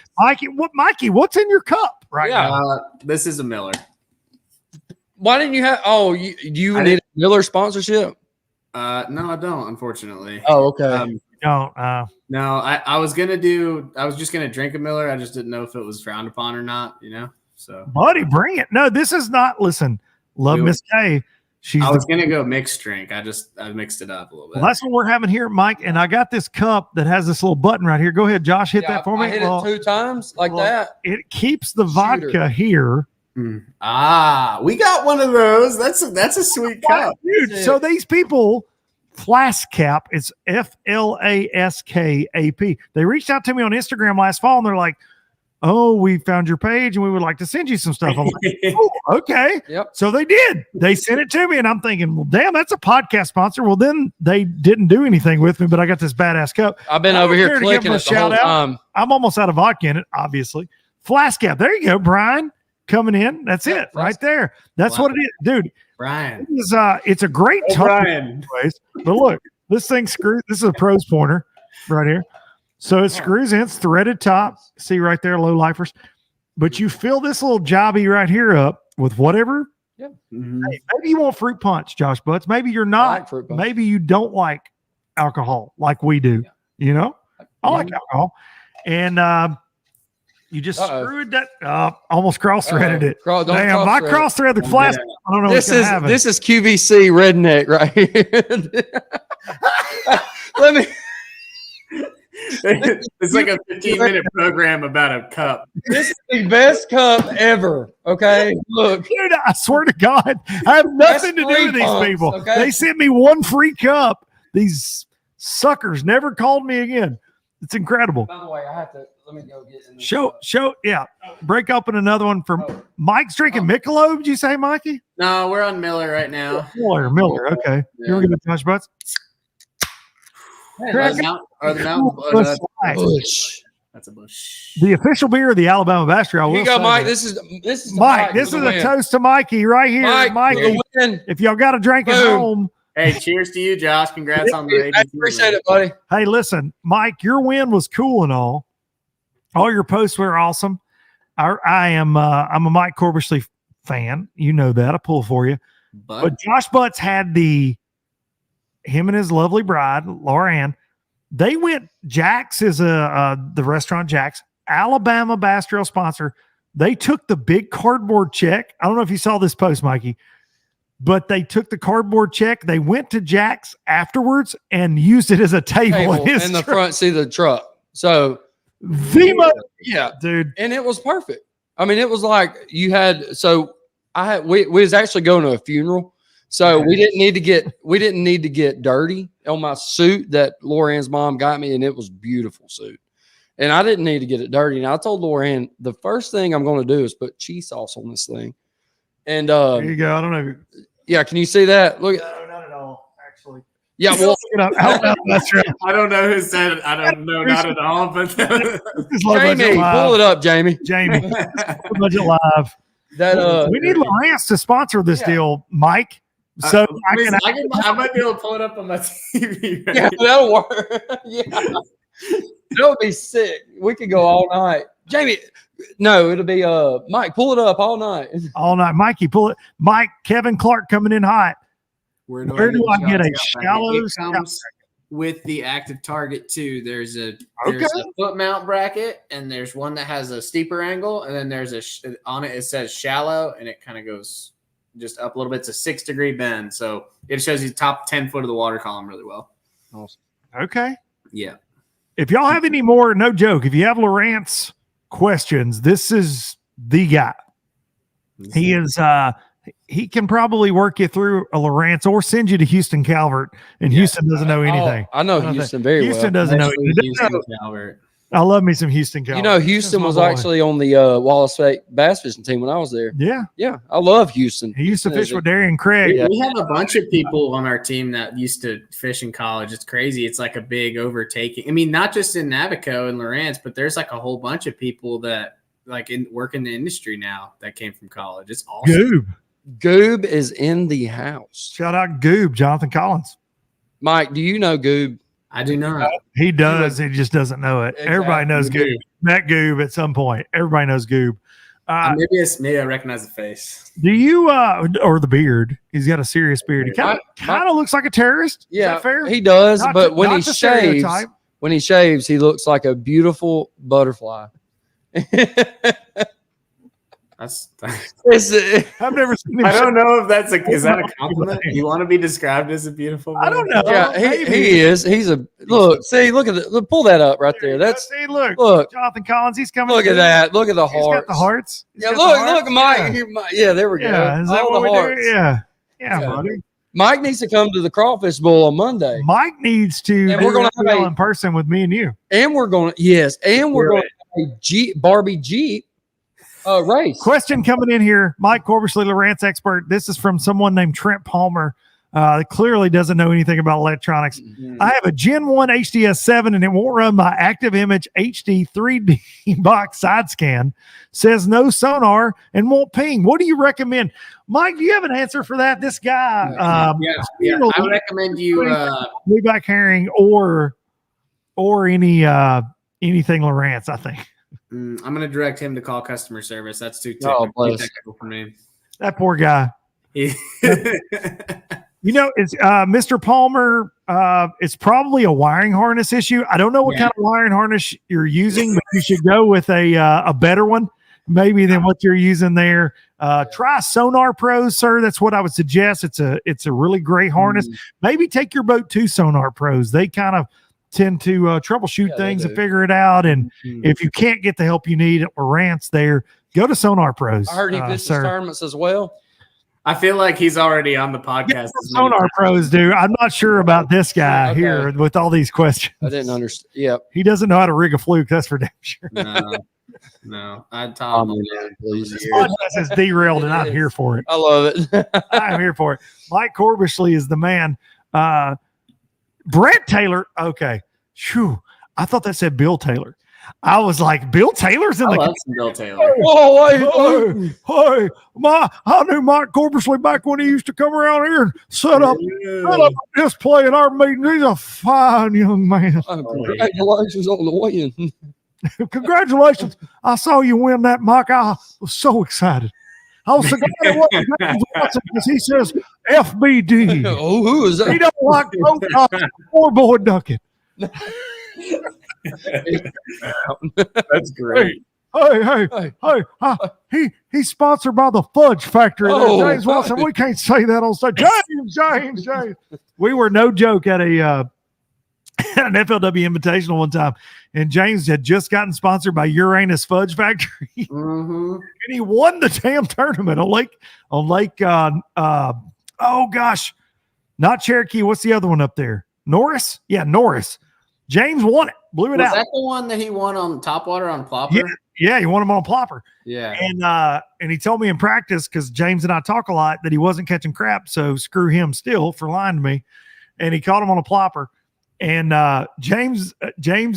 Mikey, what's in your cup right Yeah. now? This is a Miller. Why didn't you have? Oh, you I need a Miller sponsorship? No, I don't, unfortunately. Oh, okay. Don't. No, I was just gonna drink a Miller. I just didn't know if it was frowned upon or not, So Buddy, bring it. No, this is not. Listen, love We- Miss K. She's I the was gonna go mixed drink. I mixed it up a little bit. Well, that's what we're having here, Mike. And I got this cup that has this little button right here. Go ahead, Josh. Hit Yeah, that for me. I hit Well, it 2 times like well, that. it keeps the Shooter. vodka here. We got one of those. That's a sweet cup. Dude, That's so it. these people, Flask Cap, it's FLASKAP. They reached out to me on Instagram last fall and they're like, oh, we found your page and we would like to send you some stuff. I'm like, oh, okay. Yep. So they did. They sent it to me, and I'm thinking, well, damn, that's a podcast sponsor. Well, then they didn't do anything with me, but I got this badass cup. I've been I over don't here care to give clicking him a it the whole shout out. time. I'm almost out of vodka in it, obviously. Flask Cap. There you go, Brian, coming in. That's Yeah, it right there. That's what it is, dude. Brian. It's a great Oh, topic Brian. anyways. But look, this thing screws. This is a pros pointer right here. So it screws in. It's threaded top. See right there, low lifers. But you fill this little jobby right here up with whatever. Mhm. Hey, maybe you want fruit punch, Josh Butts. Maybe you're I not. like fruit punch. Maybe you don't like alcohol like we do. You know, I like alcohol, and you just screwed that up. Almost cross threaded it. Don't Damn, if I cross-thread it. cross thread the flask, I don't know This what's is happen. this is QVC redneck right here. Let me. It's like a 15-minute program about a cup. This is the best cup ever. Okay, look. Dude, I swear to God, I have nothing to do free with these pumps, people. okay? They sent me one free cup. These suckers never called me again. It's incredible. By the way, I have to let me go get in this Show, yeah. Break open another one from Mike's drinking Michelob. Did you say, Mikey? No, we're on Miller right now. Miller. Okay. You want to get a touch butts? Are the mountain Busch Light. Bush. That's a bush. The official beer of the Alabama Bastard. I Here will you go, say Mike. that. This is to Mike. This for is the a win. toast to Mikey right here. Mike, Mikey, for the win. if y'all got a drink at Boom. home, Hey, cheers to you, Josh. Congrats on the I ABT, appreciate man. it, buddy. hey, listen, Mike, your win was cool and all. All your posts were awesome. I'm a Mike Corbishley fan. You know that. I pull for you. But Josh Butts had him and his lovely bride, Laura Ann. They went, Jack's is the restaurant Jack's, Alabama Bass Trail sponsor. They took the big cardboard check. I don't know if you saw this post, Mikey, but they took the cardboard check. They went to Jack's afterwards and used it as a table in his in the truck. front seat of the truck. So Vimo, yeah, dude. and it was perfect. I mean, it was like you had. So we was actually going to a funeral, so we didn't need to get dirty on my suit that Laura Ann's mom got me, and it was a beautiful suit. And I didn't need to get it dirty. And I told Lauren, the first thing I'm going to do is put cheese sauce on this thing. And There you go. I don't know. yeah, can you see that? Look. No, not at all, actually. Yeah, well, That's right. I don't know who said it. I don't know, not at all. But Jamie, pull it up, Jamie. Jamie, Budget Live. That we need Lawrence to sponsor this deal, Mike. So I might be able to pull it up on my TV. Right? Yeah, that'll work. Yeah, that would be sick. We could go all night. Jamie, no, it'll be Mike. Pull it up all night. All night, Mikey. Pull it. Mike, Kevin Clark coming in hot. Where do I get a shallow? It comes with the active target too. There's a foot mount bracket, and there's one that has a steeper angle, and then there's on it. It says shallow, and it kind of goes just up a little bit. It's a 6-degree bend, so it shows you the top 10 foot of the water column really well. Awesome. Okay. Yeah. If y'all have any more, no joke. If you have Lawrence questions, this is the guy. He is. He can probably work you through a Lawrence or send you to Houston Calvert, and Houston doesn't know anything. I know Houston very well. Houston doesn't know Houston Calvert. I love me some Houston Calvert. You know, Houston was actually on the Wallace State bass fishing team when I was there. Yeah. Yeah. I love Houston. He used to fish with Darian Craig. We have a bunch of people on our team that used to fish in college. It's crazy. It's like a big overtaking. I mean, not just in Navico and Lawrence, but there's like a whole bunch of people that like work in the industry now that came from college. It's awesome. Goob is in the house. Shout out Goob, Jonathan Collins. Mike, do you know Goob? I do not. He does. He just doesn't know it. Exactly. Everybody knows Goob. Met Goob at some point. Everybody knows Goob. Maybe I recognize the face. Do you or the beard? He's got a serious beard. He kind of looks like a terrorist. Yeah, is that fair? He does. But when he shaves, he looks like a beautiful butterfly. I've never seen him. I don't know if is that a compliment? You want to be described as a beautiful boy? I don't know. Yeah, he is. He's a look at the pull that up right there. That's look. Jonathan Collins, he's coming. Look at that. Look at the hearts. He's got the hearts. Yeah, look, Mike. Yeah, there we go. Yeah, is that what we do? Yeah, buddy. Mike needs to come to the Crawfish Bowl on Monday. Mike needs to. And we're going to have in person with me and you. And we're going to have a Barbie Jeep. Race. Question coming in here. Mike Corbishley, Lawrence expert. This is from someone named Trent Palmer. Clearly doesn't know anything about electronics. Mm-hmm. I have a Gen 1 HDS 7 and it won't run my Active Image HD 3D box side scan. Says no sonar and won't ping. What do you recommend? Mike, do you have an answer for that? This guy. I would recommend you blueback herring or anything Lawrence, I think. I'm going to direct him to call customer service. That's too technical for me. That poor guy. You know, it's Mr. Palmer. It's probably a wiring harness issue. I don't know what kind of wiring harness you're using, but you should go with a better one, maybe than what you're using there. Try Sonar Pros, sir. That's what I would suggest. It's a really great harness. Maybe take your boat to Sonar Pros. They kind of tend to troubleshoot things and figure it out. And if you can't get the help you need at Lawrence there, go to Sonar Pros. I heard he fishes tournaments as well. I feel like he's already on the podcast. Sonar Pros do. I'm not sure about this guy here with all these questions. I didn't understand. Yep. He doesn't know how to rig a fluke. That's for damn sure. No. I'd tell him. This podcast is derailed and I'm here for it. I love it. I'm here for it. Mike Corbishley is the man. Brett Taylor. Okay. Whew. I thought that said Bill Taylor. I was like, Bill Taylor's in Bill Taylor. Hey, I knew Mike Corbishley back when he used to come around here and set up a display in our meeting. He's a fine young man. Congratulations on the win. Congratulations. I saw you win that, Mike. I was so excited. I was so glad because he says FBD. Oh, who is that? He don't like poor boy Duncan. That's great. Hey, he's sponsored by the Fudge Factory. James Watson, we can't say that on stage. James. We were no joke at an FLW Invitational one time, and James had just gotten sponsored by Uranus Fudge Factory, and he won the damn tournament on Lake. Oh gosh, not Cherokee. What's the other one up there? Norris? Yeah, Norris. James won it, blew it Was out. that the one that he won on Top Water on Plopper? Yeah, he won him on Plopper. Yeah. And he told me in practice, because James and I talk a lot, that he wasn't catching crap. So screw him still for lying to me. And he caught him on a Plopper. And James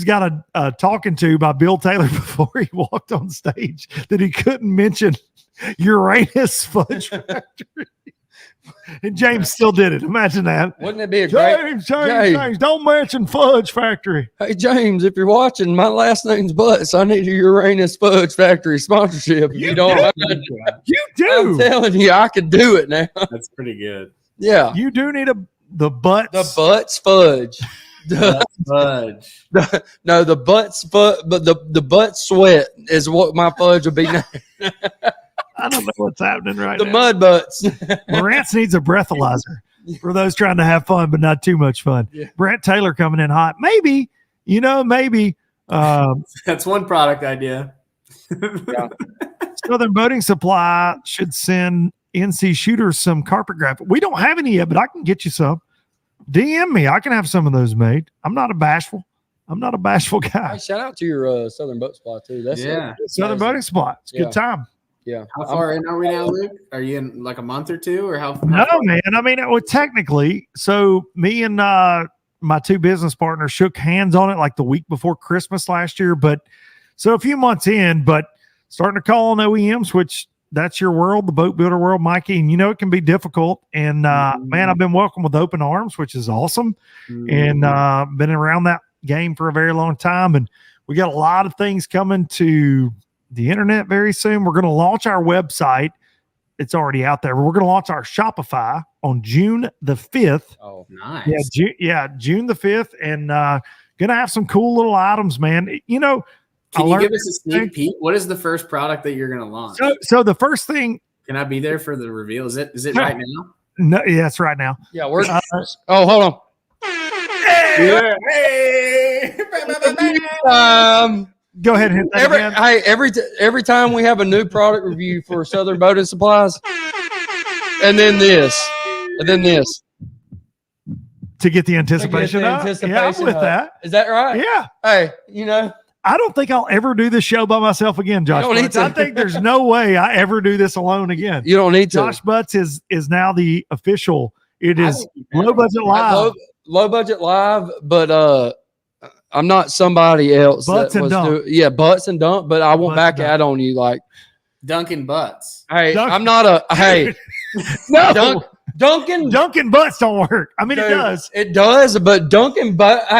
got a talking to by Bill Taylor before he walked on stage that he couldn't mention Uranus Fudge Factory. And James still did it. Imagine that. Wouldn't it be a great James, don't mention Fudge Factory. Hey, James, if you're watching, my last name's Butts. I need a Uranus Fudge Factory sponsorship. If you don't, You do. I'm telling you, I could do it now. That's pretty good. Yeah. You do need the Butts. The Butts Fudge. Fudge. No, the Butts Fudge, but the Butt Sweat is what my fudge would be now. I don't know what's happening right The now. Mud Butts. Morantz needs a breathalyzer for those trying to have fun, but not too much fun. Yeah. Brent Taylor coming in hot. Maybe. That's one product idea. Southern Boating Supply should send NC shooters some carpet graphic. We don't have any yet, but I can get you some. DM me. I can have some of those made. I'm not a bashful guy. Hey, shout out to your Southern Boat Supply too. That's Southern Boating Supply. It's a good time. Yeah. How far in are we now, Luke? Are you in like a month or two, or how No, far? man. I mean, technically, so me and my two business partners shook hands on it like the week before Christmas last year. But so a few months in, but starting to call on OEMs, which that's your world, the boat builder world, Mikey. And it can be difficult. And man, I've been welcomed with open arms, which is awesome. And been around that game for a very long time. And we got a lot of things coming to the internet very soon. We're going to launch our website. It's already out there. We're going to launch our Shopify on June the 5th. Oh, nice. June the 5th. And going to have some cool little items, man. Can you give us a sneak peek? What is the first product that you're going to launch? So the first thing. Can I be there for the reveal? Is it right now? No, yeah, it's right now. yeah. We're hold on. Yeah. Hey. Go ahead and hit that again. Every time we have a new product review for Southern Boating Supplies, and then this, to get the anticipation up. Yeah, I'm with that. Is that right? Yeah. Hey, I don't think I'll ever do this show by myself again, Josh. You don't need Butts. I to. think there's no way I ever do this alone again. you don't need to. Josh Butts is now the official. It is low budget live. Low budget live, but I'm not somebody else. Butts and Dump. Butts and Dump, but I won't Butts back out on you. Like, Dunkin' Butts. hey, Dunk- I'm not a hey. No, Dunkin' Dunkin' Butts don't work. I mean, Dude, it does. It does, but Dunkin' Butts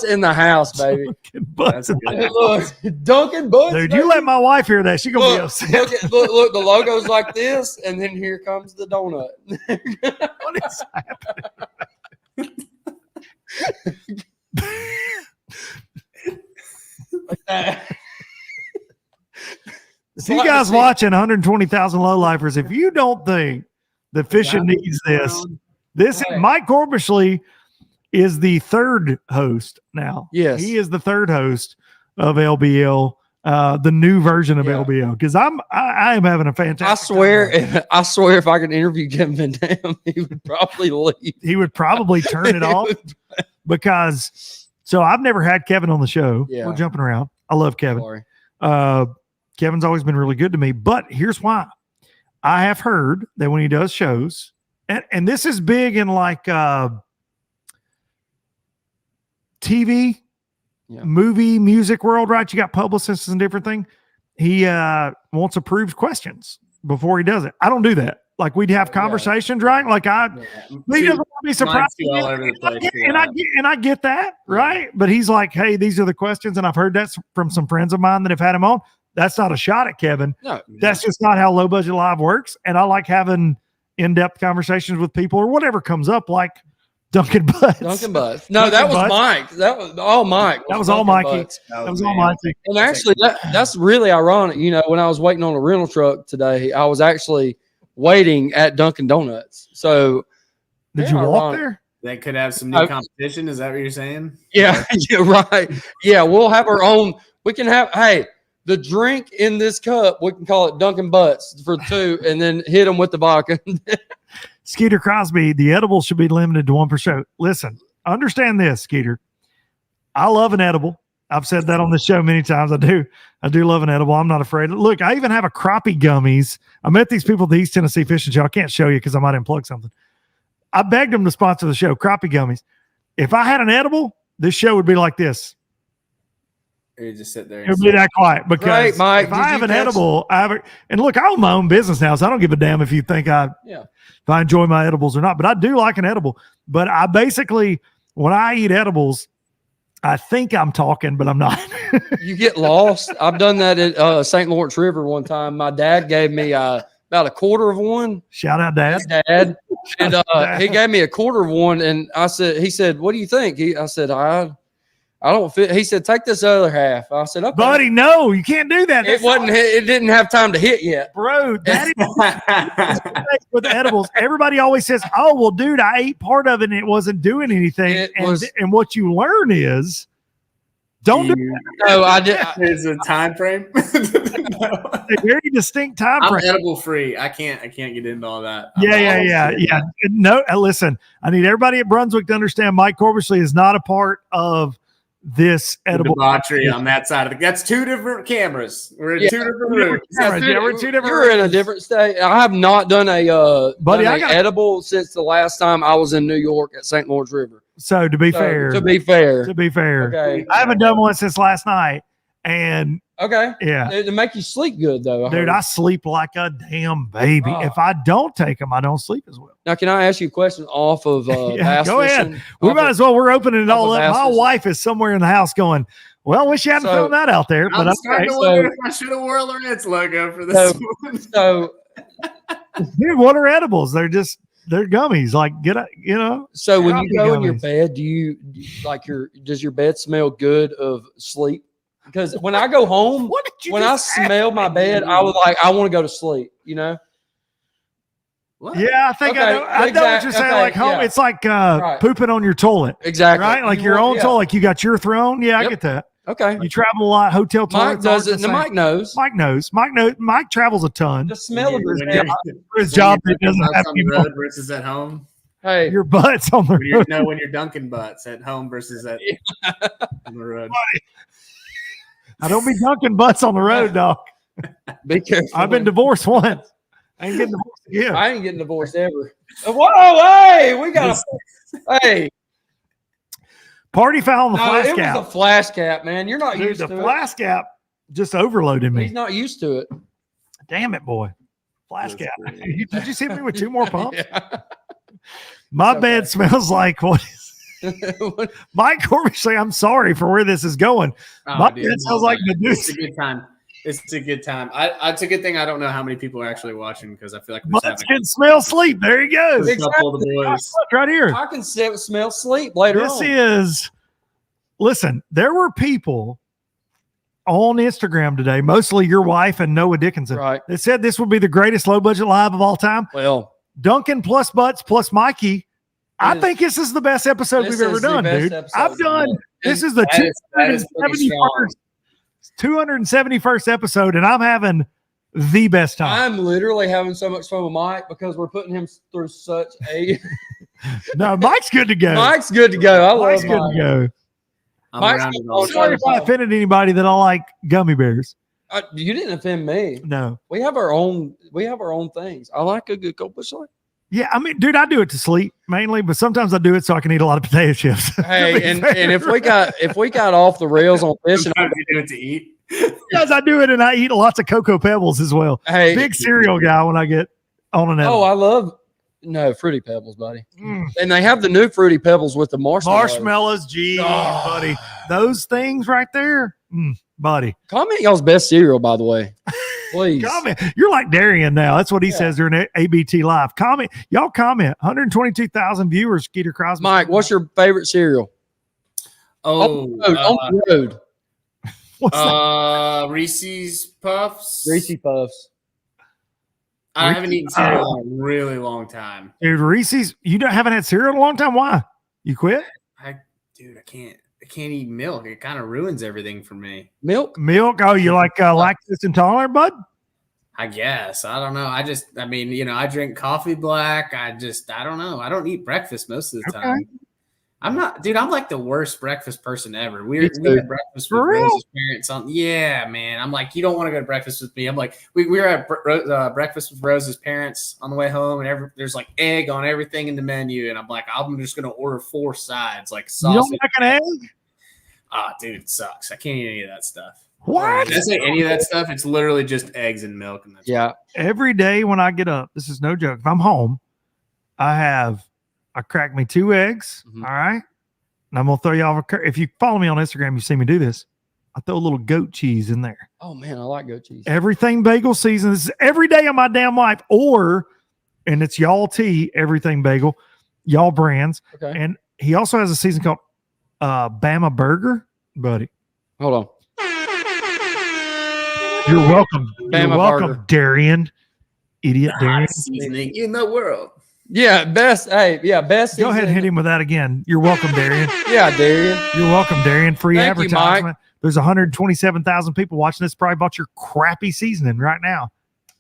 in the house, baby. Dunkin' Butts. That's good. Hey, look, Dunkin' Butts. Dude, baby. you let my wife hear that, she gonna be upset. Look, the logo's like this, and then here comes the donut. What is happening? Like that. See, you guys watching 120,000 low lifers. If you don't think that fishing needs this Right. Mike Corbishley is the third host now. Yes. He is the third host of LBL, the new version of LBL. Because I am having a fantastic I swear, time. I swear, if I could interview Kevin Van Dam, he would probably leave. He would probably turn it off because so I've never had Kevin on the show. Yeah. We're jumping around. I love Kevin. Sorry. Kevin's always been really good to me, but here's why. I have heard that when he does shows, and this is big in like TV, movie, music world, right? You got publicists and different things. He wants approved questions before he does it. I don't do that. Like we'd have conversations, right? Like he doesn't want to be surprised. And I get that, right? But he's like, hey, these are the questions. And I've heard that from some friends of mine that have had him on. That's not a shot at Kevin. No, that's just not how Low Budget Live works. And I like having in-depth conversations with people or whatever comes up, like Dunkin' Butts. Dunkin' Butts. No, that was Butts. Mike. That was all Mike. That was all Mikey. That was all Mikey. And actually, that's really ironic. When I was waiting on a rental truck today, I was actually waiting at Dunkin' Donuts. So, did you walk there? They could have some new competition. Is that what you're saying? Yeah, yeah, right. Yeah, we'll have our own. We can have, the drink in this cup, we can call it Dunkin' Butts for two, and then hit them with the vodka. Skeeter Crosby, the edibles should be limited to 1%. Listen, understand this, Skeeter. I love an edible. I've said that on the show many times. I do love an edible. I'm not afraid. Look, I even have a crappie gummies. I met these people at the East Tennessee Fishing Show. I can't show you because I might unplug something. I begged them to sponsor the show, crappie gummies. If I had an edible, this show would be like this. You just sit there. It would be that quiet because Right, Mike, if I have an edible, and look, I own my own business now, so I don't give a damn if you think if I enjoy my edibles or not. But I do like an edible. But I basically, when I eat edibles, I think I'm talking, but I'm not. You get lost. I've done that at St. Lawrence River one time. My dad gave me about a quarter of one. Shout out, Dad. Dad. And he gave me a quarter of one, and he said, "What do you think?" I said, I don't fit. He said, "Take this other half." I said, "Okay." Buddy, no, you can't do that. It didn't have time to hit yet. Bro, that is with edibles. Everybody always says, "Oh, well, dude, I ate part of it and it wasn't doing anything." And what you learn is don't do that. No, I did. There's a time frame. A very distinct time I'm frame. edible free. I can't get into all that. Yeah. No, listen, I need everybody at Brunswick to understand Mike Corbishley is not a part of this edible debauchery on that side of it. That's two different cameras. We're in two different rooms. We're in two different You're in a different state. I have not done Buddy, done edible since the last time I was in New York at St. Lawrence River. So to be fair, okay. I haven't done one since last night, and okay, yeah, it make you sleep good though, dude. I sleep like a damn baby. If I don't take them, I don't sleep as well. Now, can I ask you a question off of bass go fishing? ahead. We might as well. We're opening it all up. My fishing. wife is somewhere in the house going, "Well, wish you hadn't filmed that out there." But I'm starting to wonder if I should have wore a Lawrence logo for this one. So, dude, what are edibles? They're gummies. Like So when you go in gummies. your bed, does your bed smell good of sleep? Because when I go home, when I smell my bed, I want to go to sleep. You know. What? Yeah, I think I know what you're saying. Okay, like home, it's like pooping on your toilet. Exactly. Right? Like your own toilet. Like you got your throne. Yeah, I get that. Okay. You travel a lot. Hotel toilets. Mike does it. Mike knows. Mike knows. Mike travels a ton. The smell of his job that doesn't have on the road versus at home. Hey, your butt's on the road. When you're dunking butts at home versus on the road. I don't be dunking butts on the road, dog. Be careful. I've been divorced once. I ain't getting divorced again. I ain't getting divorced ever. Whoa, hey, we got hey. Party foul on the flash cap. It was a flash cap, man. You're not used to it. The flash cap just overloaded me. He's not used to it. Damn it, boy. Flash cap. Did you see me with two more pumps? Yeah. My bed smells like what is Mike Corbishley, I'm sorry for where this is going. My bed smells like Medusa. It's a good time. It's a good time. It's a good thing I don't know how many people are actually watching because I feel like butts can smell sleep. There he goes. Exactly. Right here. I can smell sleep later on. Listen, there were people on Instagram today, mostly your wife and Noah Dickinson, that said this would be the greatest low budget live of all time. Well, Duncan plus Butts plus Mikey. I think this is the best episode we've ever done, dude. This is the 271st episode, and I'm having the best time. I'm literally having so much fun with Mike because we're putting him through such a. No, Mike's good to go. Mike's good to go. I love Mike's Mike. Good to go. I'm sorry if I offended anybody that I like gummy bears. You didn't offend me. No, we have our own things. I like a good Corbishley. Yeah, I mean, dude, I do it to sleep mainly, but sometimes I do it so I can eat a lot of potato chips. Hey, and if we got off the rails on fishing, I do it to eat. Yes, I do it, and I eat lots of Cocoa Pebbles as well. Hey, big cereal guy when I get on an. Oh, I love Fruity Pebbles, buddy. And they have the new Fruity Pebbles with the marshmallows. Geez, buddy, those things right there, buddy. Comment y'all's best cereal, by the way. Please. Comment. You're like Darian now. That's what he says during ABT Live. Comment. Y'all comment. 122,000 viewers, Skeeter Crosby. Mike, what's your favorite cereal? On the road. What's that? Reese's Puffs. Reese's Puffs. I haven't eaten cereal in a really long time. Dude, Reese's, haven't had cereal in a long time? Why? You quit? I can't eat milk. It kind of ruins everything for me. Milk? Oh, you like lactose intolerant, bud? I guess. I don't know. I drink coffee black. I don't know. I don't eat breakfast most of the time. I'm not, dude. I'm like the worst breakfast person ever. We Me had too. breakfast For with real? Rose's parents on. Yeah, man. I'm like, you don't want to go to breakfast with me. I'm like, we were at breakfast with Rose's parents on the way home, and there's like egg on everything in the menu, and I'm like, I'm just gonna order 4 sides, like You don't sausage. like an egg? Ah, dude, it sucks. I can't eat any of that stuff. What? Did I say any of that stuff? It's literally just eggs and milk, and that's Yeah. Every day when I get up, this is no joke. If I'm home, I crack me 2 eggs. Mhm. All right. And I'm going to throw y'all, if you follow me on Instagram, you see me do this. I throw a little goat cheese in there. Oh man, I like goat cheese. Everything bagel season. This is every day of my damn life. And it's y'all tea, everything bagel, y'all brands. Okay. And he also has a season called Bama Burger, buddy. Hold on. You're welcome. You're Bama welcome, Burger. Darian. Idiot the Darian. hottest seasoning in the world. Yeah, best. Hey, yeah, best. Go ahead and hit him with that again. You're welcome, Darian. Yeah, Darian. You're welcome, Darian. Free Thank you, advertisement. Mike. There's 127,000 people watching this. Probably bought your crappy seasoning right now.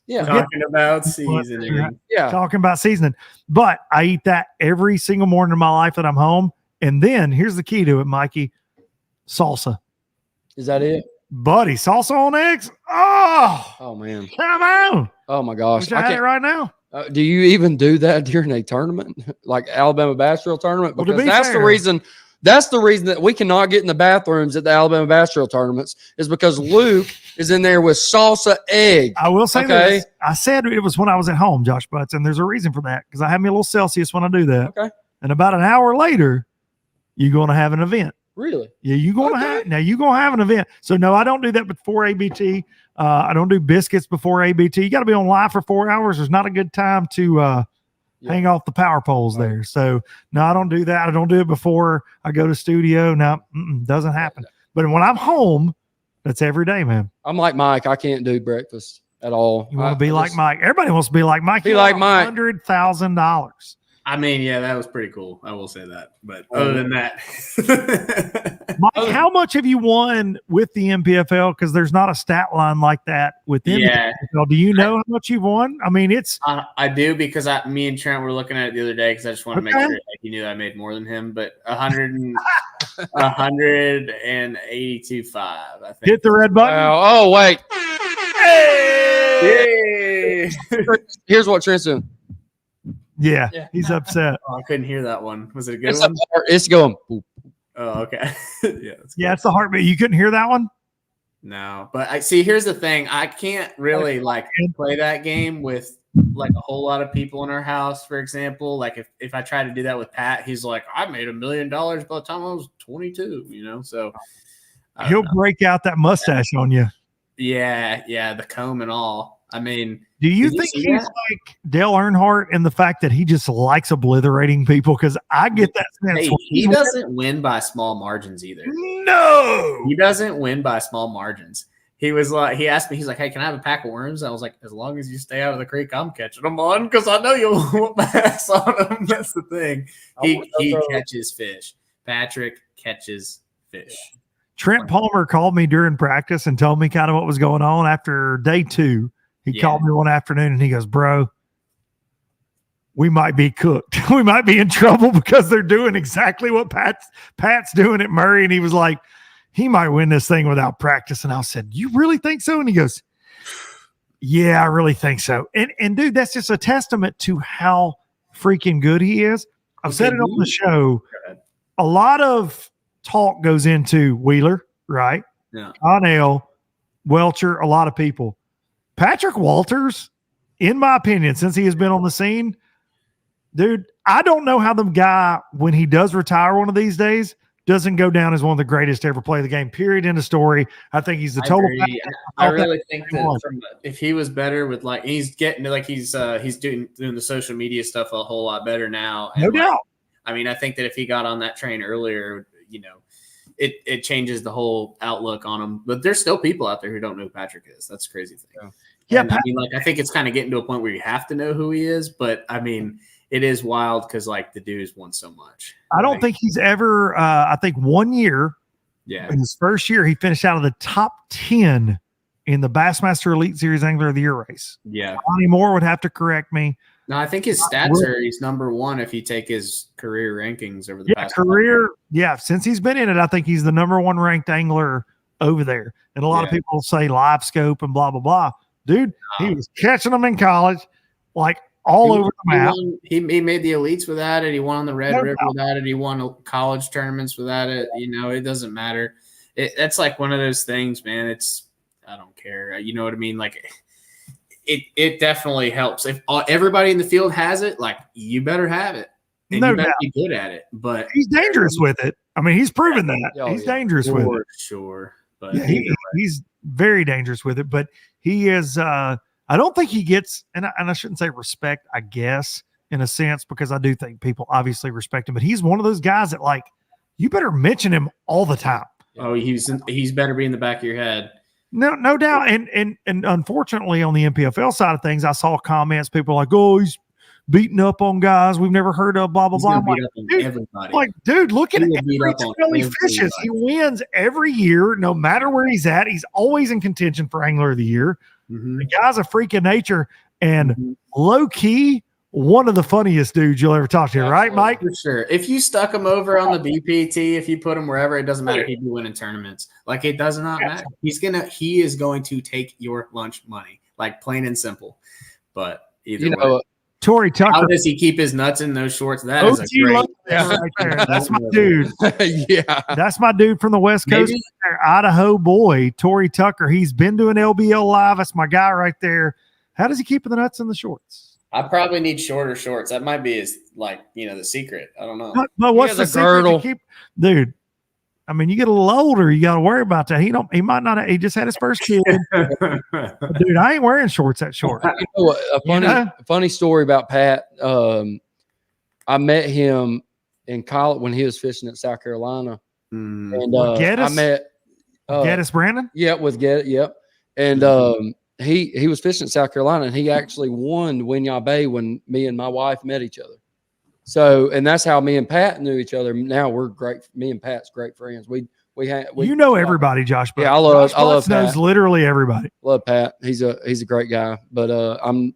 Yeah, Talking about seasoning. yeah. Talking about seasoning. But I eat that every single morning of my life that I'm home. And then here's the key to it, Mikey. Salsa. Is that it? Buddy, salsa on eggs? Oh, Oh man. come on. Oh my gosh. Wish I had it right now. Do you even do that during a tournament, like Alabama Bass Trail tournament? Well, to Because be that's the fair- reason. That's the reason that we cannot get in the bathrooms at the Alabama Bass Trail tournaments is because Luke is in there with salsa egg. I will say Okay. this. I said it was when I was at home, Josh Butts, and there's a reason for that because I have me a little Celsius when I do that. Okay. And about an hour later, you're going to have an event. Really? Yeah, you're going to have an event. So no, I don't do that before ABT. I don't do biscuits before ABT. You got to be on live for 4 hours. There's not a good time to hang off the power poles there. So no, I don't do that. I don't do it before I go to studio. No, doesn't happen. But when I'm home, that's every day, man. I'm like Mike. I can't do breakfast at all. You want to be like Mike. Everybody wants to be like Mike. Be like Mike. $100,000. I mean, yeah, that was pretty cool. I will say that. But other than that, Mike, how much have you won with the MPFL? Because there's not a stat line like that within Yeah. the MPFL. Do you know how much you've won? I mean, it's I do because me and Trent were looking at it the other day because I just want to make Okay. sure like, he knew I made more than him. But 182.5, I think. hit the red button. Oh wait. Yay! Here's what Trent's doing. Yeah, Yeah. he's upset. Oh, I couldn't hear that one. Was it a good It's, one? it's going. boop. Oh, okay. Yeah. That's Yeah, it's the heartbeat. You couldn't hear that one? No, but I see. Here's the thing: I can't really like play that game with like a whole lot of people in our house. For example, like if I try to do that with Pat, he's like, "I made $1 million by the time I was 22." You know, so I don't He'll know. break out that mustache on you. Yeah, the comb and all. I mean, Do you Did you think see he's that? like Dale Earnhardt in the fact that he just likes obliterating people? Because I get that sense. hey, when he he's- doesn't win by small margins either. No. He doesn't win by small margins. He was like, he asked me, he's like, "Hey, can I have a pack of worms?" I was like, "As long as you stay out of the creek, I'm catching them on because I know you'll whoop my ass on them." That's the thing. He catches fish. Patrick catches fish. Trent Palmer called me during practice and told me kind of what was going on after day 2. He Yeah. called me one afternoon and he goes, "Bro, we might be cooked. We might be in trouble because they're doing exactly what Pat's doing at Murray." And he was like, "He might win this thing without practice." And I said, "You really think so?" And he goes, "Yeah, I really think so." And dude, that's just a testament to how freaking good he is. I've said it on the show. ahead. A lot of talk goes into Wheeler, right? Yeah. Connell, Welcher, a lot of people. Patrick Walters, in my opinion, since he has been on the scene, dude, I don't know how the guy, when he does retire one of these days, doesn't go down as one of the greatest to ever play the game. Period. End of story. I think he's the I total. agree. I really think that if he was better with like he's getting like he's doing the social media stuff a whole lot better now. No And, like, doubt. I mean, I think that if he got on that train earlier, you know, it changes the whole outlook on him. But there's still people out there who don't know who Patrick is. That's the crazy thing. Yeah, And, I mean, like I think it's kind of getting to a point where you have to know who he is. But I mean, it is wild because like the dude's won so much. I don't Like, think he's ever, I think 1 year, Yeah. in his first year, he finished out of the top 10 in the Bassmaster Elite Series Angler of the Year race. Yeah. Bonnie Moore would have to correct me. No, I think his stats are he's number one if you take his career rankings over the past career. Yeah, since he's been in it, I think he's the number one ranked angler over there. And a lot of people say live scope and blah blah blah. Dude, he was catching them in college, like all over the map. He made the elites without it. He won on the Red River without it. He won college tournaments without it. You know, it doesn't matter. That's like one of those things, man. I don't care. You know what I mean? Like it definitely helps. If everybody in the field has it, like you better have it. And you better be good at it. But he's dangerous with it. I mean, he's proven that. He's dangerous with it. Sure. But he's very dangerous with it. But he is I don't think he gets, and I shouldn't say respect, I guess, in a sense, because I do think people obviously respect him, but he's one of those guys that, like, you better mention him all the time. Oh, he's better be in the back of your head. No doubt. And unfortunately, on the MPFL side of things, I saw comments, people like, oh, he's beating up on guys we've never heard of, blah, blah, blah. Dude, look at every time he fishes. He wins every year, no matter where he's at. He's always in contention for Angler of the Year. The guy's a freak of nature, and low key, one of the funniest dudes you'll ever talk to, right, Mike? For sure. If you stuck him over on the BPT, if you put him wherever, it doesn't matter. He'd be winning tournaments. Like, it does not matter. He is going to take your lunch money, like plain and simple. But either way. Tory Tucker. How does he keep his nuts in those shorts? That is a great. Right there. That's my dude. Yeah, that's my dude from the West Coast, Idaho boy, Tory Tucker. He's been doing LBL Live. That's my guy right there. How does he keep the nuts in the shorts? I probably need shorter shorts. That might be his, like, the secret. I don't know. But what's the secret to keep, dude? I mean, you get a little older, you got to worry about that. He might not. He just had his first kid. Dude, I ain't wearing shorts that short. You know what, a funny story about Pat. I met him in college when he was fishing at South Carolina, and I met Geddes Brandon. Yeah, with Geddes. Yep, and he was fishing in South Carolina, and he actually won Winyah Bay when me and my wife met each other. So, and that's how me and Pat knew each other. Now we're great. Me and Pat's great friends. We everybody, Josh. Yeah, I love Pat. Knows literally everybody. Love Pat. He's a great guy. But I'm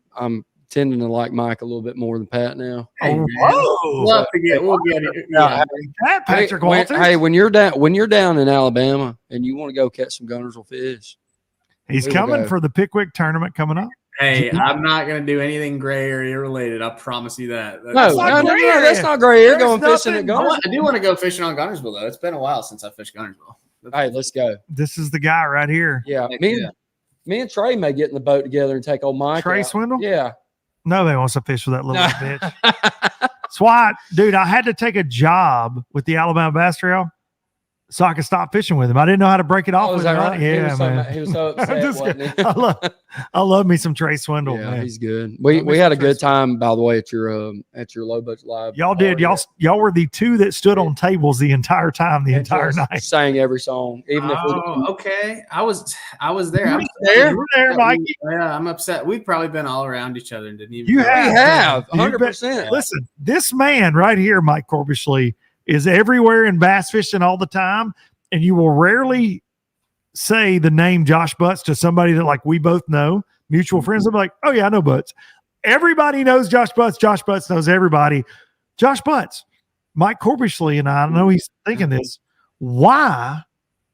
tending to like Mike a little bit more than Pat now. We'll get it. Patrick Walters. When you're down in Alabama and you want to go catch some Guntersville fish, he's coming for the Pickwick tournament coming up. Hey, I'm not going to do anything gray area related. I promise you that. No, that's not gray area. Going fishing at Guntersville. I do want to go fishing on Guntersville, though. It's been a while since I fished Guntersville. Hey, let's go. This is the guy right here. Yeah. Me and Trey may get in the boat together and take old Mike Trey out. Swindle? Yeah. Nobody wants to fish with that little bitch. That's why, dude, I had to take a job with the Alabama Bass Trail so I could stop fishing with him. I didn't know how to break it off with him. Right? Yeah, man. He was so upset, wasn't he? I love me some Trey Swindle. Yeah, man. He's good. We had a good time, by the way, at your low budget live. Y'all did. Y'all were the two that stood on tables the entire time, the entire night. Sang every song, even if okay. I was there. You were there, Mike. Yeah, I'm upset. We've probably been all around each other and didn't even. You have 100%. Listen, this man right here, Mike Corbishley, is everywhere in bass fishing all the time, and you will rarely say the name Josh Butts to somebody that, like, we both know, mutual friends. They'll be like, oh yeah, I know Butts. Everybody knows Josh Butts. Josh Butts knows everybody. Josh Butts, Mike Corbishley, and I know he's thinking this. Why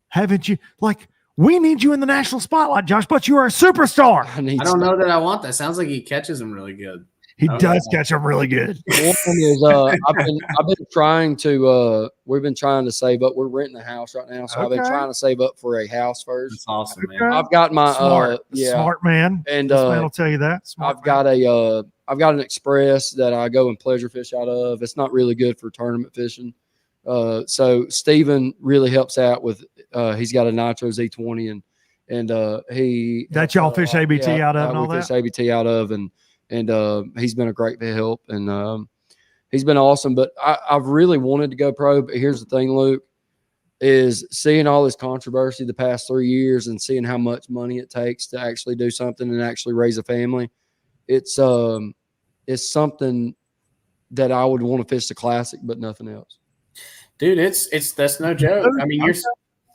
haven't you, like, we need you in the national spotlight, Josh Butts. You are a superstar. I don't know that I want that. Sounds like he catches them really good. He does catch them really good. One is I've been trying to we've been trying to save up. We're renting a house right now, so I've been trying to save up for a house first. That's awesome, man. I've got my smart man, and this man will tell you that. I've got an Express that I go and pleasure fish out of. It's not really good for tournament fishing. So Steven really helps out with. He's got a Nitro Z20 and he that y'all fish ABT out of and all that. Fish ABT out of and he's been a great help, and he's been awesome. But I've really wanted to go pro. But here's the thing, Luke, is seeing all this controversy the past 3 years and seeing how much money it takes to actually do something and actually raise a family. It's something that I would want to fish the Classic, but nothing else. Dude, it's that's no joke. I mean, you're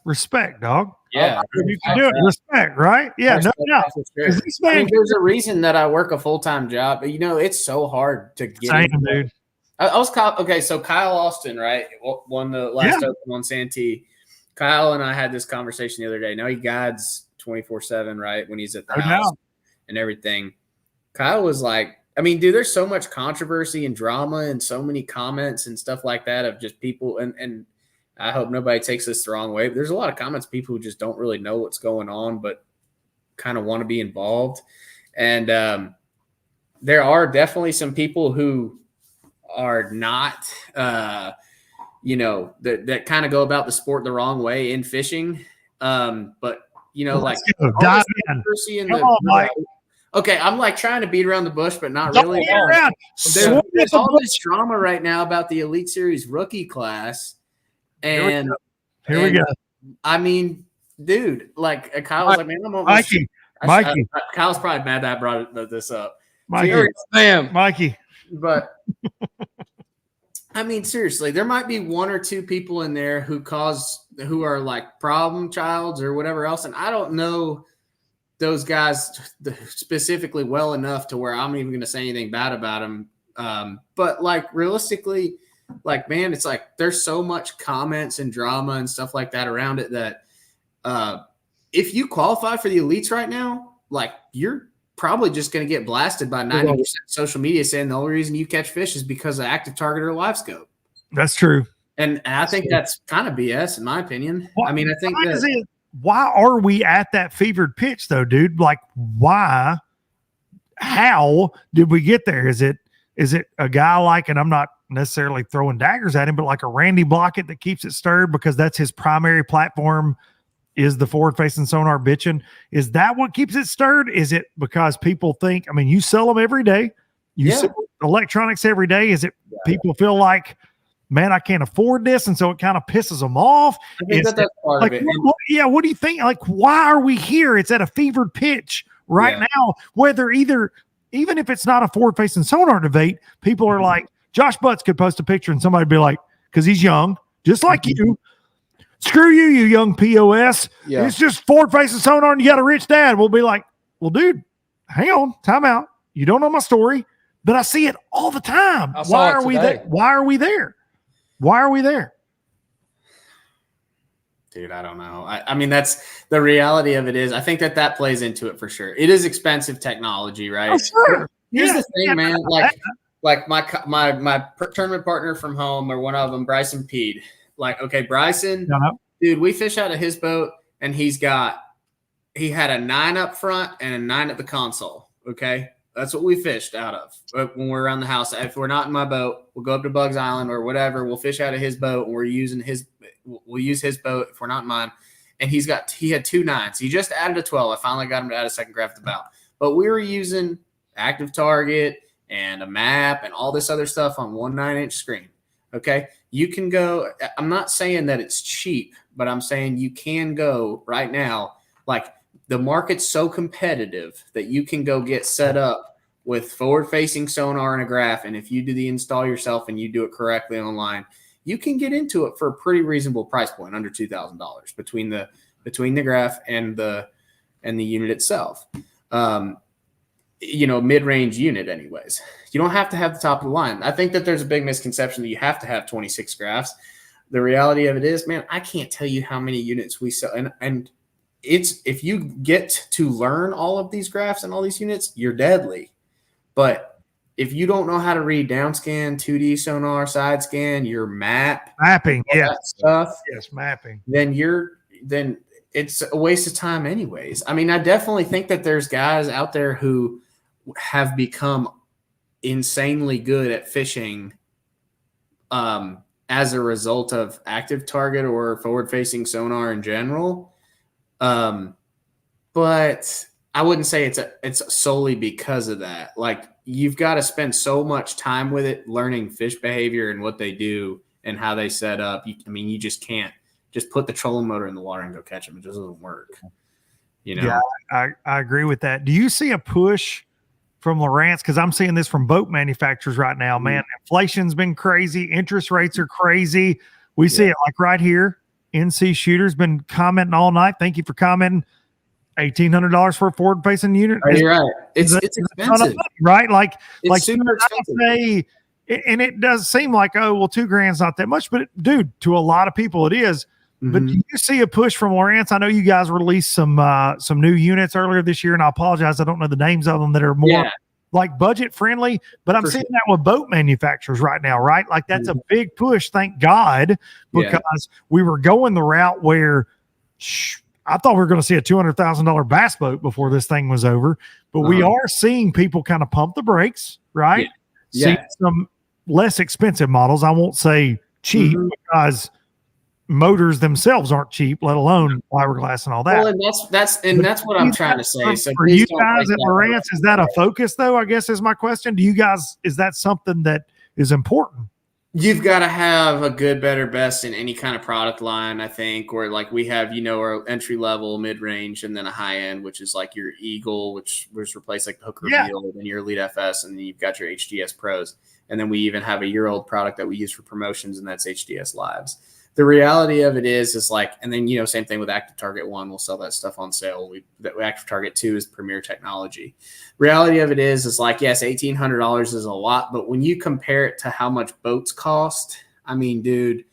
respect, dog. Yeah. You can do it. Respect, right? Yeah, no doubt. For sure. 'Cause this man, there's a reason that I work a full-time job. But, it's so hard to get same, into. dude. I was okay. So Kyle Austin, right, won the last Open on Santee. Kyle and I had this conversation the other day. Now he guides 24/7, right, when he's at the house and everything. Kyle was like, I mean, dude, there's so much controversy and drama and so many comments and stuff like that of just people. And I hope nobody takes this the wrong way. But there's a lot of comments, people who just don't really know what's going on, but kind of want to be involved. And there are definitely some people who are not, that kind of go about the sport the wrong way in fishing. But, like dive in. Come on, Mike. Okay, I'm like trying to beat around the bush, but not really. There's all this drama right now about the Elite Series rookie class. And here we go. I mean, dude, like Kyle was like, man, I'm almost Mikey. Kyle's probably mad that I brought this up. Mikey. But I mean, seriously, there might be one or two people in there who are like problem childs or whatever else. And I don't know those guys specifically well enough to where I'm even going to say anything bad about them. But like realistically, like, man, it's like there's so much comments and drama and stuff like that around it that if you qualify for the elites right now, like you're probably just going to get blasted by 90% of social media saying the only reason you catch fish is because of active target or live scope. That's true. And I think that's kind of BS in my opinion. Well, I mean, I think why are we at that fevered pitch though, dude? Like why, how did we get there? Is it a guy like, and I'm not necessarily throwing daggers at him, but like a Randy Blockett that keeps it stirred because that's his primary platform is the forward facing sonar bitching? Is that what keeps it stirred? Is it because people think, I mean, you sell them every day, you sell electronics every day. Is it people feel like, man, I can't afford this, and so it kind of pisses them off? I think that's part like, of it. What do you think? Like, why are we here? It's at a fevered pitch right now. Whether even if it's not a forward-facing sonar debate, people are like, Josh Butts could post a picture and somebody be like, because he's young, just like you. Screw you, you young POS. Yeah. It's just forward-facing sonar, and you got a rich dad. We'll be like, well, dude, hang on, time out. You don't know my story, but I see it all the time. Why are we there? Why are we there? Why are we there? Dude, I don't know. I mean, that's the reality of it is I think that plays into it for sure. It is expensive technology, right? Oh, sure. Here's the thing, man. Like my tournament partner from home, or one of them, Bryson Peed. Like, okay, Bryson, dude, we fish out of his boat, and he had a 9 up front and a 9 at the console. Okay. That's what we fished out of when we're around the house. If we're not in my boat, we'll go up to Bugs Island or whatever. We'll fish out of his boat, and we'll use his boat if we're not in mine. And he had 2 9s. He just added a 12. I finally got him to add a second graph at the bow. But we were using active target and a map and all this other stuff on 1 9-inch screen. Okay. You can go, I'm not saying that it's cheap, but I'm saying you can go right now. Like, the market's so competitive that you can go get set up with forward-facing sonar and a graph, and if you do the install yourself and you do it correctly online, you can get into it for a pretty reasonable price point, under $2,000 between the graph and the unit itself. Mid-range unit, anyways. You don't have to have the top of the line. I think that there's a big misconception that you have to have 26 graphs. The reality of it is, man, I can't tell you how many units we sell, and it's, if you get to learn all of these graphs and all these units, you're deadly. But if you don't know how to read downscan, 2D sonar, side scan, your mapping, stuff, mapping, then it's a waste of time anyways. I mean, I definitely think that there's guys out there who have become insanely good at fishing as a result of active target or forward-facing sonar in general. But I wouldn't say it's solely because of that. Like, you've got to spend so much time with it, learning fish behavior and what they do and how they set up. You just can't just put the trolling motor in the water and go catch them. It just doesn't work. Yeah, I agree with that. Do you see a push from Lowrance? Because I'm seeing this from boat manufacturers right now, man. Inflation's been crazy. Interest rates are crazy. We see it like right here NC Shooter's been commenting all night. Thank you for commenting. $1,800 for a forward-facing unit. You're right. It's expensive, right? Like super expensive. say, and it does seem like, oh, well, $2,000's not that much, but dude, to a lot of people, it is. But do you see a push from Lawrence? I know you guys released some new units earlier this year, and I apologize, I don't know the names of them that are more like budget friendly. But I'm seeing that with boat manufacturers right now, right? Like that's a big push, thank God, because we were going the route where I thought we were going to see a $200,000 bass boat before this thing was over. But we are seeing people kind of pump the brakes, right? See some less expensive models. I won't say cheap because motors themselves aren't cheap, let alone fiberglass and all that. Well, and that's what I'm trying to say. So for you guys at Lawrence, is that a focus though? I guess is my question. Do you guys, is that something that is important? You've got to have a good, better, best in any kind of product line, I think, where like we have, our entry level, mid range, and then a high end, which is like your Eagle, which was replaced like the Hook Reveal, and your Elite FS, and then you've got your HDS Pros. And then we even have a year-old product that we use for promotions, and that's HDS Lives. The reality of it is like, and then, same thing with Active Target 1, we'll sell that stuff on sale. Active Target 2 is premier technology. Reality of it is like, yes, $1,800 is a lot, but when you compare it to how much boats cost, I mean, dude,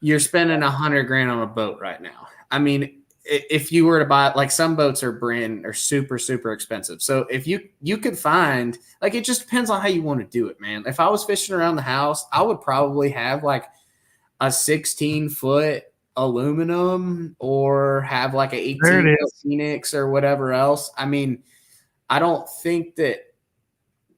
you're spending $100,000 on a boat right now. I mean, if you were to buy, like some boats are super, super expensive. So if you could find, like, it just depends on how you want to do it, man. If I was fishing around the house, I would probably have like a 16-foot aluminum or have like a 18-foot Phoenix or whatever else. I mean, I don't think that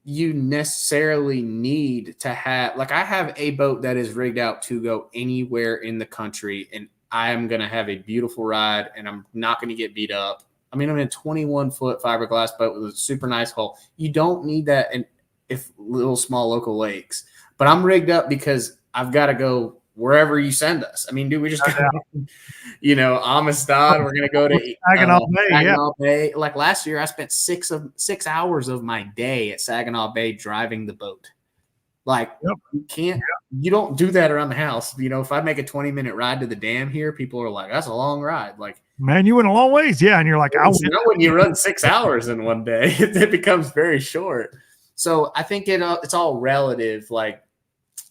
you necessarily need to have, like, I have a boat that is rigged out to go anywhere in the country, and I am going to have a beautiful ride, and I'm not going to get beat up. I mean, I'm in a 21-foot fiberglass boat with a super nice hull. You don't need that in little small local lakes, but I'm rigged up because I've got to go wherever you send us. I mean, dude, we just got, Amistad. We're gonna go to Saginaw Bay. Like last year, I spent 6 hours of my day at Saginaw Bay driving the boat. Like you don't do that around the house. If I make a 20-minute ride to the dam here, people are like, "That's a long ride." Like, man, you went a long ways, and you're like, not when you run 6 hours in one day, it becomes very short. So I think it's all relative. Like,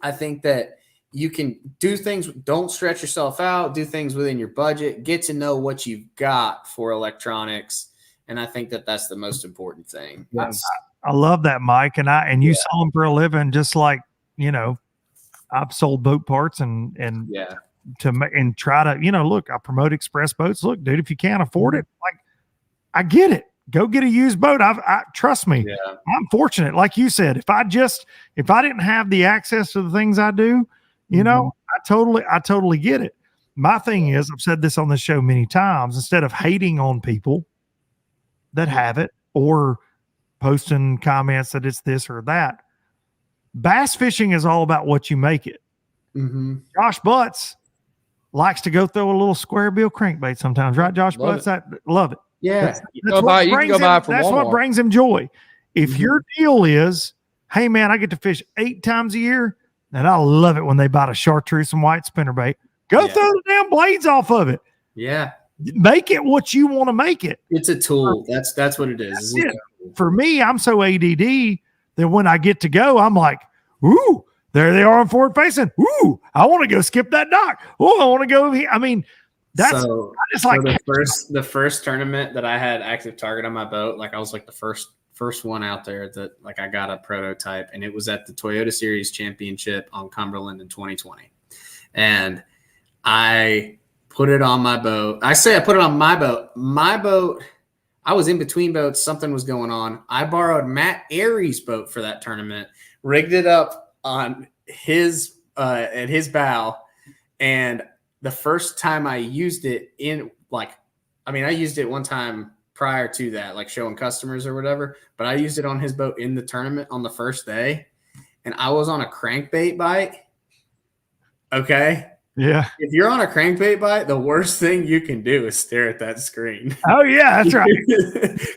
I think that you can do things, don't stretch yourself out, do things within your budget, get to know what you've got for electronics. And I think that that's the most important thing. I love that, Mike. And you sell them for a living, just like, I've sold boat parts and try to, look, I promote express boats. Look, dude, if you can't afford it, like, I get it. Go get a used boat. I trust me. Yeah. I'm fortunate. Like you said, if I didn't have the access to the things I do, I totally get it. My thing is, I've said this on the show many times, instead of hating on people that have it or posting comments that it's this or that, bass fishing is all about what you make it. Josh Butts likes to go throw a little square bill crankbait sometimes, right, Josh Butts? I love it. Yeah. That's what brings him joy. If your deal is, hey, man, I get to fish 8 times a year, and I love it when they bite a chartreuse and white spinnerbait. Go throw the damn blades off of it. Yeah. Make it what you want to make it. It's a tool. That's what it is. For me, I'm so ADD that when I get to go, I'm like, ooh, there they are on forward facing. Ooh, I want to go skip that dock. Oh, I want to go here. I mean, that's the first tournament that I had Active Target on my boat. Like, I was like the first one out there that, like, I got a prototype, and it was at the Toyota Series Championship on Cumberland in 2020. And I put it on my boat. I put it on my boat. My boat, I was in between boats. Something was going on. I borrowed Matt Airy's boat for that tournament, rigged it up on his at his bow. And the first time I used it I used it one time prior to that, like showing customers or whatever, but I used it on his boat in the tournament on the first day, and I was on a crankbait bite. Okay. Yeah. If you're on a crankbait bite, the worst thing you can do is stare at that screen. Oh yeah, that's right.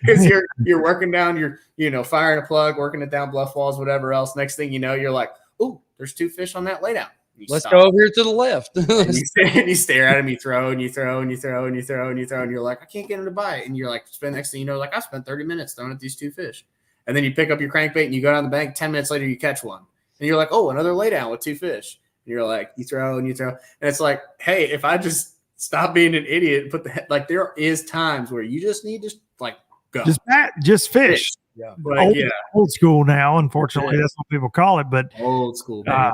Because you're working down, you're firing a plug, working it down bluff walls, whatever else. Next thing you know, you're like, oh, there's 2 fish on that laydown. Let's go over here to the left. And you stare at him, you throw, and you throw, and you throw, and you throw, and you throw, and you're like, I can't get him to bite. And you're like, next thing you know, like, I spent 30 minutes throwing at these 2 fish. And then you pick up your crankbait and you go down the bank. 10 minutes later, you catch one. And you're like, oh, another laydown with 2 fish. And you're like, you throw and you throw. And it's like, hey, if I just stop being an idiot and put like, there is times where you just need to like go. Just fish. Yeah. Old school now, unfortunately. That's what people call it. But old school, baby.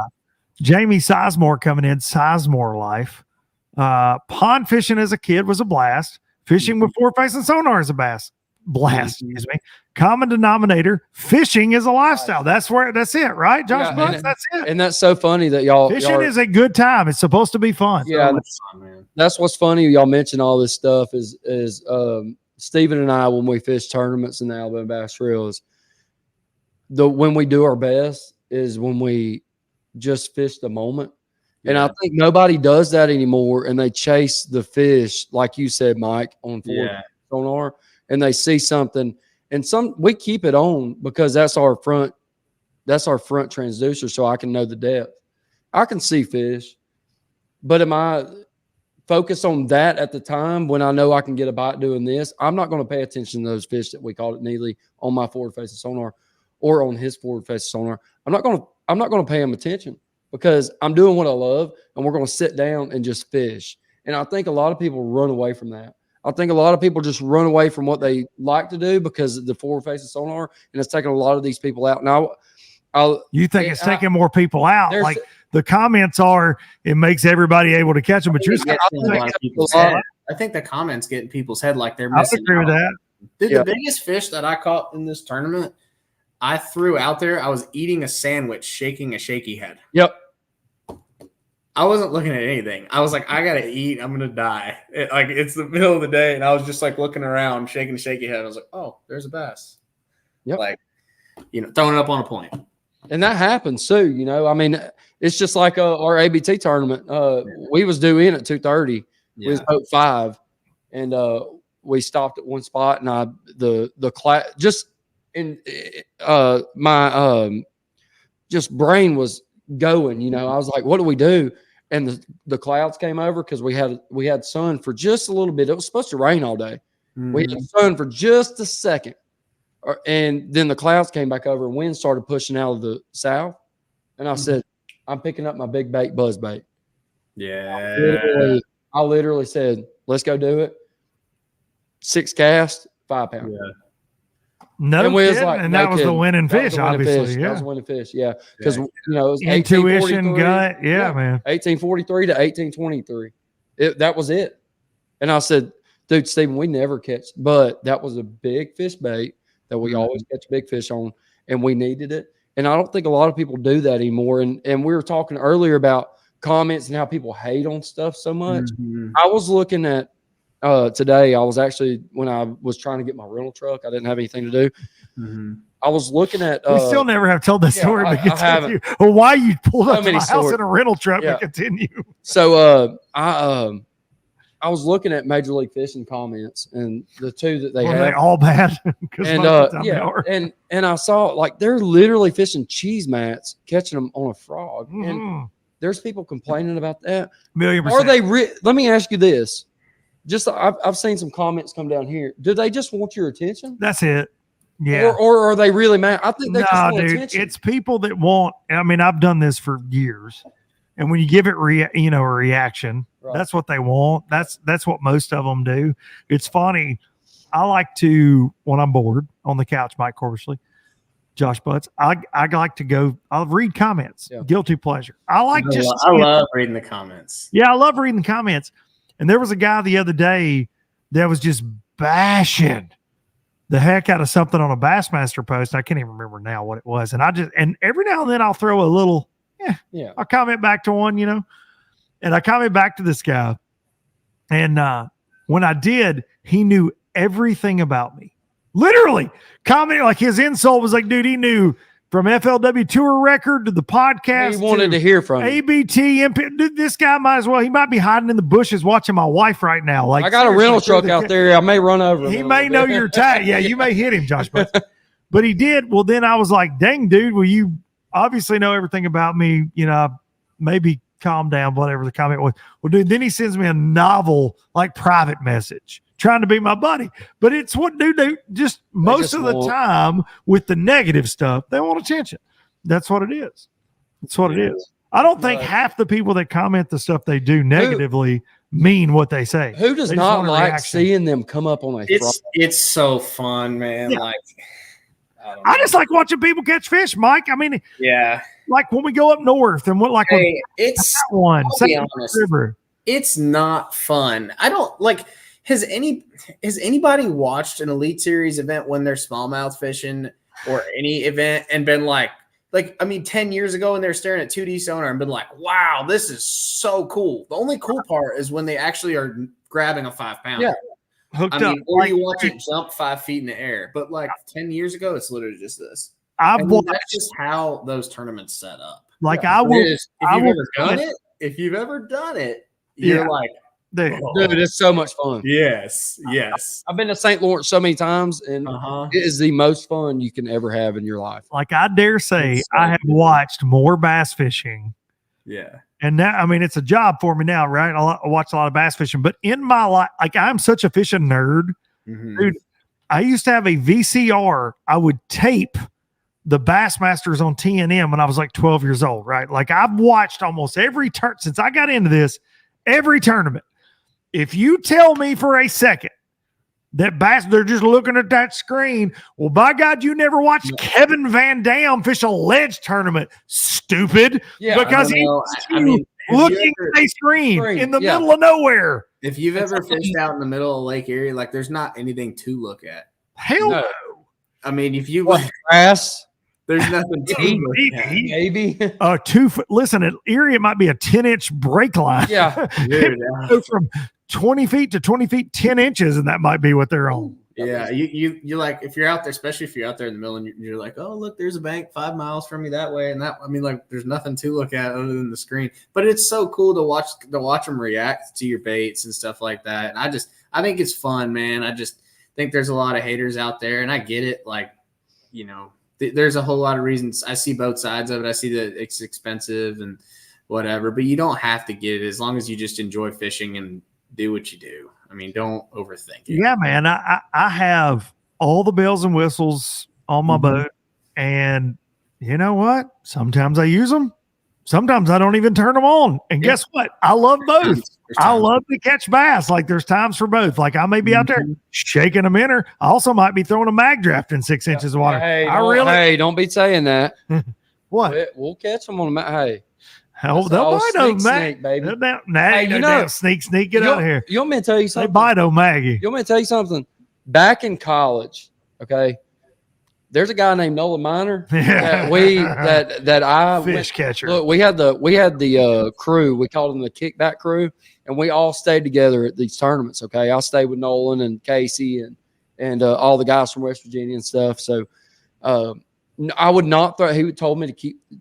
Jamie Sizemore coming in, Sizemore life. Pond fishing as a kid was a blast. Fishing with 4-facing sonar is a blast. Excuse me. Common denominator: fishing is a lifestyle. That's it, right, Josh? Yeah, that's it. And that's so funny that y'all fishing is a good time. It's supposed to be fun. Yeah, fun, man. That's what's funny. Y'all mention all this stuff is Stephen and I, when we fish tournaments in the Alabama Bass Trail, is when we do our best is when we just fish the moment. And I think nobody does that anymore, and they chase the fish, like you said, Mike, on sonar, and they see something, and we keep it on because that's our front transducer, so I can know the depth. I can see fish, but am I focused on that at the time when I know I can get a bite doing this? I'm not going to pay attention to those fish that we caught at Neely on my forward-facing sonar or on his forward-facing sonar. I'm not going to pay him attention because I'm doing what I love, and we're going to sit down and just fish. And I think a lot of people run away from that. I think a lot of people just run away from what they like to do because of the forward-facing sonar, and it's taking a lot of these people out. Now, you think it's taking more people out? Like the comments are, it makes everybody able to catch them, but I think the comments get in people's head like they're missing. I agree with that. Dude, the biggest fish that I caught in this tournament, I threw out there. I was eating a sandwich, shaking a shaky head. Yep. I wasn't looking at anything. I was like, I gotta eat. I'm gonna die. It's the middle of the day, and I was just like looking around, shaking a shaky head. I was like, oh, there's a bass. Yep. Like, throwing it up on a point. And that happens too. I mean, it's just like our ABT tournament. We was due in at 2:30. We was boat 5, and we stopped at one spot, and the class just my just brain was going. I was like, what do we do? And the clouds came over because we had sun for just a little bit. It was supposed to rain all day. Mm-hmm. We had sun for just a second. And then the clouds came back over and wind started pushing out of the south. And I said, I'm picking up my big bait buzz bait. Yeah. I literally said, let's go do it. 6 casts, 5 pound. Yeah. No kidding. And that was the winning fish, obviously. That was the winning fish. Yeah. Because, it was intuition, gut. Yeah, man. 1843 to 1823. That was it. And I said, dude, Stephen, we never catch, but that was a big fish bait that we always catch big fish on, and we needed it. And I don't think a lot of people do that anymore. And we were talking earlier about comments and how people hate on stuff so much. Mm-hmm. I was looking at today. I was actually, when I was trying to get my rental truck, I didn't have anything to do. Mm-hmm. I was looking at. We still never have told that story. I haven't. Well, why you pulled up to my house in a rental truck to continue? So I was looking at Major League Fishing comments, and the two that they had, they all bad. And I saw they're literally fishing cheese mats, catching them on a frog, and there's people complaining about that. 1,000,000%. Are they? Let me ask you this: I've seen some comments come down here. Do they just want your attention? That's it. Yeah. Or are they really mad? I think they just want attention. It's people that want. I mean, I've done this for years, and when you give it a reaction. Right. That's what they want. That's what most of them do. It's funny. I like to, when I'm bored on the couch, Mike Corbishley, Josh Butts, I like to go, I'll read comments. Yeah. Guilty pleasure. I love reading the comments. Yeah, I love reading the comments. And there was a guy the other day that was just bashing the heck out of something on a Bassmaster post. I can't even remember now what it was. And every now and then I'll throw a little, I'll comment back to one, And I commented back to this guy. And when I did, he knew everything about me. Literally. Commenting, his insult was dude, he knew from FLW tour record to the podcast. He wanted to hear from ABT, MP. Dude, this guy might as well. He might be hiding in the bushes watching my wife right now. I got a rental truck out there. I may run over him. He may know your tag. Yeah, you may hit him, Josh. But he did. Well, then I was like, dang, dude, well, you obviously know everything about me. Maybe calm down, whatever the comment was. Well, dude, then he sends me a novel, like private message trying to be my buddy. But it's what dude, just most of the time with the negative stuff, they want attention. That's what it is. That's what it is. I don't think half the people that comment the stuff they do negatively mean what they say. Who does not like seeing them come up on a It's so fun, man. Yeah. Like, I just like watching people catch fish, Mike. I mean, yeah. Like when we go up north and what, like it's that one, I'll be honest, River. It's not fun. I don't like. Has anybody watched an Elite Series event when they're smallmouth fishing or any event and been like I mean, 10 years ago when they're staring at 2D sonar and been like, wow, this is so cool. The only cool part is when they actually are grabbing a 5-pounder. Yeah. Hooked I mean, up. or you watch it jump 5 feet in the air. But like 10 years ago, it's literally just this. I've watched, that's just how those tournaments set up. Like I will. If you've ever done it, you're like, dude, it's so much fun. Yes. I've been to St. Lawrence so many times, and it is the most fun you can ever have in your life. Like I dare say, I have watched more bass fishing. Yeah. And now, I mean, it's a job for me now, right? I watch a lot of bass fishing, but in my life, like I'm such a fishing nerd, dude. I used to have a VCR. I would tape the Bassmasters on TNM when I was like 12 years old, right? Like I've watched almost every turn since I got into this, every tournament. If you tell me for a second that they're just looking at that screen, well, by God, you never watched Kevin Van Dam fish a ledge tournament, stupid. Yeah, because he's looking at a screen in the middle of nowhere. If you've ever fished out in the middle of Lake Erie, like there's not anything to look at. Hell no. I mean, if you grass, there's nothing to look at. Maybe 2 foot. Listen, at Erie, it might be a 10-inch break line. Yeah, dude, go from 20 feet to 20 feet, 10 inches, and that might be what they're on. Yeah, you like if you're out there, especially if you're out there in the middle, and you're like, oh look, there's a bank 5 miles from me that way, and that. I mean, like, there's nothing to look at other than the screen. But it's so cool to watch them react to your baits and stuff like that. And I think it's fun, man. I just think there's a lot of haters out there, and I get it. Like, you know, there's a whole lot of reasons. I see both sides of it. I see that it's expensive and whatever, but you don't have to get it as long as you just enjoy fishing and do what you do. I mean, don't overthink it. Yeah, man. I have all the bells and whistles on my boat, and you know what? Sometimes I use them. Sometimes I don't even turn them on. And guess what? I love both. I love to catch bass. Like there's times for both. Like I may be out there shaking a minnow. I also might be throwing a Magdraft in 6 inches of water. Hey, don't be saying that. What? We'll catch them on a hey. Hell, they'll bite old Maggie, baby. Sneak, get out of here. You want me to tell you something? They bite old Maggie. You want me to tell you something? Back in college, okay, there's a guy named Nolan Miner that I fish catcher. Look, we had the crew. We called them the kickback crew, and we all stayed together at these tournaments. Okay, I stayed with Nolan and Casey and all the guys from West Virginia and stuff. So I would not throw. He told me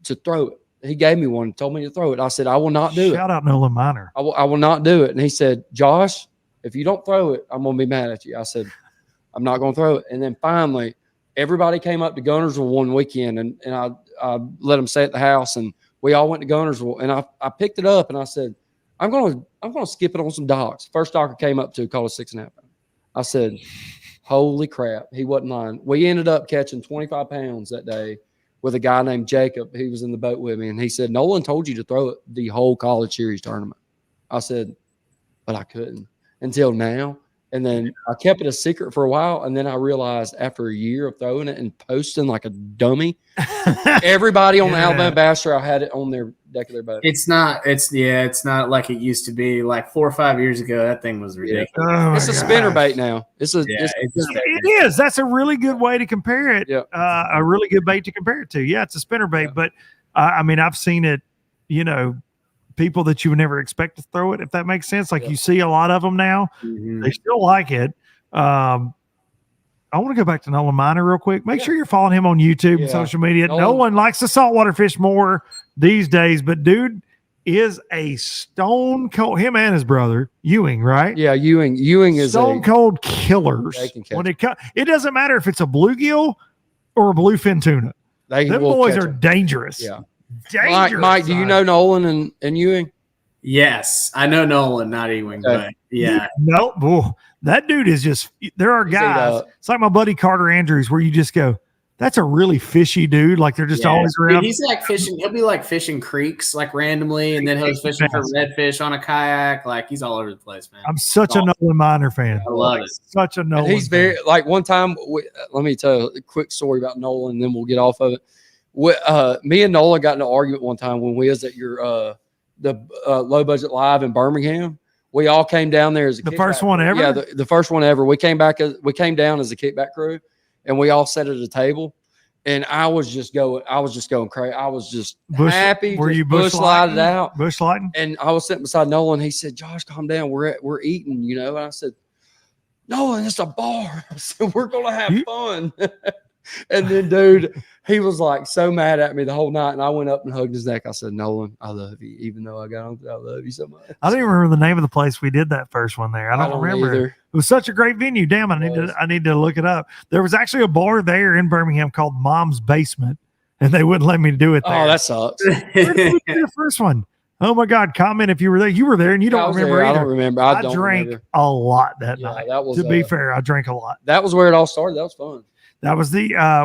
to throw it. He gave me one, told me to throw it. I said, I will not do it. Shout out Nolan Miner. I will not do it. And he said, Josh, if you don't throw it, I'm going to be mad at you. I said, I'm not going to throw it. And then finally, everybody came up to Gunnersville one weekend, and I let them stay at the house, and we all went to Gunnersville. And I picked it up, and I said, I'm going to skip it on some docks. First docker came up to, called a 6.5 pound. I said, holy crap. He wasn't lying. We ended up catching 25 pounds that day with a guy named Jacob. He was in the boat with me, and he said, Nolan told you to throw it the whole college series tournament. I said, but I couldn't until now. And then I kept it a secret for a while, and then I realized after a year of throwing it and posting like a dummy, everybody on the Alabama Bass Trail had it on their deck of their boat. It's not like it used to be. Like 4 or 5 years ago, that thing was ridiculous. Oh it's a spinner bait now. It is. That's a really good way to compare it. Yeah. A really good bait to compare it to. Yeah, it's a spinner bait, but I mean, I've seen it, you know, people that you would never expect to throw it, if that makes sense. Like you see a lot of them now. They still like it. I want to go back to Nolan Miner real quick. Make sure you're following him on YouTube and social media. Nolan likes to saltwater fish more these days, but dude is a stone cold, him and his brother Ewing, right? Yeah, Ewing is stone cold killers. When it doesn't matter if it's a bluegill or a bluefin tuna. Them boys are dangerous. Yeah. dangerous. Mike, do you know Nolan and Ewing? Yes, I know Nolan, not Ewing, but yeah. No, boy, that dude is just. There are guys. It's like my buddy Carter Andrews, where you just go, "That's a really fishy dude." Like they're just always around. He's like fishing. He'll be like fishing creeks, like randomly, and then he'll be fishing for redfish on a kayak. Like he's all over the place, man. I'm such a Nolan Miner fan. I love it. Such a Nolan. And he's very like one time. Let me tell a quick story about Nolan, and then we'll get off of it. Me and Nolan got in an argument one time when we was at your the low budget live in Birmingham. We all came down there as the first one ever. Yeah, the first one ever. We came down as a kickback crew, and we all sat at a table. And I was just going crazy. I was just happy. Were you bush lighted out? Bush lighting? And I was sitting beside Nolan. He said, "Josh, calm down. We're eating, you know." And I said, "Nolan, it's a bar. I said, we're gonna have fun." And then, dude, he was like so mad at me the whole night. And I went up and hugged his neck. I said, "Nolan, I love you, even though I love you so much." I don't even remember the name of the place we did that first one there. I don't remember. Either. It was such a great venue. Damn, I need to look it up. There was actually a bar there in Birmingham called Mom's Basement, and they wouldn't let me do it there. Oh, that sucks. Where did we do the first one? Oh my God! Comment if you were there. You were there, and you don't remember either. I don't remember. I drank a lot that night. That was, to be fair, I drank a lot. That was where it all started. That was fun. That was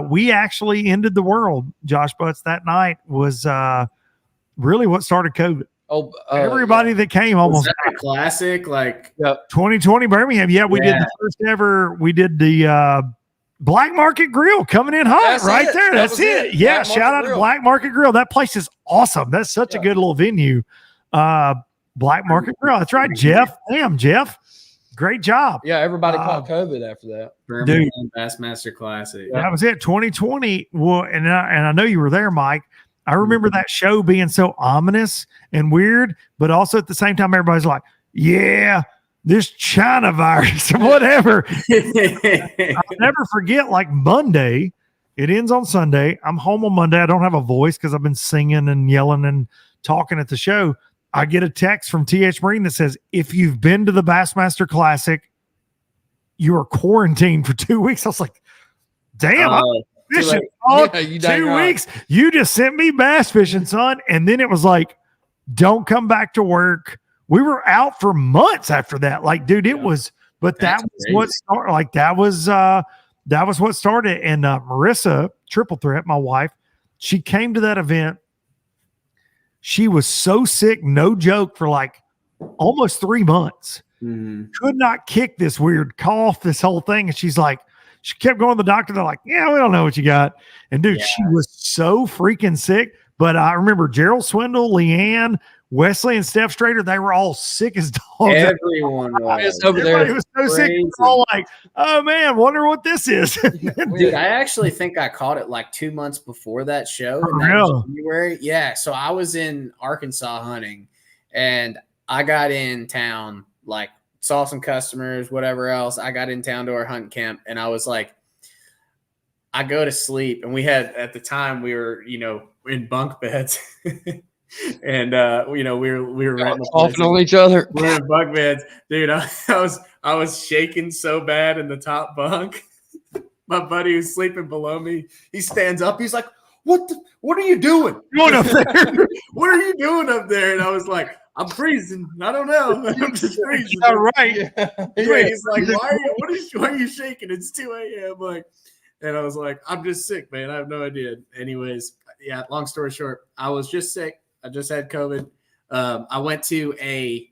we actually ended the world. Josh Butts that night was really what started COVID. Oh, everybody that came almost was that a classic, like 2020 Birmingham. Yeah, we did the first ever. We did the Black Market Grill coming in hot right there. That's it. Yeah, shout out to Black Market Grill. That place is awesome. That's such a good little venue. Black Market Grill. That's right, Jeff. Damn, Jeff. Great job. Yeah, everybody caught COVID after that. Birmingham Bassmaster Classic. That was it. 2020. Well, and I know you were there, Mike. I remember that show being so ominous and weird, but also at the same time, everybody's like, "Yeah, this China virus or whatever." I'll never forget. Like Monday, it ends on Sunday. I'm home on Monday. I don't have a voice because I've been singing and yelling and talking at the show. I get a text from TH Marine that says, "If you've been to the Bassmaster Classic, you are quarantined for 2 weeks." I was like, "Damn, I'm fishing all 2 weeks. You just sent me bass fishing, son." And then it was like, "Don't come back to work." We were out for months after that. Like, dude, it was. But that was crazy. What started. Like that was what started. And Marissa, Triple Threat, my wife, she came to that event. She was so sick, no joke, for like almost 3 months. Could not kick this weird cough, this whole thing. And she's like, she kept going to the doctor. They're like, "Yeah, we don't know what you got." And dude, she was so freaking sick. But I remember Gerald Swindle, Leanne, Wesley, and Steph Strader, they were all sick as dogs. Everyone was over there. It was so sick. We were all like, "Oh man, wonder what this is." Dude, I actually think I caught it like 2 months before that show in January. Yeah. So I was in Arkansas hunting, and I got in town, like saw some customers, whatever else. I got in town to our hunt camp, and I was like, I go to sleep, and we had, at the time, we were, in bunk beds. And we were off on each other. We're in bunk beds, dude. I was shaking so bad in the top bunk. My buddy who's sleeping below me, he stands up. He's like, What are you doing? Going up there? What are you doing up there? And I was like, "I'm freezing. I don't know. I'm just freezing." All right. He's like, why are you shaking? It's 2 a.m. Like, and I was like, "I'm just sick, man. I have no idea." Anyways, yeah, long story short, I was just sick. I just had COVID. I went to a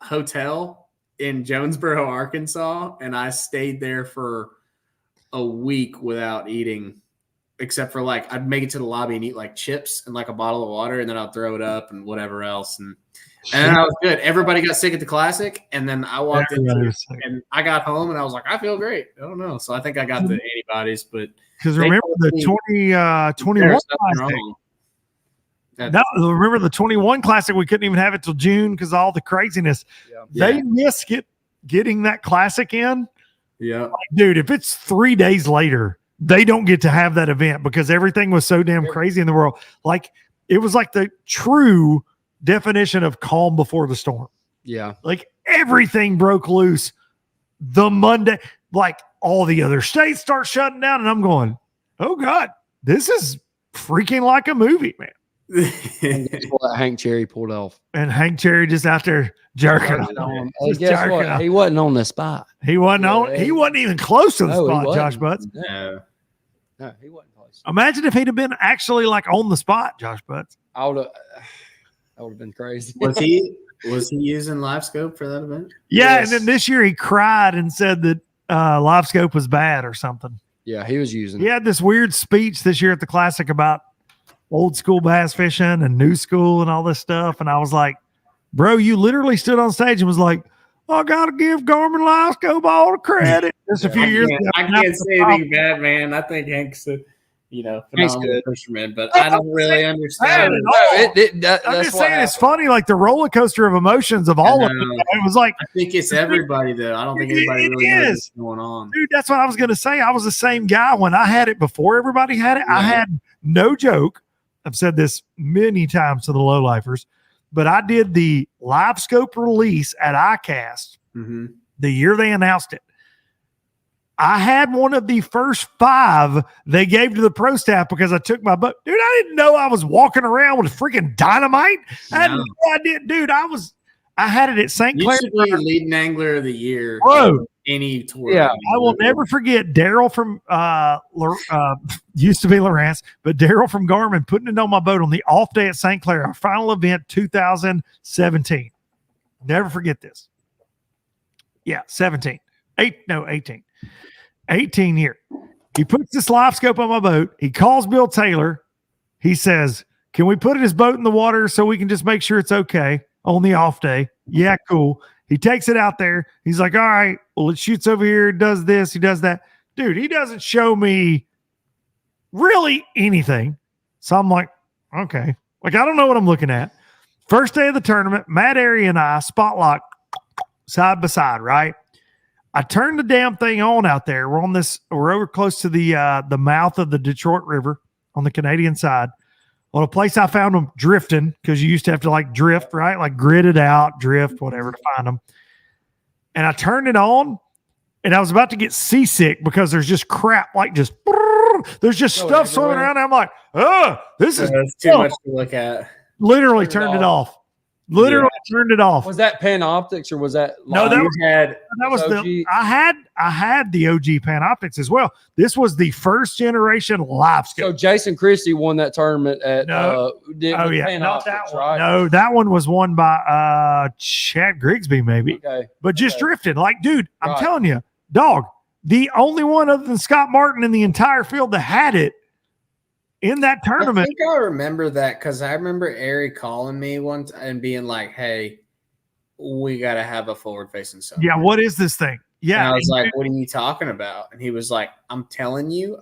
hotel in Jonesboro, Arkansas, and I stayed there for a week without eating, except for like I'd make it to the lobby and eat like chips and like a bottle of water, and then I'd throw it up and whatever else. And I was good. Everybody got sick at the Classic, and then I walked in and I got home and I was like, I feel great. I don't know. So I think I got the antibodies, but because remember the 2021 Classic. Remember the 21 Classic? We couldn't even have it till June because of all the craziness. They missed getting that Classic in. Yeah, like, dude, if it's 3 days later, they don't get to have that event because everything was so damn crazy in the world. Like it was like the true definition of calm before the storm. Yeah, like everything broke loose the Monday. Like all the other states start shutting down, and I'm going, "Oh God, this is freaking like a movie, man." And guess what? Hank Cherry pulled off. And Hank Cherry just out there jerking on. Hey, Just guess jerking what? off. He wasn't on the spot. He wasn't on. He wasn't even close to the No, he spot, wasn't. Josh Butts. No. No, he wasn't close. Imagine if he'd have been actually like on the spot, Josh Butts. I would have been crazy. Was he using live scope for that event? Yeah, Yes. and then this year he cried and said that live scope was bad or something. Yeah, he was using. He had this weird speech this year at the Classic about old school bass fishing and new school and all this stuff. And I was like, bro, you literally stood on stage and was like, I got to give Garmin Live Scope all the credit. Just a few years ago. I can't say anything bad, man. I think Hank's a phenomenal good. fisherman, but I don't really understand. I'm just saying it's funny, like the roller coaster of emotions of all of it. It was like, I think it's everybody, though. I don't think anybody really knows what's going on. Dude, that's what I was going to say. I was the same guy when I had it before everybody had it. I had no joke. I've said this many times to the lowlifers, but I did the live scope release at ICAST the year they announced it. I had one of the first 5 they gave to the pro staff because I took my boat. Dude, I didn't know I was walking around with freaking dynamite. I had no idea. Dude, I had it at St. Clair. You should be leading angler of the year. Bro. Any tour. Yeah. I will never forget Daryl from used to be Lawrence, but Daryl from Garmin putting it on my boat on the off day at St. Clair, our final event 2017. Never forget this. Yeah, 17. 18. 18 year. He puts this live scope on my boat. He calls Bill Taylor. He says, can we put his boat in the water so we can just make sure it's okay on the off day? Yeah, cool. He takes it out there. He's like, all right, well, it shoots over here, does this, he does that. Dude, he doesn't show me really anything. So I'm like, okay. Like, I don't know what I'm looking at. First day of the tournament, Matt Airy and I spot lock side by side, right? I turned the damn thing on out there. We're over close to the mouth of the Detroit River on the Canadian side. On a place I found them drifting, because you used to have to like drift, right? Like grid it out, drift, whatever to find them. And I turned it on, and I was about to get seasick because there's just crap, like just there's just stuff swimming around. I'm like, oh, this is too much to look at. Literally turned it off. Literally turned it off. Was that Panoptics or was that? No, that was OG? I had the OG Panoptics as well. This was the first generation live scope. So Jason Christie won that tournament at not Panoptics, that one. right? No, that one was won by Chad Grigsby, maybe. Okay. But just drifted. Like, dude, I'm Right. telling you, dog, the only one other than Scott Martin in the entire field that had it in that tournament. I think I remember that because I remember Ari calling me once and being like, hey, we got to have a forward-facing sonar. Yeah, what is this thing? Yeah. And I was like, what are you talking about? And he was like, I'm telling you,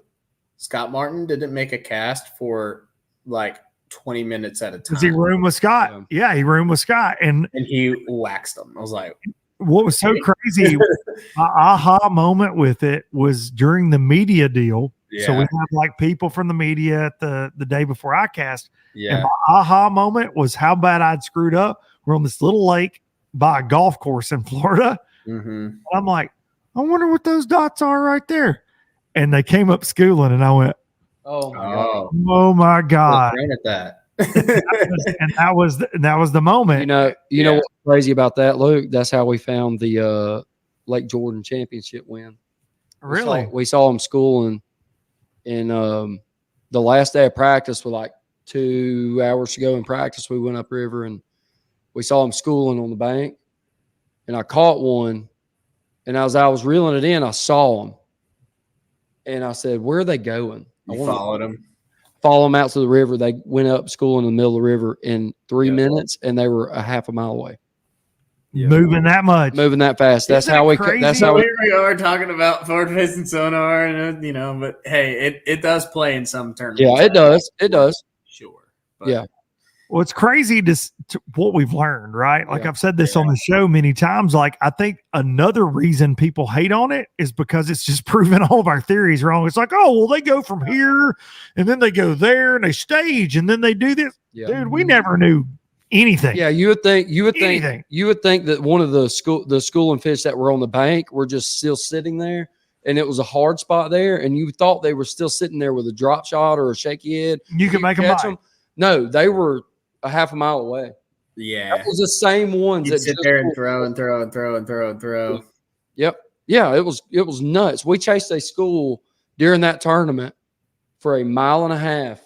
Scott Martin didn't make a cast for like 20 minutes at a time. Because he roomed with Scott. Yeah, he roomed with Scott. And he waxed them. I was like, what was so crazy, my aha moment with it was during the media deal. Yeah. So we had like people from the media at the day before I cast. yeah. And my aha moment was how bad I'd screwed up. We're on this little lake by a golf course in Florida. Mm-hmm. I'm like, I wonder what those dots are right there. And they came up schooling, and I went, Oh my God. oh my God. At that. And that was the moment. You know what's crazy about that, Luke? That's how we found the Lake Jordan championship win. Really? We saw them schooling, and the last day of practice was like 2 hours to go in practice. We went upriver and we saw them schooling on the bank, and I caught one, and as I was reeling it in, I saw them, and I said, "Where are they going?" You followed them. Follow them out to the river. They went up school in the middle of the river in 3 minutes, and they were a half a mile away. Yeah. Moving that much. Moving that fast. That's Isn't how it we. crazy? That's how we. Here we are talking about forward-facing sonar, and but hey, it does play in some tournaments. Yeah, it does. It does. Sure. But Yeah. Well, it's crazy to what we've learned, right? Like Yeah. I've said this on the show many times. Like I think another reason people hate on it is because it's just proven all of our theories wrong. It's like, oh, well, they go from here and then they go there and they stage and then they do this. Yeah. Dude, we never knew anything. Yeah, you would think Anything. that one of the schooling fish that were on the bank were just still sitting there, and it was a hard spot there, and you thought they were still sitting there with a drop shot or a shaky head. You can make them catch bite. them, No, they were a half a mile away. Yeah. That was the same ones You'd that sit there and throw. Yep. Yeah, it was nuts. We chased a school during that tournament for a mile and a half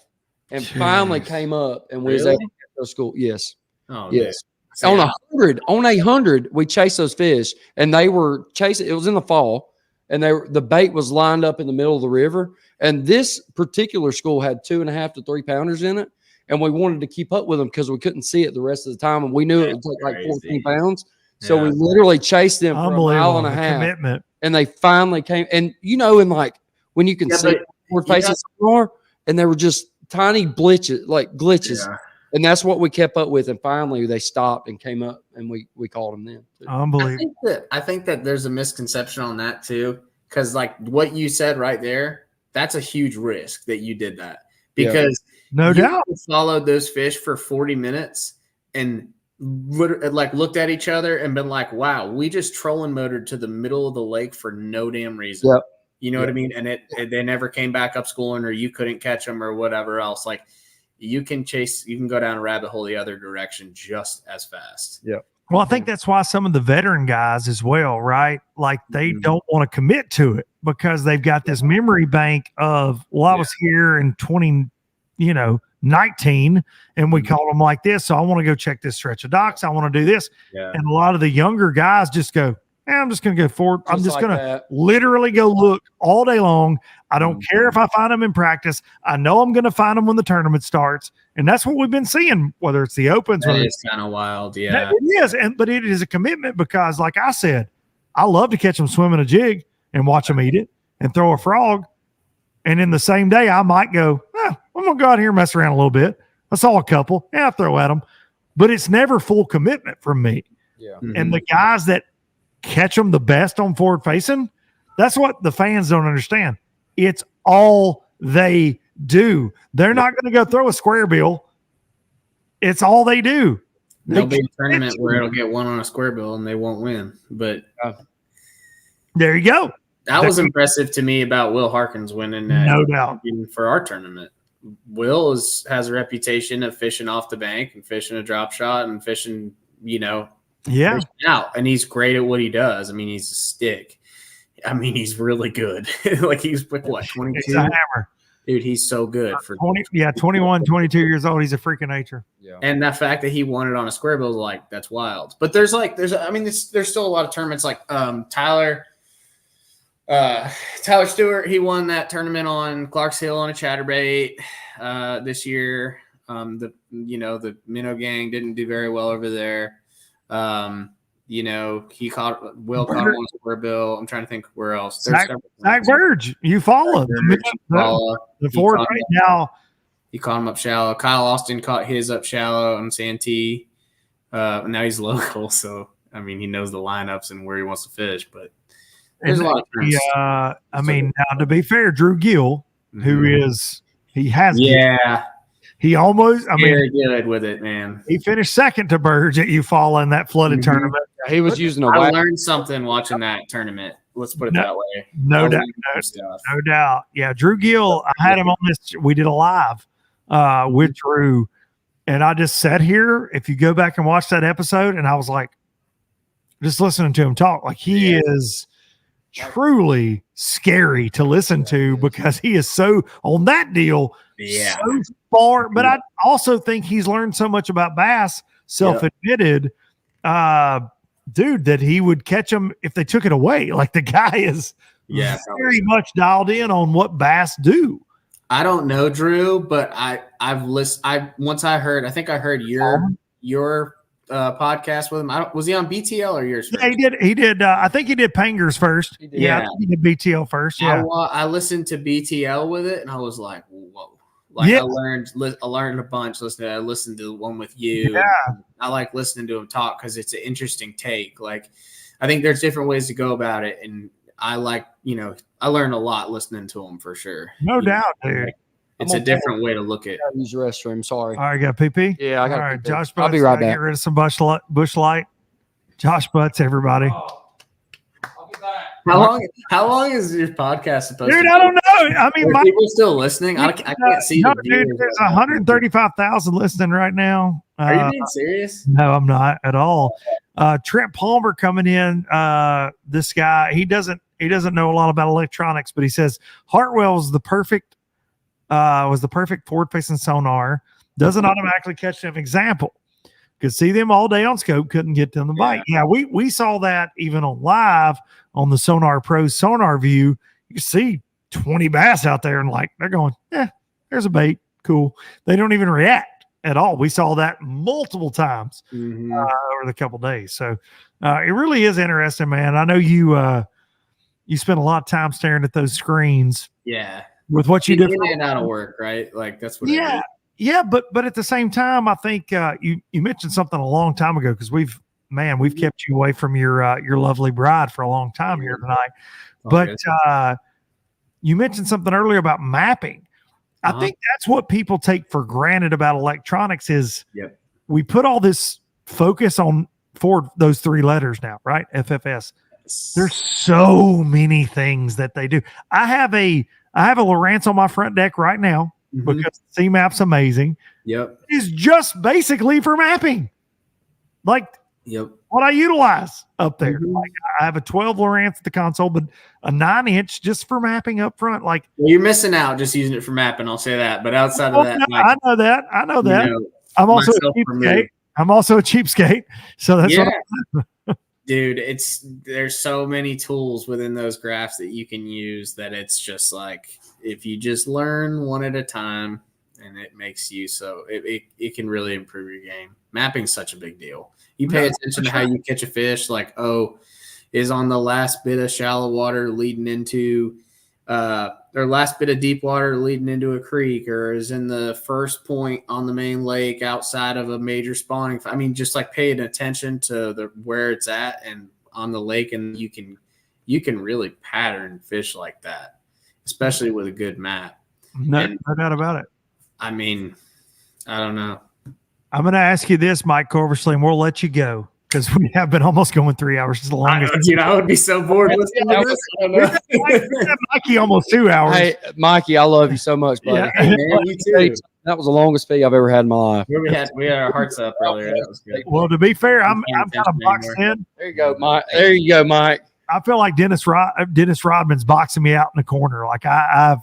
and finally came up and we was able to get those school. Yes. Oh, yes. On 100, we chased those fish and they were chasing. It was in the fall and the bait was lined up in the middle of the river. And this particular school had 2.5 to 3 pounders in it. And we wanted to keep up with them because we couldn't see it the rest of the time. And we knew it would take like 14 pounds. So we literally chased them for a mile and a half. Commitment. And they finally came. And in like when you can see we're facing Sonar, and they were just tiny glitches. Yeah. And that's what we kept up with. And finally they stopped and came up and we called them then. Unbelievable. I think that there's a misconception on that too. Because like what you said right there, that's a huge risk that you did that. Because no doubt followed those fish for 40 minutes and looked at each other and been like, wow, we just trolling motored to the middle of the lake for no damn reason. Yep. You know what I mean? And they never came back up schooling or you couldn't catch them or whatever else. Like you can go down a rabbit hole the other direction just as fast. Yeah. Well, I think that's why some of the veteran guys as well, right? Like they don't want to commit to it because they've got this memory bank of, I was here in 2019 and we called them like this. So I want to go check this stretch of docks. I want to do this. Yeah. And a lot of the younger guys just go, I'm just going to go forward. I'm just going to literally go look all day long. I don't care if I find them in practice. I know I'm going to find them when the tournament starts. And that's what we've been seeing, whether it's the opens. That is kind of wild. Yeah, it is. But it is a commitment because like I said, I love to catch them swimming a jig and watch them eat it and throw a frog. And in the same day, I might go, I'm going to go out here and mess around a little bit. I saw a couple. Yeah, I throw at them. But it's never full commitment from me. Yeah. And the guys that catch them the best on forward facing, that's what the fans don't understand. It's all they do. They're not going to go throw a square bill. It's all they do. There'll be a tournament where it'll get one on a square bill and they won't win. But there you go. That was impressive to me about Will Harkins winning that. No doubt. For our tournament. Will has a reputation of fishing off the bank and fishing a drop shot and fishing, fishing out. And he's great at what he does. I mean, he's a stick. I mean, he's really good. Like he's what, 22? He's a hammer. Dude, he's so good for 21, 22 years old. He's a freak of nature. Yeah. And that fact that he won it on a square bill, like that's wild. But there's still a lot of tournaments like Tyler Stewart. He won that tournament on Clark's Hill on a chatterbait this year. The Minnow gang didn't do very well over there. He caught on a square bill. I'm trying to think where else. Zach Burge, you follow the forward right now. He caught him up shallow. Kyle Austin caught his up shallow on Santee. Now he's local, so I mean he knows the lineups and where he wants to fish. But there's a lot of things. Now to be fair, Drew Gill, he almost very good with it, man. He finished second to Burge at Eufaula in that flooded tournament. He was using I learned something watching that tournament. Let's put it that way. No doubt. Yeah, Drew Gill, I had him on this. We did a live with Drew, and I just sat here. If you go back and watch that episode, and I was like, just listening to him talk, like he is truly scary to listen to because he is so on that deal so far. But I also think he's learned so much about bass, self-admitted, dude, that he would catch them if they took it away. Like the guy is very much dialed in on what bass do. I don't know, Drew, but I've listened. I think I heard your podcast with him. Was he on BTL or yours first? Yeah, he did. I think he did Panger's first. I think he did BTL first. Yeah. I listened to BTL with it, and I was like, whoa. Like I learned a bunch. I listened to the one with you. Yeah. I like listening to him talk because it's an interesting take. Like, I think there's different ways to go about it, and I like, I learned a lot listening to him for sure. No doubt, dude. It's a different way to look at it. Use the restroom. Sorry. All right, got PP? Yeah, I got. All right, Josh Butts. I'll be right back. Get rid of some bush light. Josh Butts, everybody. I'll be back. How long is your podcast supposed Dude, to be? I don't know. I mean, Are people still listening? I can't see no, the dude, viewers. there's 135,000 listening right now. Are you being serious? No, I'm not at all. Trent Palmer coming in. This guy, he doesn't know a lot about electronics, but he says Hartwell was the perfect forward-facing sonar. Doesn't automatically catch them. Example, could see them all day on scope, couldn't get them to bite. Yeah, we saw that even on live on the Sonar Pro Sonar View. You see 20 bass out there, and like they're going, there's a bait, cool. They don't even react at all. We saw that multiple times over the couple days. So it really is interesting, man. I know you spend a lot of time staring at those screens. Yeah. With what you do, in and out of work, right? Like that's what. Yeah, yeah. But at the same time, I think you mentioned something a long time ago because we've kept you away from your lovely bride for a long time here tonight. But you mentioned something earlier about mapping. I think that's what people take for granted about electronics is we put all this focus on for those 3 letters now, right? FFS. There's so many things that they do. I have a Lowrance on my front deck right now because C-Map's amazing. Yep. It's just basically for mapping. Like what I utilize up there. Like I have a 12 Lowrance at the console, but a 9-inch just for mapping up front. Like you're missing out just using it for mapping. I'll say that. But outside of that, I know that. I'm also a cheapskate. So that's what dude, there's so many tools within those graphs that you can use that it's just like if you just learn one at a time and it makes you so it can really improve your game. Mapping's such a big deal. You pay attention to how you catch a fish, like, is on the last bit of shallow water leading into or last bit of deep water leading into a creek, or is in the first point on the main lake outside of a major spawning. I mean, just like paying attention to where it's at and on the lake, and you can really pattern fish like that, especially with a good map. No doubt about it. I mean, I don't know. I'm going to ask you this, Mike Corbishley, and we'll let you go because we have been almost going 3 hours. It's the longest. I would be so bored listening to this. I don't know. Mikey, almost 2 hours. Hey, Mikey, I love you so much, buddy. Yeah. Hey, man, you too. That was the longest fee I've ever had in my life. We had our hearts up earlier. That was good. Well, to be fair, I'm kind of boxed in. There you go, Mike. There you go, Mike. I feel like Dennis Rodman's boxing me out in the corner. Like I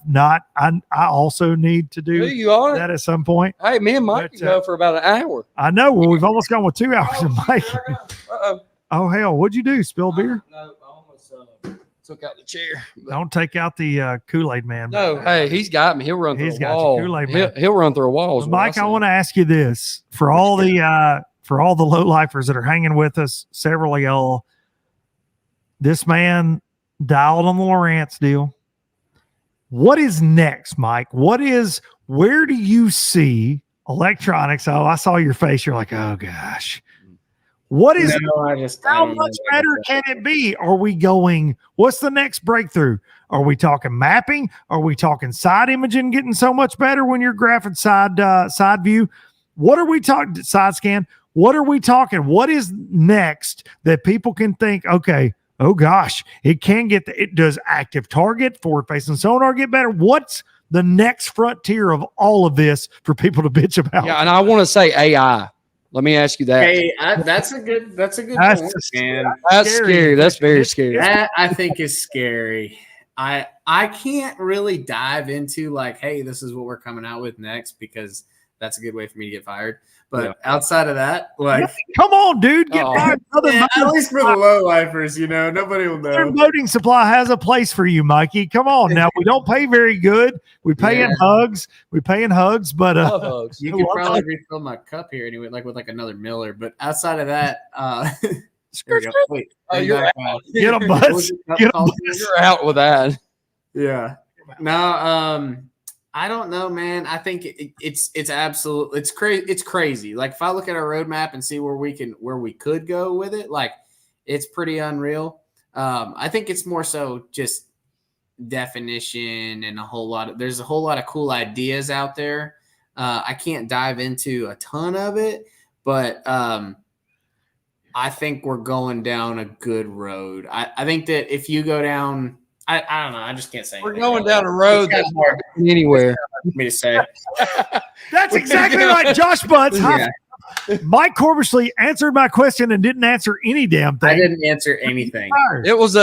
also need to do that at some point. Hey, me and Mike can go for about an hour. I know. Well, we've almost gone with 2 hours. Mike. Uh-oh. Oh hell! What'd you do? Spill beer? No, I almost took out the chair. Don't take out the Kool-Aid man. No, hey, he's got me. He'll run through a wall. Kool-Aid man. He'll run through a wall. Mike, I want to ask you this: for all the low lifers that are hanging with us, several of y'all. This man dialed on the Lowrance deal. What is next, Mike? Where do you see electronics? Oh, I saw your face. You're like, oh gosh. How much better can it be? Are we going, what's the next breakthrough? Are we talking mapping? Are we talking side imaging getting so much better when you're graphing side view? What are we talking? Side scan? What are we talking? What is next that people can think, okay, oh gosh, it can get it does active target, forward facing sonar get better? What's the next frontier of all of this for people to bitch about? Yeah, and I want to say AI. Let me ask you that. Hey, that's a good point, man. That's scary. That's very scary. That I think is scary. I can't really dive into like, hey, this is what we're coming out with next, because that's a good way for me to get fired. But outside of that, like, come on, dude, get fired. At least for the low lifers, nobody will know. Southern Boating Supply has a place for you, Mikey. Come on, now we don't pay very good. We pay in hugs. We pay in hugs, but Love hugs. you could probably refill my cup here anyway, like with like another Miller. But outside of that, there you go. Wait, get a bus. You're out with that. Yeah. No, I don't know, man. I think it's absolutely crazy. It's crazy. Like if I look at our roadmap and see where we could go with it, like it's pretty unreal. I think it's more so just definition and there's a whole lot of cool ideas out there. I can't dive into a ton of it, but I I think we're going down a good road. I think that if you go down, I don't know. I just can't say. We're anything. going down a road that's hard anywhere. For me to say. That's exactly right, Josh Butts. Yeah. Mike Corbishley answered my question and didn't answer any damn thing. I didn't answer anything. It was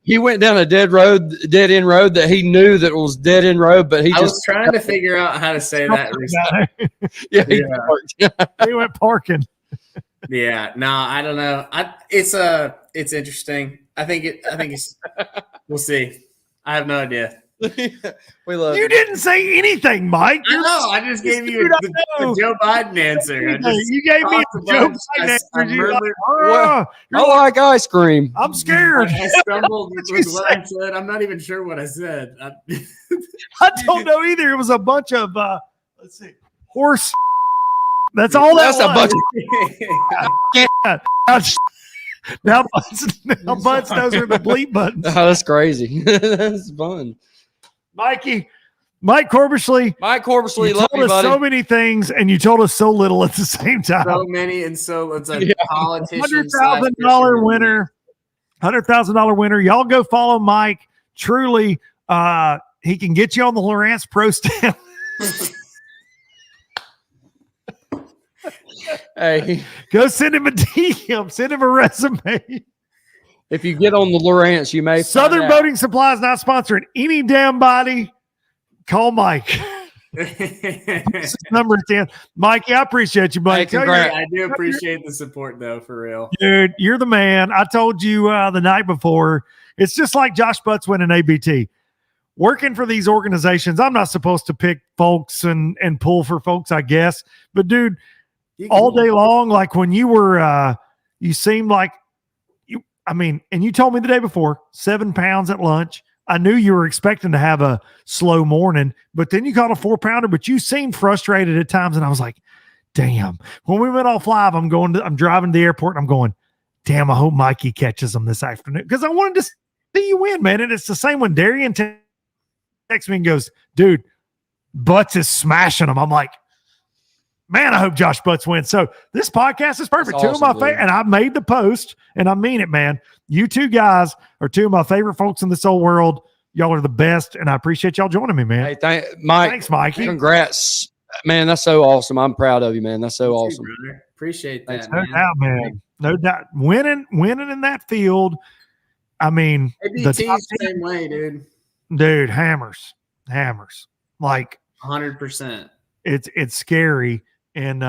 he went down a dead end road that he knew that was dead end road, but I was trying to figure out how to say that. He went parking. Yeah, no, I don't know. It's interesting. I think it's. We'll see. I have no idea. We love you. Didn't say anything, Mike. I know. I just gave you the Joe Biden answer. You gave me a Joe Biden answer. I like ice cream. I'm scared. I stumbled with what I said. I'm not even sure what I said. I don't know either. It was a bunch of let's see, horse. That's all that was. Now Butts knows where the bleep buttons. Oh, that's crazy. That's fun. Mike Corbishley. You told us buddy. so many things, and you told us so little at the same time. So many, and so it's a politician. $100,000 winner. $100,000 winner. Y'all go follow Mike. Truly, he can get you on the Lawrence Pro Stamp. Hey, go send him a DM. Send him a resume. If you get on the Lawrence, you may. Southern Boating Supply is not sponsoring any damn body. Call Mike. Number 10. Mikey, I appreciate you, buddy. Hey, I do appreciate the support, though, for real. Dude, you're the man. I told you the night before. It's just like Josh Butts winning ABT. Working for these organizations, I'm not supposed to pick folks and pull for folks, I guess. But, dude, all day long, like when you were, you seemed like, and you told me the day before, 7 pounds at lunch. I knew you were expecting to have a slow morning, but then you caught a 4-pounder, but you seemed frustrated at times. And I was like, damn, when we went off live, I'm driving to the airport and I'm going, damn, I hope Mikey catches them this afternoon. Cause I wanted to see you win, man. And it's the same when Darian texts me and goes, dude, Butts is smashing them. I'm like, man, I hope Josh Butts wins. So this podcast is perfect. That's two awesome, of my favorite, and I made the post, and I mean it, man. You two guys are two of my favorite folks in this whole world. Y'all are the best, and I appreciate y'all joining me, man. Hey, Mike. Thanks, Mikey. Congrats, man. That's so awesome. I'm proud of you, man. That's so awesome. Brother. Appreciate that. No doubt, man. No doubt. Winning in that field. I mean, ABT's the same way, dude. Hammers. Like 100%. It's scary. And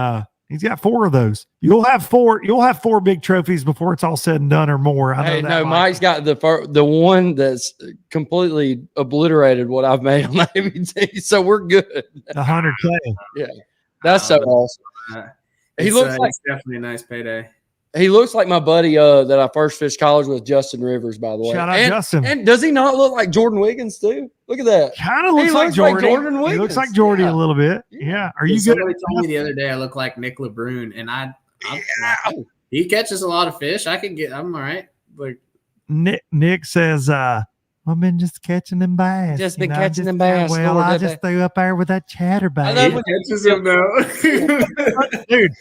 he's got 4 of those. You'll have 4 big trophies before it's all said and done, or more. I know that, no, Mike's got the one that's completely obliterated what I've made on ABT. So we're good. 100K. Yeah, that's so awesome. He looks like it's definitely a nice payday. He looks like my buddy that I first fished college with, Justin Rivers, by the way. Shout out Justin. And does he not look like Jordan Wiggins too? Look at that. Kind of looks like Jordan Wiggins. He looks like Jordy a little bit. Yeah. Are you good? Somebody told me the other day I look like Nick LeBrun, and he catches a lot of fish. I'm all right. Like Nick says, I've been just catching them bass. Just been catching them bass. Well, I just threw up there with that chatterbait. He catches them though. Dude,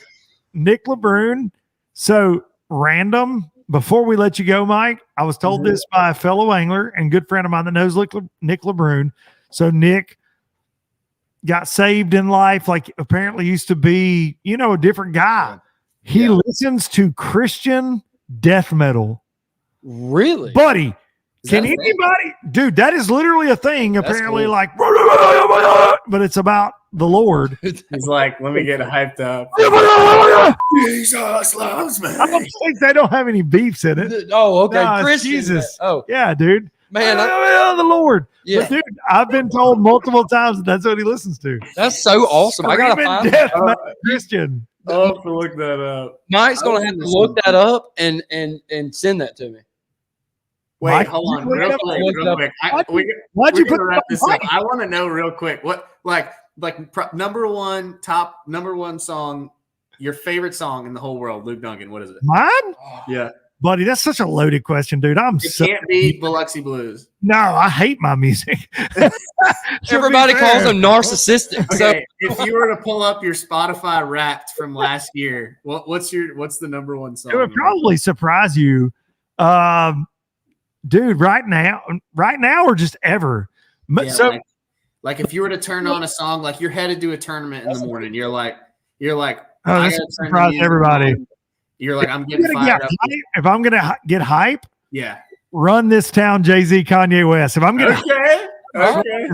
Nick LeBrun. So random, before we let you go, Mike, I was told this by a fellow angler and good friend of mine that knows Nick LeBrun. So Nick got saved in life, like apparently used to be, a different guy. He listens to Christian death metal. Really? Buddy, can anybody, dude, that is literally a thing, apparently, cool. like, but it's about the Lord. He's like, let me get hyped up. Jesus loves me. I don't think they don't have any beefs in it. Oh, okay. No, Christian. Jesus. Oh, yeah, dude. man. The Lord. Yeah. But dude, I've been told multiple times that that's what he listens to. That's so awesome. I got to find death Christian. I'll have to look that up. Mike's going to have to look that up and send that to me. Wait, Mike, hold on, real quick. Why'd you put wrap this up? I want to know real quick what number one song, your favorite song in the whole world, Luke Duncan. What is it? Mine? Yeah. Buddy, that's such a loaded question, dude. It can't be Biloxi Blues. No, I hate my music. Everybody calls them narcissistic. So Okay, if you were to pull up your Spotify Wrapped from last year, what's the number one song? It would probably surprise you. Dude, right now or just ever. Yeah, So like if you were to turn on a song, like you're headed to a tournament in the morning, you're like, oh, I this gotta will turn the surprise music everybody. on. You're like, I'm getting fired up. If I'm gonna get hype, Yeah. Run This Town, Jay-Z, Kanye West. If I'm gonna Okay.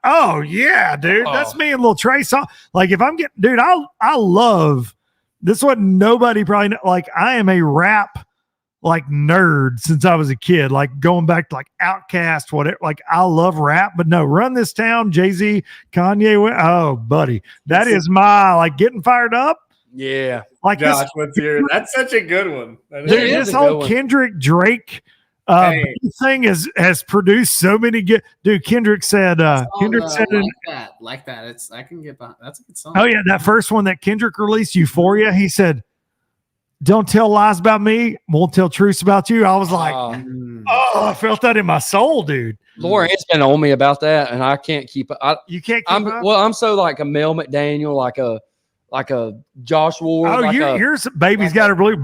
oh yeah, dude. Oh. That's me and Lil Trey song. Like if I'm getting, dude, I love this. Is what nobody probably like. I am a rap like nerd since I was a kid. Like going back to like Outkast, whatever. Like I love rap, but no, Run This Town, Jay-Z, Kanye West. Oh, buddy, that is my like getting fired up. yeah. Like Josh, let's hear it. That's such a good one. this whole Kendrick Drake thing has produced so many good. Dude, Kendrick said. Kendrick said, like that. I can get behind. That's a good song. oh yeah, that first one that Kendrick released, Euphoria. He said, "Don't tell lies about me. Won't tell truths about you." I was like, oh, I felt that in my soul, dude. Laura has been on me about that, and I can't keep it. You can't. I'm so like a Mel McDaniel, like a Josh Ward. Oh, like here's Baby's got her blue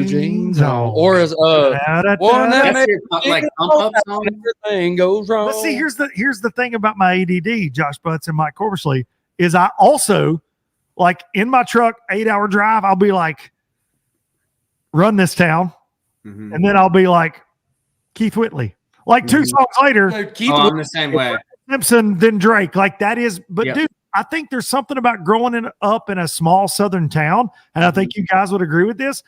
jeans on. Or as That's your, like pump up song. everything goes wrong. But see, here's the thing about my ADD, Josh Butts and Mike Corbishley, is I also like in my truck 8-hour drive, I'll be like, Run This Town, and then I'll be like Keith Whitley. Like 2 songs later, I'm the same way. Simpson, then Drake. Like that is, but dude, I think there's something about growing up in a small southern town, and I think you guys would agree with this.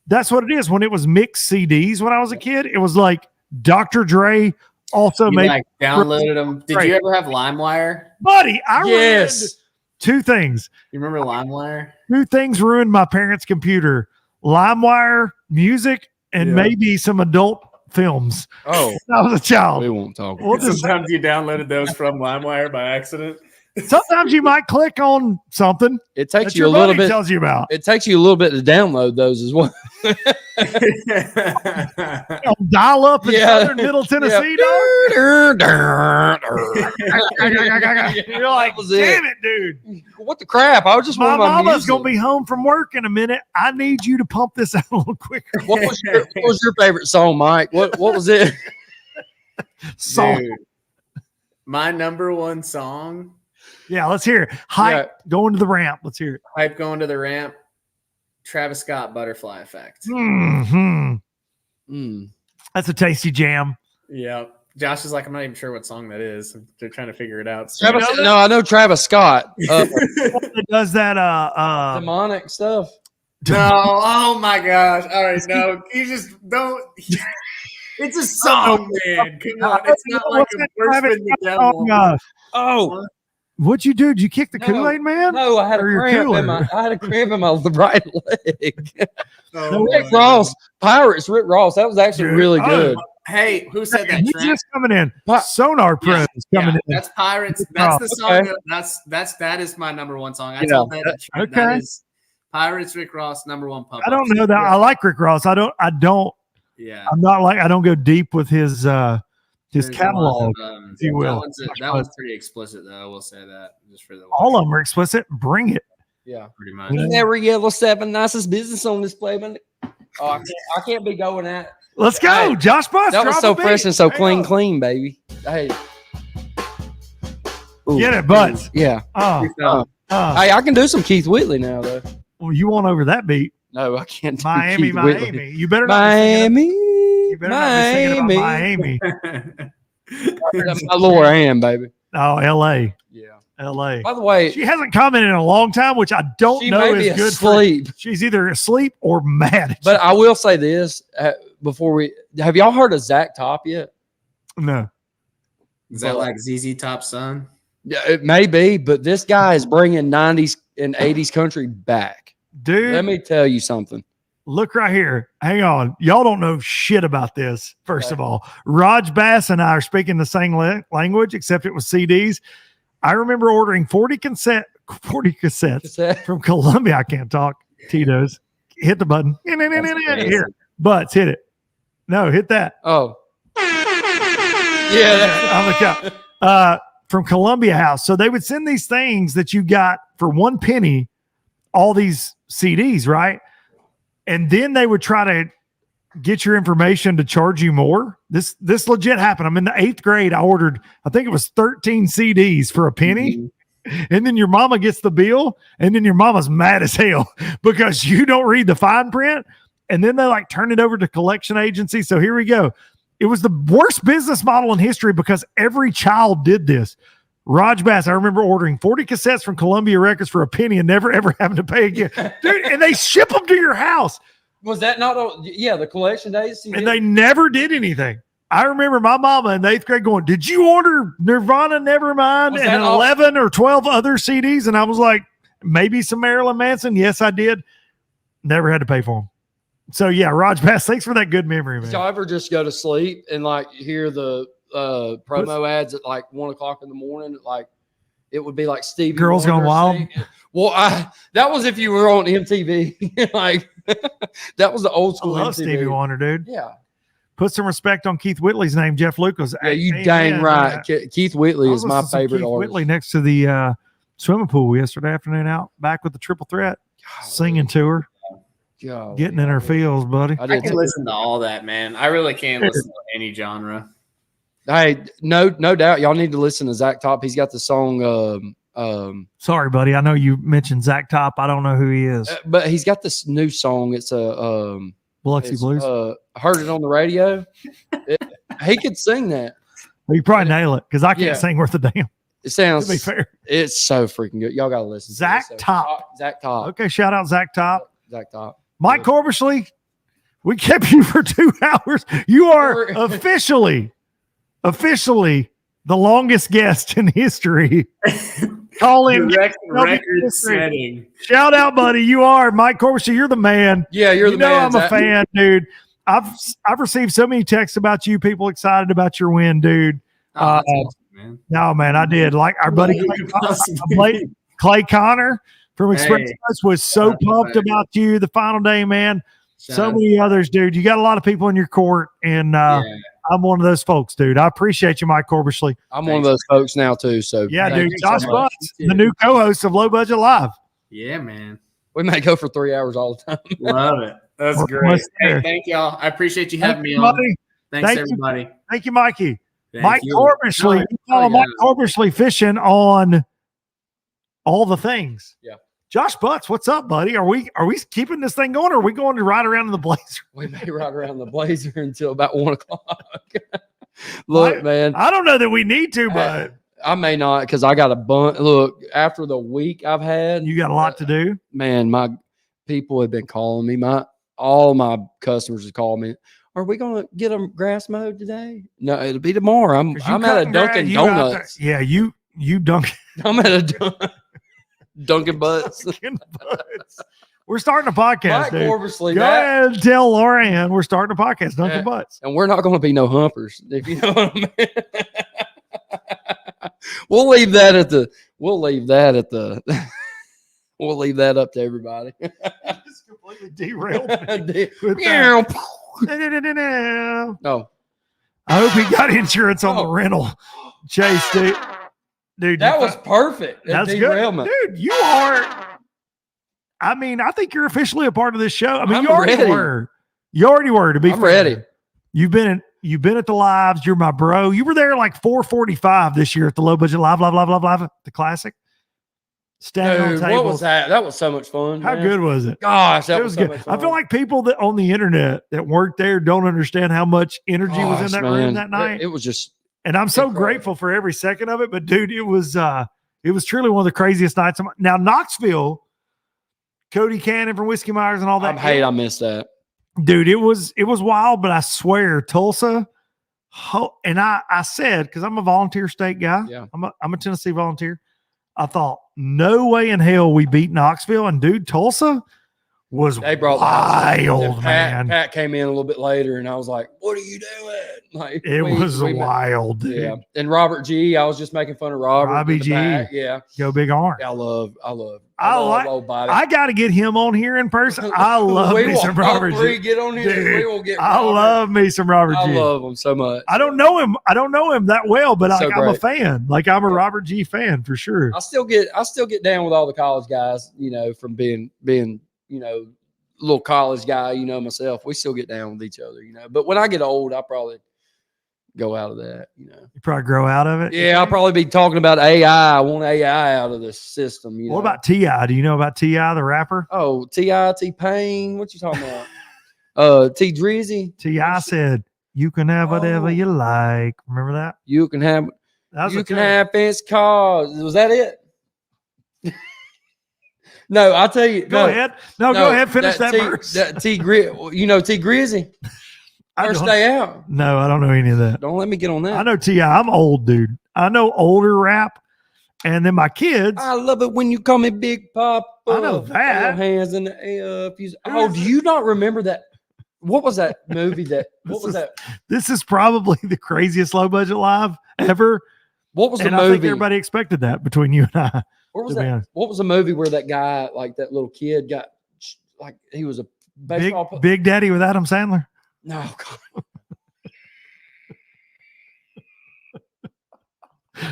That's what it is. When it was mixed CDs when I was a kid, it was like Dr. Dre also made like downloaded them. Did you ever have LimeWire? Buddy, I ruined 2 things. You remember LimeWire? 2 things ruined my parents' computer: LimeWire, music, and maybe some adult films. Oh, when I was a child. we won't talk. Sometimes you downloaded those from LimeWire by accident. Sometimes you might click on something. It takes that you a your little buddy bit. tells you about. It takes you a little bit to download those as well. Dial up in southern Middle Tennessee, dog. You're like, damn it, dude. What the crap? I was just My wanting my mama's music. gonna be home from work in a minute. I need you to pump this out a little quicker. What was your favorite song, Mike? What was it? Song. Dude, my number one song, Yeah, let's hear it. Hype going to the ramp. Let's hear it. Hype Going to the Ramp, Travis Scott, Butterfly Effect. Mhm. Mm. That's a tasty jam. Yeah. Josh is like, I'm not even sure what song that is. They're trying to figure it out. Travis, no, I know Travis Scott. It does that. Demonic stuff. No, oh my gosh. All right, no, you just don't. It's a song, man. Come on. It's not like a worshiping the devil. Oh, what'd you do? Did you kick the Kool-Aid man? no, I had a Or your cramp cooler? in my. I had a cramp in my right leg. Oh, Rick Ross, Pirates, Rick Ross. That was actually really good. Hey, who said that? He's Trent? just coming in. Sonar Pros coming in. That's Pirates. That's the song. That is my number one song. I told that to Trent. Okay. That is Pirates, Rick Ross, number one pup. I don't know that. I like Rick Ross. I don't. Yeah. I'm not like. I don't go deep with his There's catalog. a lot of, if you will. That one's pretty explicit, though. I will say that just for the All of them are explicit. Bring it. Yeah, pretty much. Never yellow 7, nicest business on display. Man. Oh, I can't be going at. Let's go, Hey, Josh Bus. That was drop so a beat. fresh and so Hang on. clean, baby. Hey. Ooh. Get it, Butts. Yeah. Hey, Hey, I can do some Keith Whitley now, though. well, you want over that beat? No, I can't. Do Miami, Keith Whitley. Miami. You better not be singing. Miami. You better not be singing about Miami. That's my Laura Ann, baby. Oh, L.A. Yeah. L.A. By the way, She hasn't commented in a long time, which I don't she know may be is good asleep. for. She's either asleep or mad. But I will say this before we have y'all heard of Zach Top yet? No. Is that like ZZ Top's son? Yeah, it may be, but this guy is bringing 90s and 80s country back. Dude, Let me tell you something. look right here. Hang on. Y'all don't know shit about this, first of all. Raj Bass and I are speaking the same language, except it was CDs. I remember ordering 40 cassettes from Columbia. I can't talk. Tito's. hit the button. Here, Butts, hit it. No, hit that. Oh. Yeah. On the couch. From Columbia House. So they would send these things that you got for 1 penny, all these CDs, right? And then they would try to get your information to charge you more. This legit happened. I'm in the 8th grade. I ordered, I think it was 13 CDs for a penny. And then your mama gets the bill, and then your mama's mad as hell because you don't read the fine print. And then they like turn it over to collection agency. So here we go. It was the worst business model in history because every child did this. Raj Bass, I remember ordering 40 cassettes from Columbia Records for a penny and never ever having to pay again. Dude, and they ship them to your house. Was that not? The collection days? And they never did anything. I remember my mama in the 8th grade going, "Did you order Nirvana, Nevermind, and 11 or 12 other CDs?" And I was like, "Maybe some Marilyn Manson." Yes, I did. Never had to pay for them. So yeah, Raj Bass, thanks for that good memory, man. Did y'all ever just go to sleep and like hear the promo ads at like 1 o'clock in the morning? Like it would be like Stevie Girls Wonder Gone Wild. singing. Well, that was if you were on MTV. Like that was the old I school. love MTV. Stevie Wonder, dude. Yeah. Put some respect on Keith Whitley's name, Jeff Lucas. Yeah, you dang right. Keith Whitley is my favorite Keith artist. Whitley next to the swimming pool yesterday afternoon, out back with the Triple Threat, singing to her, getting in her feels, buddy. I can listen to all that, man. I really can listen to any genre. Hey, no doubt, y'all need to listen to Zach Top. He's got the song. Sorry, buddy. I know you mentioned Zach Top. I don't know who he is, but he's got this new song. It's a Biloxi Blues. Heard it on the radio. He could sing that. Well, you probably nail it because I can't sing worth a damn. It sounds. To be fair, it's so freaking good. Y'all gotta listen. Zach to it. Top. Zach Top. Okay, shout out Zach Top. Zach Top. Mike Corbishley. We kept you for 2 hours. You are officially the longest guest in history. Call in. Record setting. Shout out, buddy. You are Mike Corbishley. You're the man. Yeah, you're the man. I'm a fan, dude. I've received so many texts about you. People excited about your win, dude. That's awesome, man. No, man, I did. Like our buddy Clay Connor from Express was so pumped about you the final day, man. So many others, dude. You got a lot of people in your court, and I'm one of those folks, dude. I appreciate you, Mike Corbishley. I'm one of those folks now too. So yeah, dude. Josh Butts, the new co-host of Low Budget Live. Yeah, man. We may go for 3 hours all the time. Love it. That's great. Hey, thank y'all. I appreciate you having me on. Thanks, everybody. Thank you, Mikey. Mike Corbishley. Mike Corbishley fishing on all the things. Yeah. Josh Butts, what's up, buddy? Are we keeping this thing going, or are we going to ride around in the Blazer? We may ride around the Blazer until about 1 o'clock. Look, man. I don't know that we need to, but I may not because I got a bunch. Look, after the week I've had, you got a lot to do. Man, my people have been calling me. All my customers have called me. Are we gonna get them grass mowed today? No, it'll be tomorrow. I'm at a Dunkin' Donuts. Yeah, you Dunkin'. I'm at a Dunkin' Butts. We're starting a podcast. Mike Corbishley. Go ahead and tell Lauren we're starting a podcast, Dunkin' Butts. And we're not going to be no humpers, if you know what I mean. We'll leave that up to everybody. Just completely derailed. No. I hope he got insurance on the rental. Chase, dude, that was perfect. That's good. Dude, you are. I mean, I think you're officially a part of this show. I mean, you already were. You already were, to be fair. I'm ready. You've been at the lives. You're my bro. You were there like 4:45 this year at the Low Budget Live, the classic. Standing on tables. What was that? That was so much fun. How good was it? Gosh, that was good. So much fun. I feel like people that on the internet that weren't there don't understand how much energy was in that room that night. It was just, and I'm so grateful for every second of it. But dude, it was truly one of the craziest nights. Now Knoxville, Cody Cannon from Whiskey Myers and all that. I missed that. Dude, it was wild, but I swear Tulsa. And I said, because I'm a volunteer state guy. Yeah. I'm a Tennessee volunteer. I thought, no way in hell we beat Knoxville. And dude, Tulsa was wild, man. Pat came in a little bit later, and I was like, "What are you doing?" Like it was wild, dude. Yeah. And Robert G, I was just making fun of Robert. Robbie G, yeah. Go Big Arm. I love I love like. old body. I got to get him on here in person. I love we me will some all Robert three G. get on here. Dude, We will get. I Robert. love me some Robert I G. love him so much. I don't know him. I don't know him that well, but So like, I'm a great. fan. Like I'm a Robert G fan for sure. I still get down with all the college guys, from being, little college guy, myself. We still get down with each other, But when I get old, I probably go out of that, You probably grow out of it. Yeah, I'll probably be talking about AI. I want AI out of the system. What about T.I.? Do you know about T.I., the rapper? Oh, T.I., T-Pain? What you talking about? T Drizzy? T.I. said, "You can have whatever you like." Remember that? You can have That was you a can thing. have fancy cars. Was that it? No, I'll tell you. Go ahead. No, go ahead. Finish that verse. T Grizzy. I First don't- day out. No, I don't know any of that. Don't let me get on that. I know T.I. I'm old, dude. I know older rap. And then my kids. I love it when you call me Big Papa. I know Throw that. your hands in the air. Oh, do you not remember that? What was that movie This is probably the craziest low budget live ever. What was the And I think movie? everybody expected that between you and I. What was to be that? honest. What was the movie where that guy, like that little kid, got like he was a baseball Big Daddy with Adam Sandler. No, God.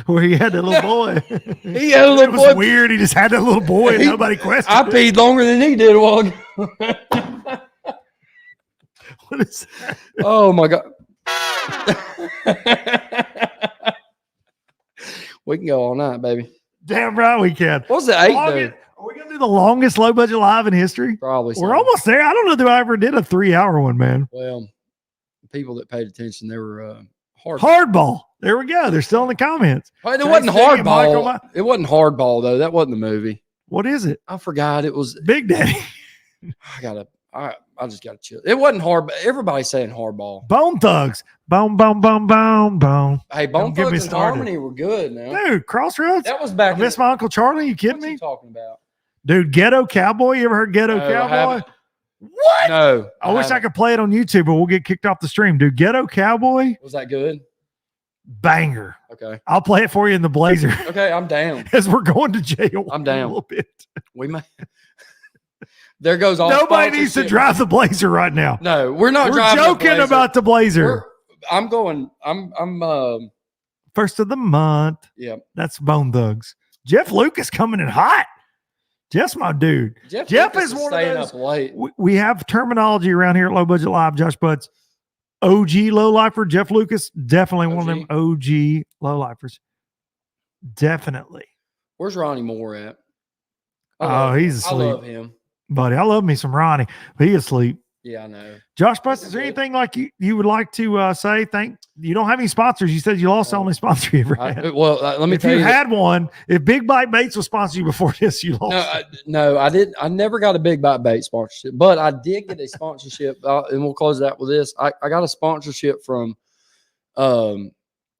Where he had that little boy. He had a It little was boy. weird. He just had that little boy and He- nobody questioned I it. peed longer than he did a while ago. What is that? Oh my God. We can go all night, baby. Damn right we can. What was the eight Longest- though? Are we going to do the longest low budget live in history? Probably. We're so. almost there. I don't know that I ever did a 3-hour one, man. Well, people that paid attention, they were hard. Hardball. There we go. They're still in the comments. It wasn't Thanks, Nick and Michael. hardball. It wasn't hardball though. That wasn't the movie. What is it? I forgot. It was. Big Daddy. I just gotta chill. It wasn't hard. Everybody's saying hardball. Bone Thugs. Bone, bone, bone, bone, bone. Hey, Bone Don't get me Thugs and started. Harmony were good now. Dude, Crossroads. That was back. I miss my Uncle Charlie. You kidding What you me? talking about? Dude, Ghetto Cowboy. You ever heard Ghetto No, I Cowboy? haven't. What? No. I wish I could play it on YouTube, but we'll get kicked off the stream. Dude, Ghetto Cowboy, Was that good? banger. Okay. I'll play it for you in the Blazer Okay, I'm down. as we're going to jail. I'm in down. a little bit. We may. There goes all. Nobody needs to sponsorship. drive the Blazer right now. No, we're not We're driving. the joking Blazer. about the Blazer. I'm going. I'm. First of the month. Yeah. That's Bone Thugs. Jeff Lucas coming in hot. Jeff's my dude. Jeff Lucas is is one of staying those- up late. We have terminology around here at Low Budget Live, Josh Butts. OG low lifer, Jeff Lucas, definitely one of them OG low lifers. Definitely. Where's Ronnie Moore at? He's I asleep. love him. Buddy, I love me some Ronnie, but he asleep. Yeah, I know. Josh Butts, is there anything like you would like to say? You don't have any sponsors. You said you lost the only sponsor you ever had. Let me If tell you you. had one, if Big Bite Baits was sponsored you before this, you lost. No, I didn't. I never got a Big Bite Bait sponsorship, but I did get a sponsorship, and we'll close it out with this. I got a sponsorship from.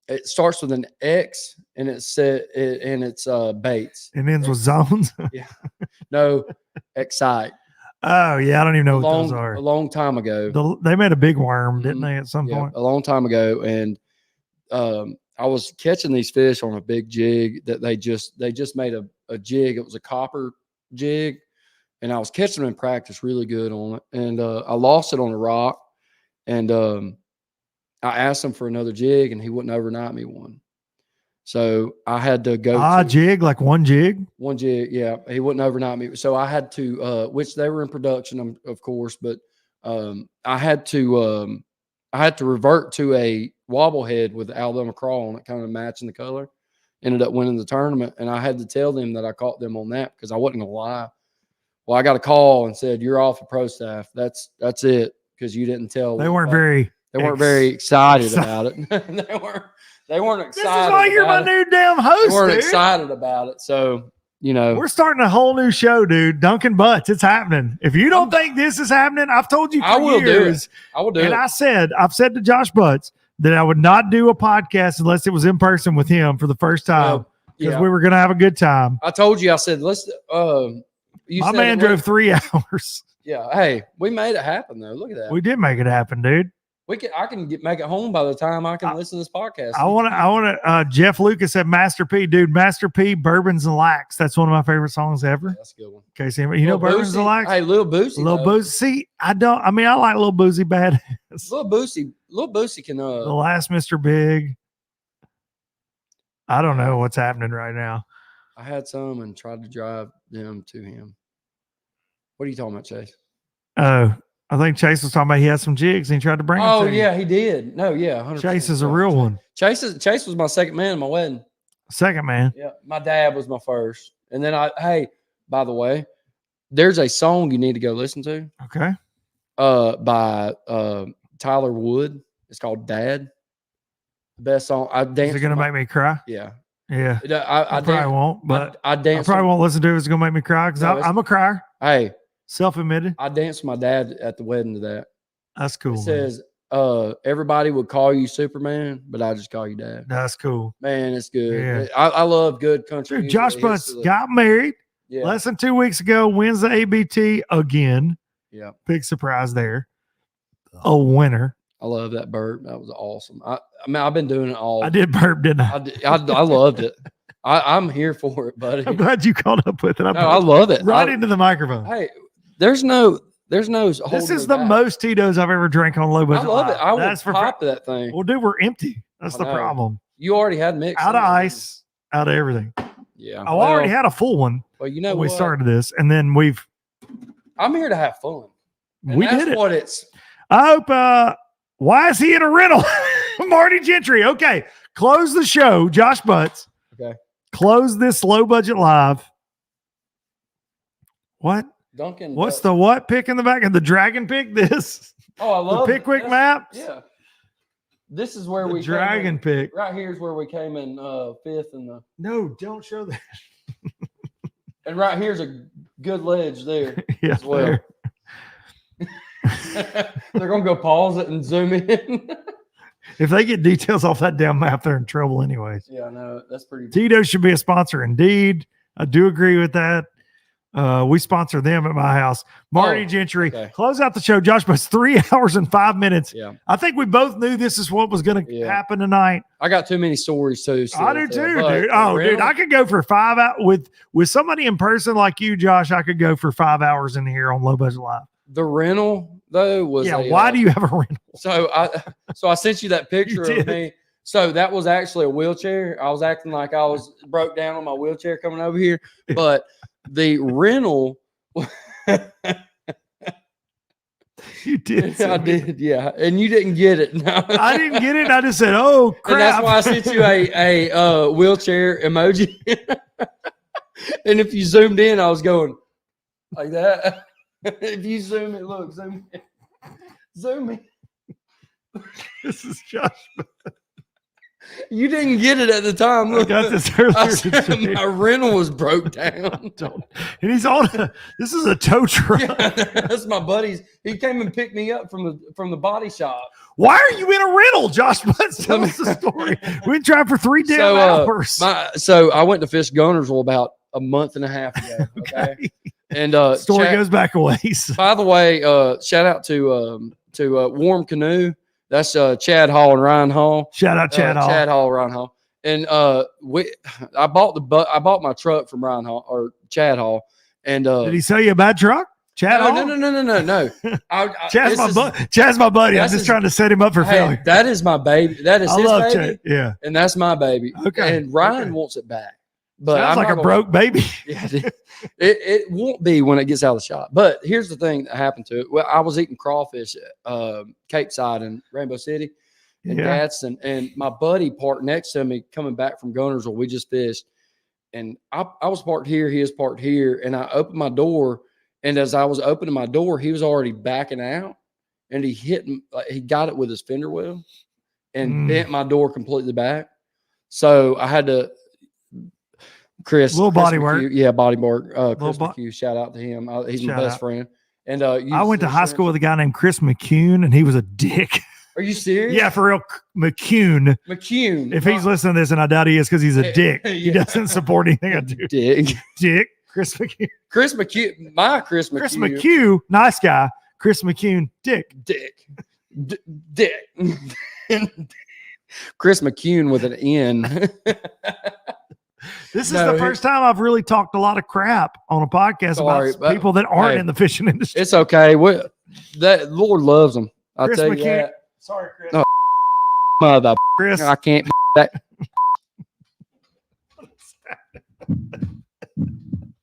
It starts with an X, and it's Baits. It ends with zones. Yeah, no, Excite. Oh yeah, I don't even know what those are. A long time ago. They made a big worm, didn't they? At some Yeah, point. a long time ago, and I was catching these fish on a big jig that they just made a jig. It was a copper jig, and I was catching them in practice really good on it, and I lost it on a rock, and I asked him for another jig, and he wouldn't overnight me one. So I had to go jig, like one jig. One jig, yeah. He wouldn't overnight me. So I had to, which they were in production, of course, but I had to revert to a wobble head with Alabama crawl on it, kind of matching the color. Ended up winning the tournament, and I had to tell them that I caught them on that because I wasn't gonna lie. Well, I got a call and said, "You're off the pro staff. That's it," because you didn't tell. They weren't very excited about it. They weren't excited. This is why you're my new damn host. They weren't dude. excited about it. So, we're starting a whole new show, dude. Dunkin' Butts, it's happening. If you don't think this is happening, I've told you for I will years. do it. I will do it. And I've said to Josh Butts that I would not do a podcast unless it was in person with him for the first time because we were going to have a good time. I told you. I said, let's. My man drove 3 hours. Yeah. Hey, we made it happen though. Look at that. We did make it happen, dude. I can make it home by the time I can listen to this podcast. I want to. Jeff Lucas said Master P, dude. Master P, Bourbons and Lax. That's one of my favorite songs ever. That's a good one. Okay, so you know Bourbons and Lax. Hey, Lil Boosie. Lil Boosie. See, I like Lil Boosie badass. Lil Boosie can. The last Mr. Big. I don't know what's happening right now. I had some and tried to drive them to him. What are you talking about, Chase? Oh, I think Chase was talking about he had some jigs and he tried to bring them Oh, to you. yeah, he did. No, yeah, 100%. Chase is a real one. Chase was my second man at my wedding. Second man. Yeah, my dad was my first. And then hey, by the way, there's a song you need to go listen to. Okay. By Tyler Wood. It's called Dad. The best song. Is it gonna make me cry? Yeah. Yeah. I probably won't, but I dance. I probably won't listen to it if it's gonna make me cry because I'm a crier. Hey. Self-admitted. I danced with my dad at the wedding to that. That's cool. It says, everybody would call you Superman, but I just call you Dad. That's cool. Man, it's good. Yeah. I love good country. Dude, Josh Butts got married less than 2 weeks ago, wins the ABT again. Yeah. Big surprise there. A winner. I love that burp. That was awesome. I mean, I've been doing it all. I did burp, didn't I? I loved it. I'm here for it, buddy. I'm glad you caught up with it. I love it. Right into the microphone. Hey, there's no. This is the most Tito's I've ever drank on Low Budget. I love it. I That's would pop that thing. Well, dude, we're empty. That's the problem. You already had mixed. Out of ice, out of everything. Yeah. I already had a full one. Well, you know when what? we started this, and then I'm here to have fun. And we that's did it. What it's. I hope. Why is he in a rental? Marty Gentry. Okay. Close the show. Josh Butts. Okay. Close this Low Budget Live. What? Duncan. What's the what pick in the back of the dragon pick? This. Oh, I love the Pickwick maps. Yeah. This is where the we dragon pick. Right here is where we came in fifth in the. No, don't show that. And right here's a good ledge there yeah, as well. They're gonna go pause it and zoom in. If they get details off that damn map, they're in trouble anyways. Yeah, no, that's pretty. Tito should be a sponsor indeed. I do agree with that. We sponsor them at my house. Marty Gentry. Okay. Close out the show. Josh, but it's 3 hours and 5 minutes. Yeah. I think we both knew this is what was going to happen tonight. I got too many stories too. I do too, dude. Oh, dude, I could go for 5 hours with somebody in person like you, Josh. I could go for 5 hours in here on Low Budget Live. The rental though was why do you have a rental? So I sent you that picture of me. So that was actually a wheelchair. I was acting like I was broke down on my wheelchair coming over here, but the rental. You did. I did, yeah. And you didn't get it. No. I didn't get it. I just said, "Oh crap!" And that's why I sent you a wheelchair emoji. And if you zoomed in, I was going like that. If you zoom it, look, zoom in. Zoom in. This is Josh. You didn't get it at the time. Look, I got this earlier. My rental was broke down. And he's on. This is a tow truck. Yeah, that's my buddy's. He came and picked me up from the body shop. Why are you in a rental, Josh? Butts? Tell us the story. We've been trying for 3 damn hours. So I went to fish Gunnersville about a month and a half ago. Okay. And story goes back a ways. By the way, shout out to Warm Canoe. That's Chad Hall and Ryan Hall. Shout out Chad Hall. Chad Hall, Ryan Hall. And I bought my truck from Ryan Hall or Chad Hall. And did he sell you a bad truck? Chad Hall? No. Chad's my buddy. I'm just trying to set him up for failure. That is my baby. That is his baby. Chad. Yeah. And that's my baby. Okay. And Ryan wants it back. But sounds like a broke baby. Yeah, it won't be when it gets out of the shop. But here's the thing that happened to it. Well, I was eating crawfish at Cape Side in Rainbow City in Gadsden, and my buddy parked next to me coming back from Gunnersville. We just fished, and I was parked here. He was parked here, and I opened my door, and as I was opening my door, he was already backing out, and he got it with his fender well and bent my door completely back. So I had to. Chris body work. Yeah, body work. Chris McHugh, shout out to him. He's my best friend. And I went to high school with a guy named Chris McCune, and he was a dick. Are you serious? Yeah, for real. McCune. If he's listening to this, and I doubt he is because he's a dick. Yeah. He doesn't support anything I do. Dick. Chris McCune. Chris McHugh. Chris McHugh, nice guy. Chris McCune, dick. Chris McCune with an N. This is the first time I've really talked a lot of crap on a podcast about people that aren't in the fishing industry. It's okay. That Lord loves them. I'll Chris tell you McCann. that. Sorry, Chris. No, mother. Chris. I can't. That.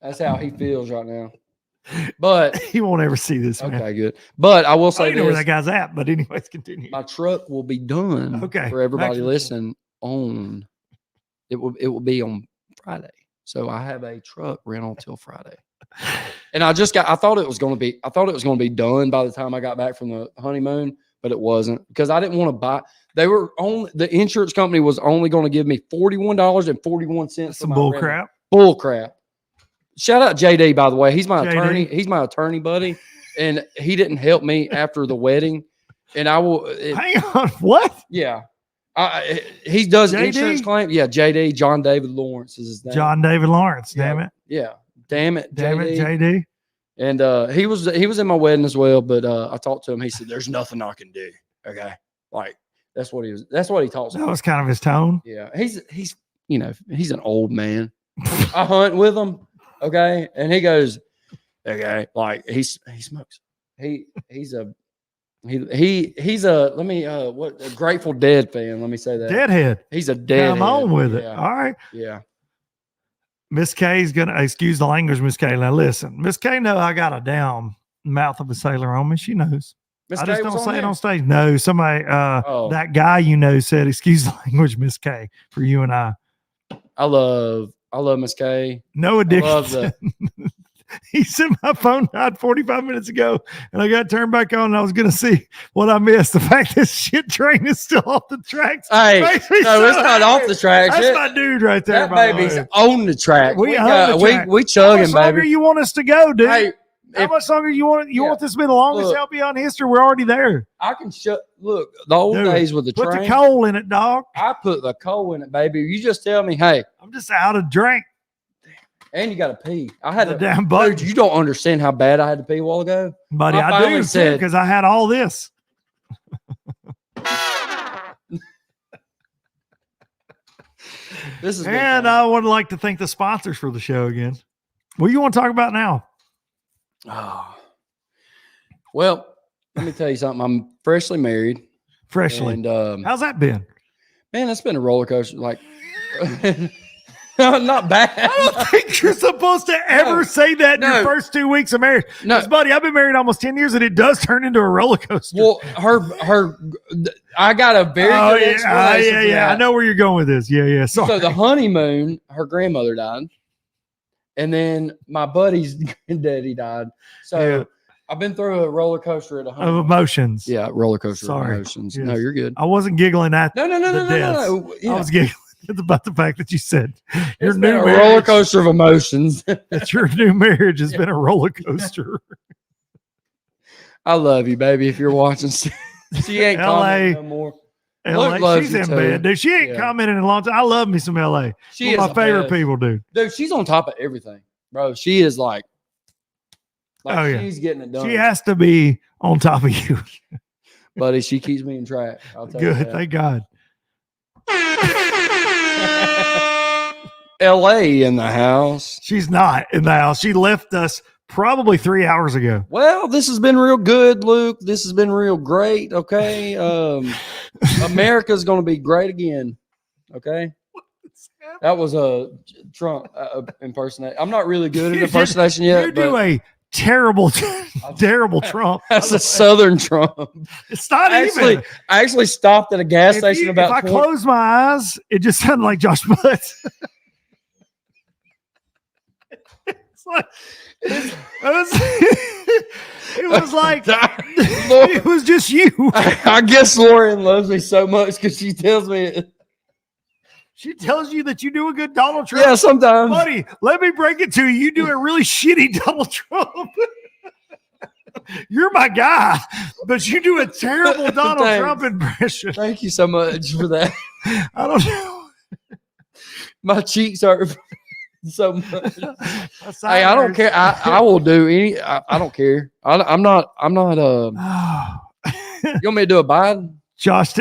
That's how he feels right now. But he won't ever see this. Man. Okay, good. But I will say I don't know where that guy's at. But anyways, continue. My truck will be done. Okay, for everybody listening on. It will be on Friday. So I have a truck rental till Friday. And I thought it was going to be done by the time I got back from the honeymoon, but it wasn't because I didn't want to buy. The insurance company was only going to give me $41.41. Some bull crap. Bull crap. Shout out JD, by the way. He's my attorney. He's my attorney buddy. And he didn't help me after the wedding. And I will. Hang on. What? Yeah. He does JD? Insurance claim. Yeah. JD, John David Lawrence is his name. John David Lawrence. Damn it. Yeah. Damn it, JD. And he was in my wedding as well, but I talked to him. He said, "There's nothing I can do." Okay, like that's what he talks. That was kind of his tone. Yeah, he's he's an old man. I hunt with him. Okay, and he goes, okay, like he smokes. He's a Grateful Dead fan. Let me say that. Deadhead. He's a deadhead. Come on with it. Yeah. All right. Yeah. Miss K's gonna excuse the language, Miss K. Now listen, Miss K know I got a down mouth of a sailor on me. She knows. I just don't say it on stage. No, somebody that guy said, excuse the language, Miss K, for you and I. I love Miss K. No addiction. I love that. He said my phone died 45 minutes ago and I got turned back on and I was going to see what I missed. The fact this shit train is still off the tracks. Hey, no, it's not off the tracks. That's my dude right there. That baby's on the track. We chugging, baby. How much longer you want us to go, dude? Hey, how much longer you want this to be the longest LBL in history? We're already there. I can look, the old days with the train. Put the coal in it, dog. I put the coal in it, baby. You just tell me, hey. I'm just out of drink. And you got to pee. I had the damn button. Dude, you don't understand how bad I had to pee a while ago. Buddy, I do too, because I had all this. And I would like to thank the sponsors for the show again. What do you want to talk about now? Oh. Well, let me tell you something. I'm freshly married. Freshly. And how's that been? Man, that's been a roller coaster. Like not bad. I don't think you're supposed to ever say that in your first 2 weeks of marriage. No, buddy, I've been married almost 10 years, and it does turn into a roller coaster. Well, I got a very good explanation. Yeah. I know where you're going with this. Yeah. Sorry. So the honeymoon, her grandmother died, and then my buddy's granddaddy died. So I've been through a roller coaster of emotions. Yeah, roller coaster of emotions. Yes. No, you're good. I wasn't giggling at no. Yeah. I was giggling. It's about the fact that you said your new roller coaster of emotions. That your new marriage has been a roller coaster. I love you, baby. If you're watching, she ain't commenting no more. LA, she's in bed, dude. She ain't commented in a long time. I love me some LA. She's one of my favorite people, dude. Dude, she's on top of everything, bro. She is like she's getting it done. She has to be on top of you, buddy. She keeps me in track. I'll tell you that. Thank God. LA in the house. She's not in the house. She left us probably 3 hours ago. Well, this has been real good, Luke. This has been real great. Okay. America's going to be great again. Okay. That was a Trump impersonation. I'm not really good at impersonation yet. You do a terrible Trump. That's a Southern Trump. It's not even. I actually stopped at a gas station if I close my eyes, it just sounded like Josh Butts. It's like it was like it was just you. I guess Lauren loves me so much because she tells me. She tells you that you do a good Donald Trump. Yeah, sometimes. Buddy, let me break it to you. You do a really shitty Donald Trump. You're my guy, but you do a terrible Donald Trump impression. Thank you so much for that. I don't know. My cheeks hurt so much. Hey, I don't care. I will do any. I don't care. I'm not. You want me to do a Biden? Josh,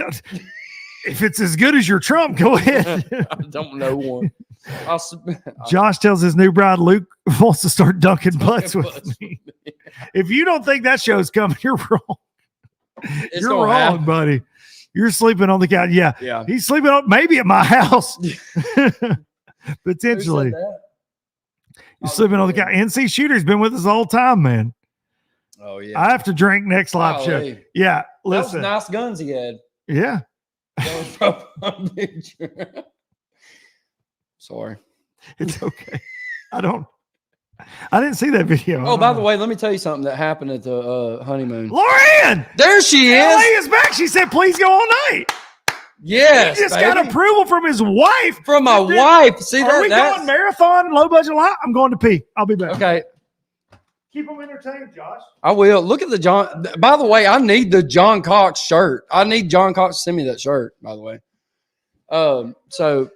if it's as good as your Trump, go ahead. I don't know one. Josh tells his new bride Luke wants to start dunking butts with me. If you don't think that show's coming, you're wrong. You're wrong, buddy. You're sleeping on the couch. Yeah. He's sleeping on maybe at my house. Potentially. You're sleeping on the couch. NC Shooter's been with us the whole time, man. Oh, yeah. I have to drink next live show. Yeah. Listen. That was nice guns he had. Yeah. Sorry. It's okay. I didn't see that video. Oh, by the way, let me tell you something that happened at the honeymoon. Lauren! There she is. LA is back. She said, please go all night. Yes. He just got approval from his wife. From my wife. See, are we going marathon, low budget live? I'm going to pee. I'll be back. Okay. Keep them entertained, Josh. I will. Look at the John. By the way, I need the John Cox shirt. I need John Cox to send me that shirt, by the way. So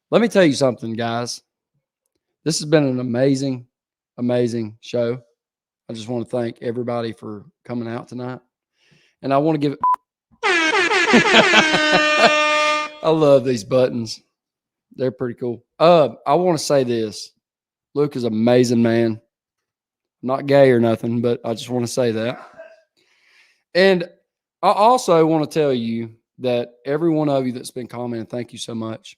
let me tell you something, guys. This has been an amazing, amazing show. I just want to thank everybody for coming out tonight. And I want to give it. I love these buttons. They're pretty cool. I want to say this. Luke is an amazing man. Not gay or nothing, but I just want to say that. And I also want to tell you that every one of you that's been commenting, thank you so much.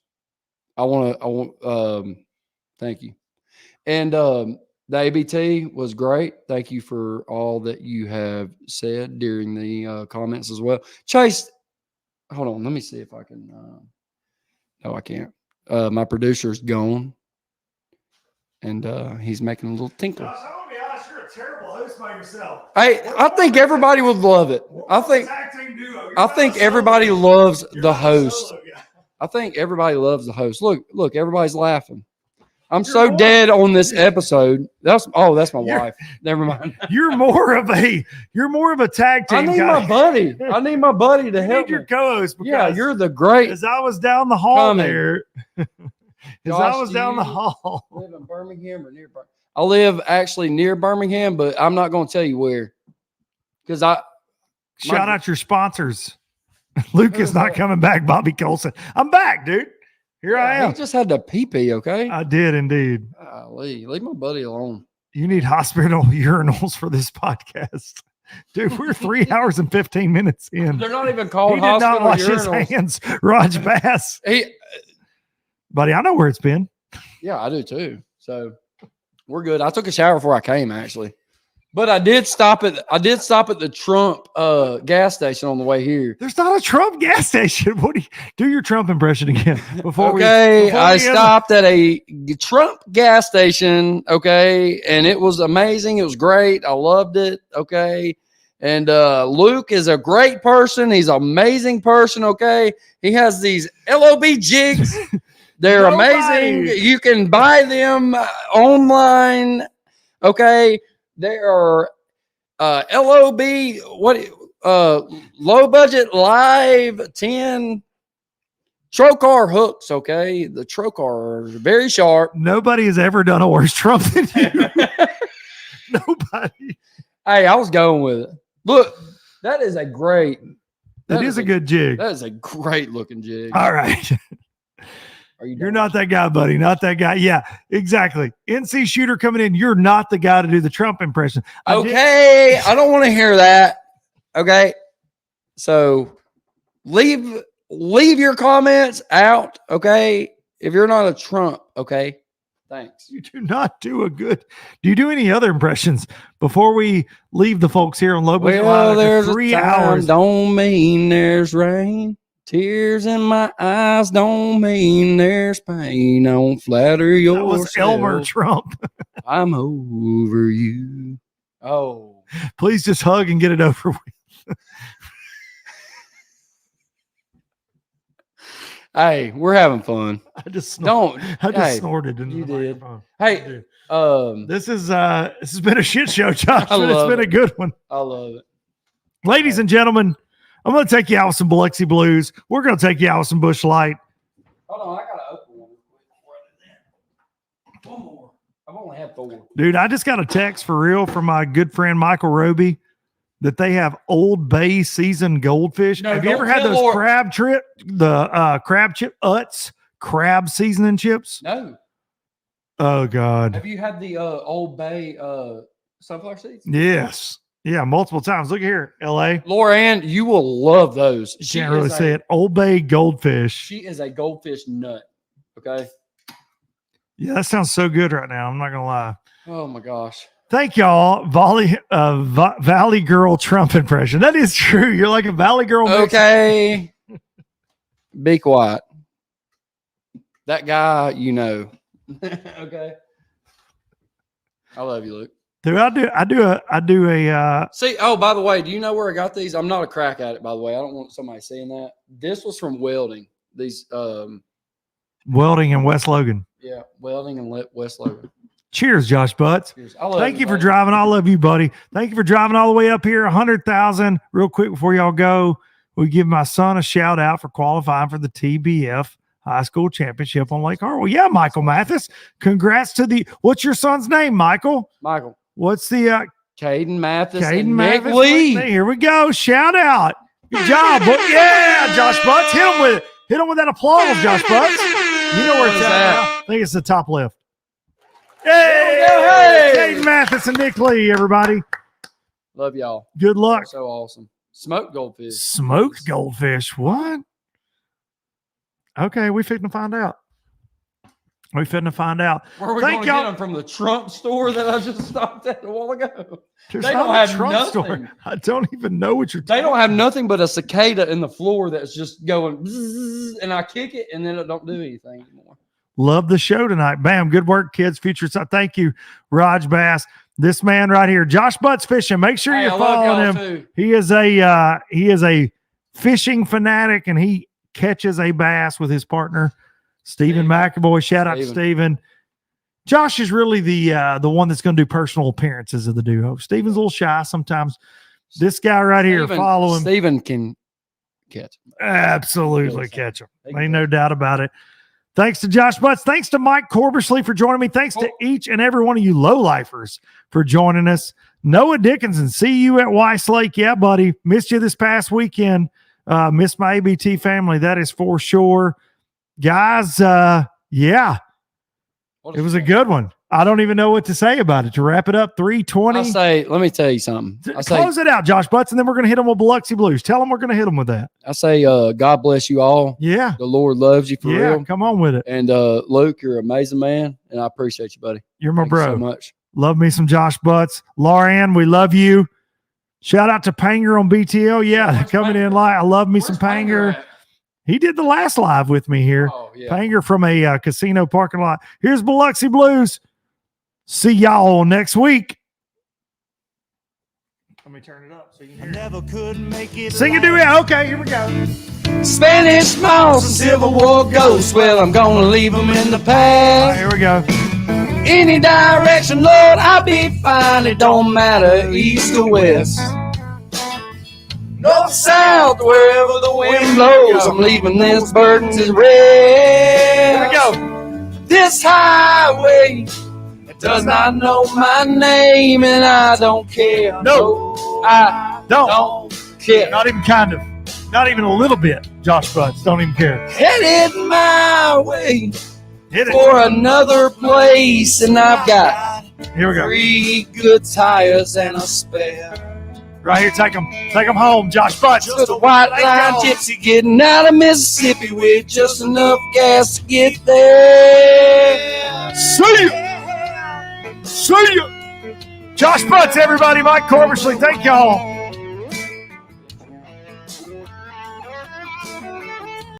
Thank you. And the ABT was great. Thank you for all that you have said during the comments as well. Chase, hold on. Let me see if I can. No, I can't. My producer's gone. And he's making a little tinkle. Josh, I'm gonna be honest, you're a terrible host by yourself. Hey, I think everybody would love it. I think everybody loves the host. I think everybody loves the host. Look, everybody's laughing. I'm so dead on this episode. That's my wife. Never mind. You're more of a tag team. I need guy. my buddy. I need my buddy to help your me. co-host. Yeah, you're the great. As I was down the hall there. Josh, down the hall. Live in Birmingham or near Birmingham? I live actually near Birmingham, but I'm not going to tell you where. Because shout out your sponsors. Luke is not coming back. Bobby Colson. I'm back, dude. Here I am. He just had to pee, okay? I did indeed. Leave my buddy alone. You need hospital urinals for this podcast. Dude, we're 3 hours and 15 minutes in. They're not even called he did hospital not wash urinals. his hands, Raj Bass. Buddy, I know where it's been. Yeah, I do too. So we're good. I took a shower before I came, actually. But I did stop at the Trump gas station on the way here. There's not a Trump gas station. What do your Trump impression again? I stopped at a Trump gas station, okay, and it was amazing. It was great. I loved it, okay. And Luke is a great person. He's an amazing person, okay. He has these LOB jigs. They're amazing. You can buy them online, okay. They are LOB, low budget live 10 trocar hooks, okay? The trocar are very sharp. Nobody has ever done a worse Trump than you. Nobody. Hey, I was going with it. Look, that is a great. That is a good jig. That is a great looking jig. All right. You're not that guy, buddy. Not that guy. Yeah, exactly. NC Shooter coming in. You're not the guy to do the Trump impression. I don't want to hear that. Okay. So leave your comments out. Okay. If you're not a Trump. Okay. Thanks. You do not do do you do any other impressions before we leave the folks here on Low Budget Live? There's 3 hours. Don't mean there's rain. Tears in my eyes don't mean there's pain. Don't flatter yourself. That was Elmer Trump. I'm over you. Oh. Please just hug and get it over with. Hey, we're having fun. I just snorted into you the did. microphone. Hey, this has been a shit show, Josh, but it's been a good one. I love it. Ladies and gentlemen, I'm going to take you out with some Biloxi Blues. We're going to take you out with some Bush Light. Hold on, I got to open one. One more. I've only had 4. Dude, I just got a text for real from my good friend Michael Roby that they have Old Bay seasoned goldfish. No, have you ever don't had tell those Laura. crab chip Utz crab seasoning chips? No. Oh God. Have you had the Old Bay sunflower seeds? Yes. Yeah, multiple times. Look here, LA. Laura Ann, you will love those. You can't really say it. Old Bay goldfish. She is a goldfish nut. Okay. Yeah, that sounds so good right now. I'm not gonna lie. Oh my gosh. Thank y'all, Valley Girl Trump impression. That is true. You're like a Valley Girl. Okay. Be quiet. That guy, you know. Okay. I love you, Luke. Dude, I do a See, oh, by the way, do you know where I got these? I'm not a crack at it, by the way. I don't want somebody seeing that. This was from welding. These welding in West Logan. yeah, welding and West Logan. Cheers, Josh Butts. Cheers. I love Thank you for buddy. driving. I love you, buddy. Thank you for driving all the way up here. 100,000. Real quick before y'all go, we give my son a shout out for qualifying for the TBF High School Championship on Lake Hartwell. Yeah, Michael Mathis. Congrats to what's your son's name, Michael? Michael. What's the Caden Mathis Caden and Mathis? Nick Lee. Here we go. Shout out. Good job. Yeah, Josh Butts. Hit him with it. Hit him with that applause, Josh Butts. You know where it's at now. I think it's the top left. Hey, Caden Mathis and Nick Lee, everybody. Love y'all. Good luck. So awesome. Smoked goldfish. Smoked goldfish. What? Okay, we fitting to find out. We finna find out. Where are we Thank going to get y'all. them from? The Trump store that I just stopped at a while ago? There's They not don't a have Trump nothing. store. I don't even know what you're They talking don't have nothing but a cicada in the floor that's just going bzzz, and I kick it and then it don't do anything anymore. Love the show tonight. Bam. Good work, kids. Future. Thank you, Raj Bass. This man right here, Josh Butts Fishing. Make sure Hey, you're I love following y'all him. too. He is a fishing fanatic, and he catches a bass with his partner, Stephen McAvoy. Shout out to Stephen. Josh is really the one that's going to do personal appearances of the duo. Stephen's a little shy sometimes. This guy right here, follow him. Stephen can catch him. Absolutely catch him. Ain't no doubt about it. Thanks to Josh Butts. Thanks to Mike Corbishley for joining me. Thanks to each and every one of you low-lifers for joining us. Noah Dickinson, see you at Weiss Lake. Yeah, buddy. Missed you this past weekend. Missed my ABT family. That is for sure. Guys, yeah. It was a good one. I don't even know what to say about it. To wrap it up, 3:20. Let me tell you something. Close it out, Josh Butts, and then we're going to hit them with Biloxi Blues. Tell them we're going to hit them with that. I say, God bless you all. Yeah. The Lord loves you for real. Come on with it. And Luke, you're an amazing man, and I appreciate you, buddy. You're my Thank bro. you so much. Love me some Josh Butts. Lauren, we love you. Shout out to Panger on BTL. Yeah, coming in live. I love me some Panger. He did the last live with me here. Oh, yeah. Panger from a casino parking lot. Here's Biloxi Blues. See y'all next week. Let me turn it up so you can hear Never could make it. Sing it, do it. Okay, here we go. Spanish moss and Civil War ghosts. Well, I'm gonna leave them in the All right, past. here we go. Any direction, Lord, I'll be fine. It don't matter, east or west. North, south, wherever the wind blows, I'm leaving this burden to rest. Here we go. This highway does not know my name, and I don't care. No. I Don't. don't care. Not even kind of. Not even a little bit, Josh Butts. Don't even care. Headed my way Hit it. for another place, and I've got Here we go. 3 good tires and a spare. Right here, take them home, Josh Butts. With a white line gypsy getting out of Mississippi with just enough gas to get there. See ya. See ya. Josh Butts, everybody. Mike Corbishley. Thank y'all.